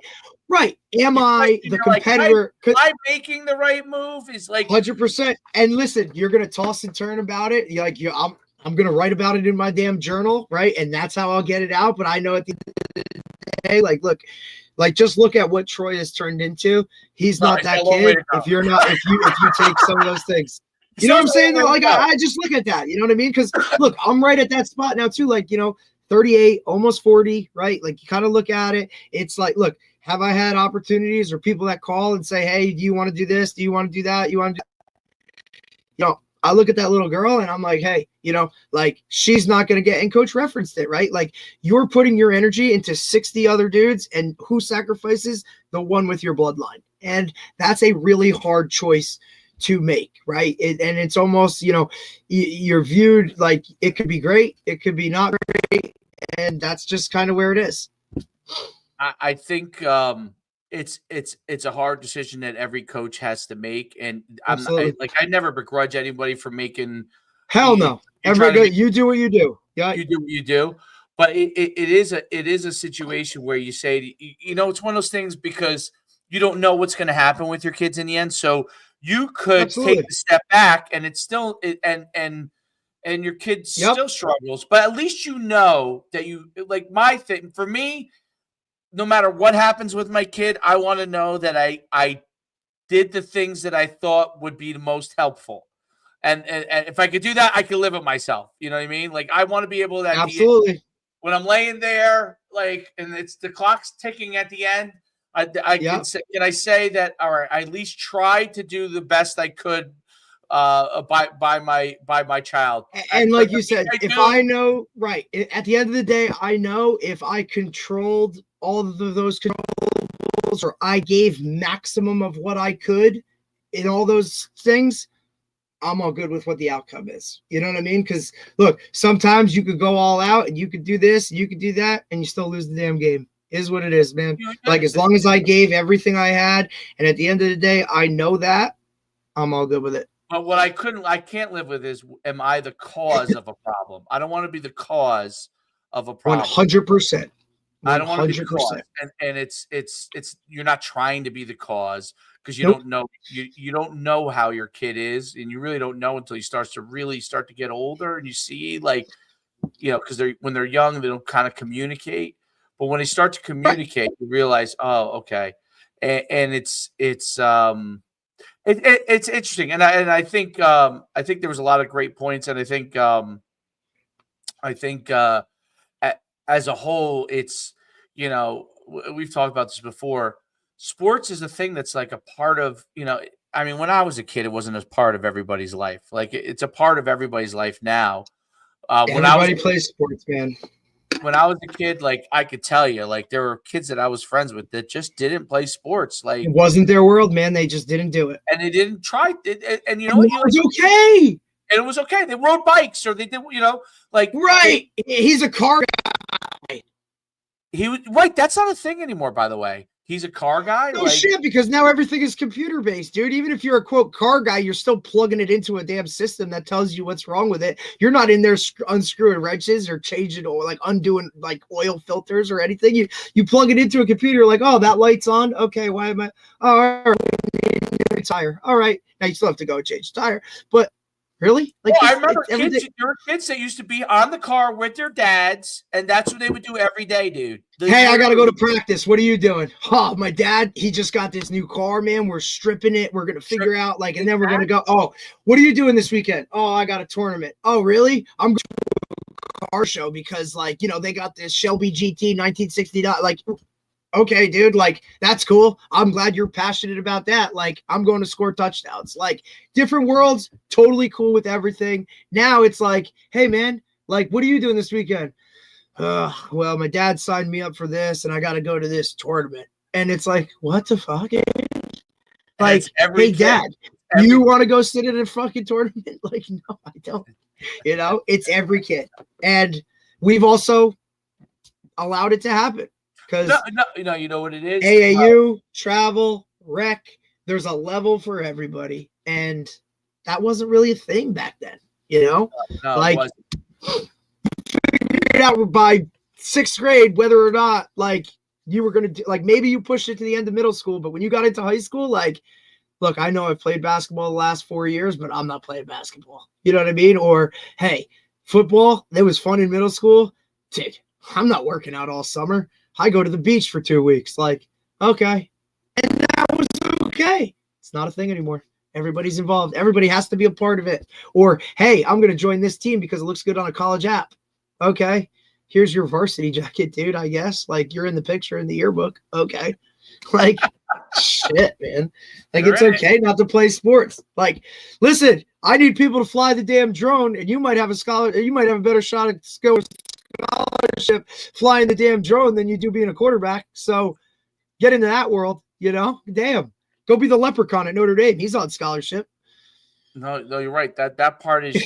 Right. Am I the competitor? Am I making the right move? Is like 100%. And listen, you're gonna toss and turn about it. You're like, I'm gonna write about it in my damn journal, right? And that's how I'll get it out. But I know at the end of the day, like, look, like, just look at what Troy has turned into. He's not that kid. If you take some of those things. You know what I'm saying? Though? Like, I just look at that. You know what I mean? Because look, I'm right at that spot now too. Like, you know, 38, almost 40, right? Like, you kind of look at it. It's like, look, have I had opportunities or people that call and say, hey, do you want to do this? Do you want to do that? You want to do, you know, I look at that little girl and I'm like, hey, like she's not going to get, and coach referenced it, right? Like you're putting your energy into 60 other dudes, and who sacrifices? The one with your bloodline. And that's a really hard choice to make, right? And it's almost, you're viewed like it could be great, it could be not great, and that's just kind of where it is. I think it's a hard decision that every coach has to make, and I never begrudge anybody for making. Hell no, you do what you do. Yeah, you do what you do. But it is a situation where you say, it's one of those things because you don't know what's going to happen with your kids in the end. So you could take the step back, and it's still and your kid still struggles, but at least that you like my thing for me. No matter what happens with my kid, I want to know that I did the things that I thought would be the most helpful. And if I could do that, I could live with myself. You know what I mean? Like I want to be able to absolutely when I'm laying there, like, and it's the clock's ticking at the end. Can I say that? All right, I at least tried to do the best I could by my child. And like you said, I know, right, at the end of the day, I know if I controlled all of those controllables, or I gave maximum of what I could in all those things, I'm all good with what the outcome is. You know what I mean? Because look, sometimes you could go all out and you could do this, you could do that, and you still lose the damn game. Is what it is, man. Like as long as I gave everything I had, and at the end of the day, I know that, I'm all good with it. But what I can't live with is, am I the cause of a problem? I don't want to be the cause of a problem. 100%. I don't want to be the cause. And it's you're not trying to be the cause because you don't know you don't know how your kid is, and you really don't know until he starts to get older, and you see because when they're young, they don't kind of communicate. But when they start to communicate, you realize, oh, okay, and it's interesting, and I think there was a lot of great points, and I think as a whole, it's we've talked about this before. Sports is a thing that's like a part of I mean, when I was a kid, it wasn't a part of everybody's life. Like it's a part of everybody's life now. Everybody plays sports, man. When I was a kid, like I could tell you, like there were kids that I was friends with that just didn't play sports. Like it wasn't their world, man. They just didn't do it, and they didn't try it. And it was okay. And it was okay. They rode bikes, or they did, right. He's a car guy. He was right. That's not a thing anymore, by the way. He's a car guy. No shit, because now everything is computer based, dude. Even if you're a quote car guy, you're still plugging it into a damn system that tells you what's wrong with it. You're not in there unscrewing wrenches or changing or like undoing like oil filters or anything. You plug it into a computer, like, oh, that light's on. Okay, why am I? Oh, all right, tire. All right, now you still have to go change the tire, but. Really? Like I remember there were kids that used to be on the car with their dads, and that's what they would do every day, dude. Hey, I got to go to practice. What are you doing? Oh, my dad, he just got this new car, man. We're stripping it. We're going to figure out, and then we're going to go. Oh, what are you doing this weekend? Oh, I got a tournament. Oh, really? I'm going to a car show because, they got this Shelby GT 1969. Okay, dude, that's cool. I'm glad you're passionate about that. I'm going to score touchdowns. Different worlds, totally cool with everything. Now it's hey, man, what are you doing this weekend? Well, my dad signed me up for this, and I got to go to this tournament. And it's what the fuck? Hey, Dad, you want to go sit in a fucking tournament? No, I don't. It's every kid. And we've also allowed it to happen. Because you know what it is? AAU, travel, rec, there's a level for everybody. And that wasn't really a thing back then, No, it wasn't. Figured it out by 6th grade whether or not, you were going to do, maybe you pushed it to the end of middle school, but when you got into high school, look, I know I've played basketball the last 4 years, but I'm not playing basketball. You know what I mean? Or, hey, football, that was fun in middle school. Dude, I'm not working out all summer. I go to the beach for 2 weeks. Okay. And that was okay. It's not a thing anymore. Everybody's involved. Everybody has to be a part of it. Or, hey, I'm going to join this team because it looks good on a college app. Okay. Here's your varsity jacket, dude, I guess. You're in the picture in the yearbook. Okay. Like, shit, man. Like, it's okay not to play sports. Like, listen, I need people to fly the damn drone, and you might have a better shot at scholarship flying the damn drone than you do being a quarterback. So get into that world, Damn. Go be the leprechaun at Notre Dame. He's on scholarship. No, you're right. That part is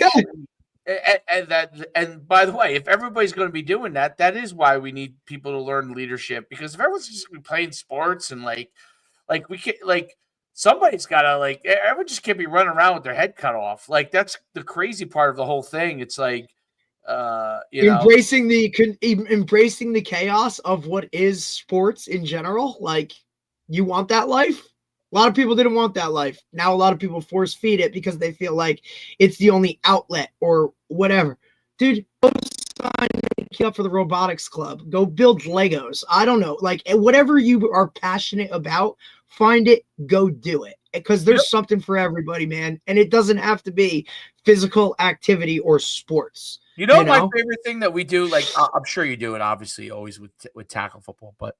and by the way, if everybody's going to be doing that, that is why we need people to learn leadership, because if everyone's just going to be playing sports and like we can't, like, somebody's got to, like, everyone just can't be running around with their head cut off. Like, that's the crazy part of the whole thing. It's like embracing the chaos of what is sports in general. Like, you want that life? A lot of people didn't want that life. Now a lot of people force feed it because they feel like it's the only outlet or whatever. Dude, go sign up for the robotics club. Go build Legos. I don't know. Like, whatever you are passionate about, find it, go do it. Because there's something for everybody, man. And it doesn't have to be physical activity or sports. My favorite thing that we do, like, I'm sure you do it obviously always with tackle football, but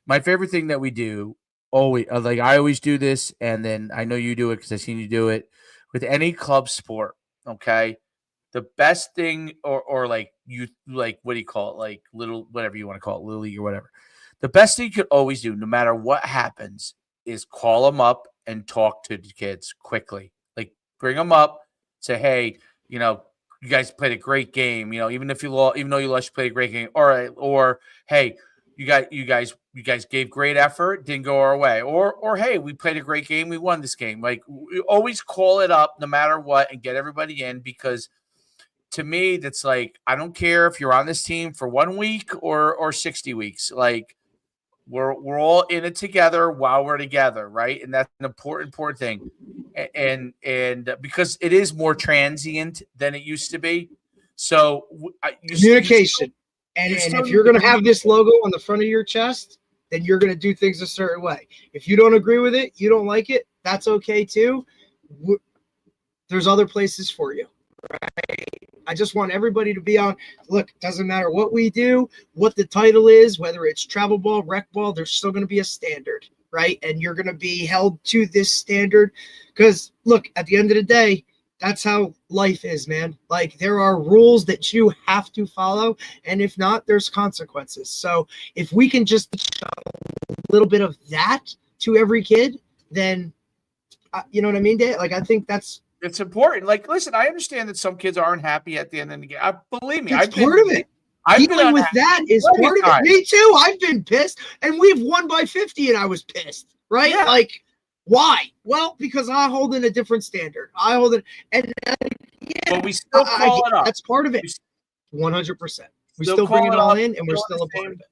my favorite thing that we do always, like, I always do this, and then I know you do it because I've seen you do it with any club sport. Okay, the best thing, or like, you, like, what do you call it, like, little, whatever you want to call it, little league or whatever. The best thing you could always do, no matter what happens, is call them up and talk to the kids quickly. Like, bring them up, say, hey, you guys played a great game. Even if you lost, even though you lost, you played a great game. Or hey, you guys gave great effort, didn't go our way. Or hey, we played a great game, we won this game. Like, we always call it up no matter what and get everybody in, because to me, that's like, I don't care if you're on this team for 1 week or 60 weeks. Like, we're all in it together while we're together, right? And that's an important thing. And because it is more transient than it used to be. So communication. And if you're going to have this logo on the front of your chest, then you're going to do things a certain way. If you don't agree with it, you don't like it, that's okay too. There's other places for you, right? I just want everybody to be on. Look, it doesn't matter what we do, what the title is, whether it's travel ball, rec ball, there's still going to be a standard, right? And you're going to be held to this standard because, look, at the end of the day, that's how life is, man. Like, there are rules that you have to follow, and if not, there's consequences. So if we can just show a little bit of that to every kid, then you know what I mean, Dave? Like, I think it's important. Like, listen, I understand that some kids aren't happy at the end of the game. Believe me, it's part of it. Dealing with that is part of it. Me too. I've been pissed, and we've won by 50, and I was pissed, right? Yeah. Like, why? Well, because I hold in a different standard. I hold it, and but we still call it up. That's part of it. 100%. We still bring it all in, and we're still a part of it.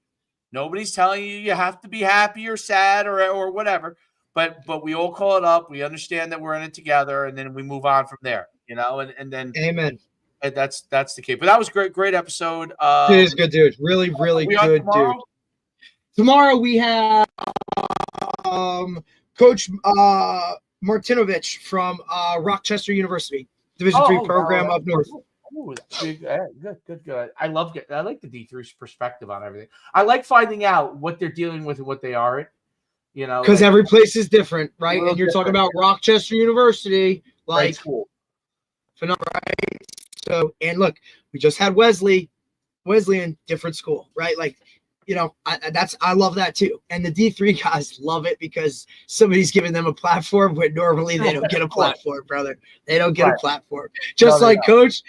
Nobody's telling you have to be happy or sad or whatever. But we all call it up. We understand that we're in it together, and then we move on from there. And then amen. And that's the key. But that was great episode. It is good, dude. Really, really good, dude. Tomorrow we have Coach Martinovich from Rochester University, Division III program up north. Ooh, good. I like the D3's perspective on everything. I like finding out what they're dealing with and what they aren't. Because every place is different, right? And you're talking about Rochester University, like, phenomenal, right? So, and look, we just had Wesleyan, different school, right? Like, I love that too. And the D3 guys love it because somebody's giving them a platform where normally they don't get a platform, brother. They don't get a platform. Just like Coach,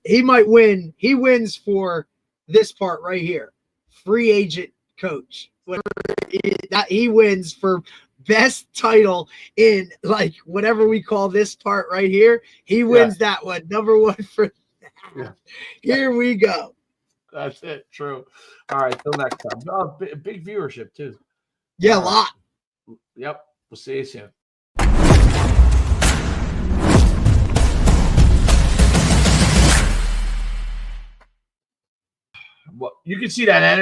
he might win. He wins for this part right here. Free agent coach. He wins for best title in, like, whatever we call this part right here. He wins that one. Number one for that. Yeah. Here we go. That's it. True. All right. Till next time. Oh, big viewership too. Yeah, a lot. Yep. We'll see you soon. Well, you can see that energy.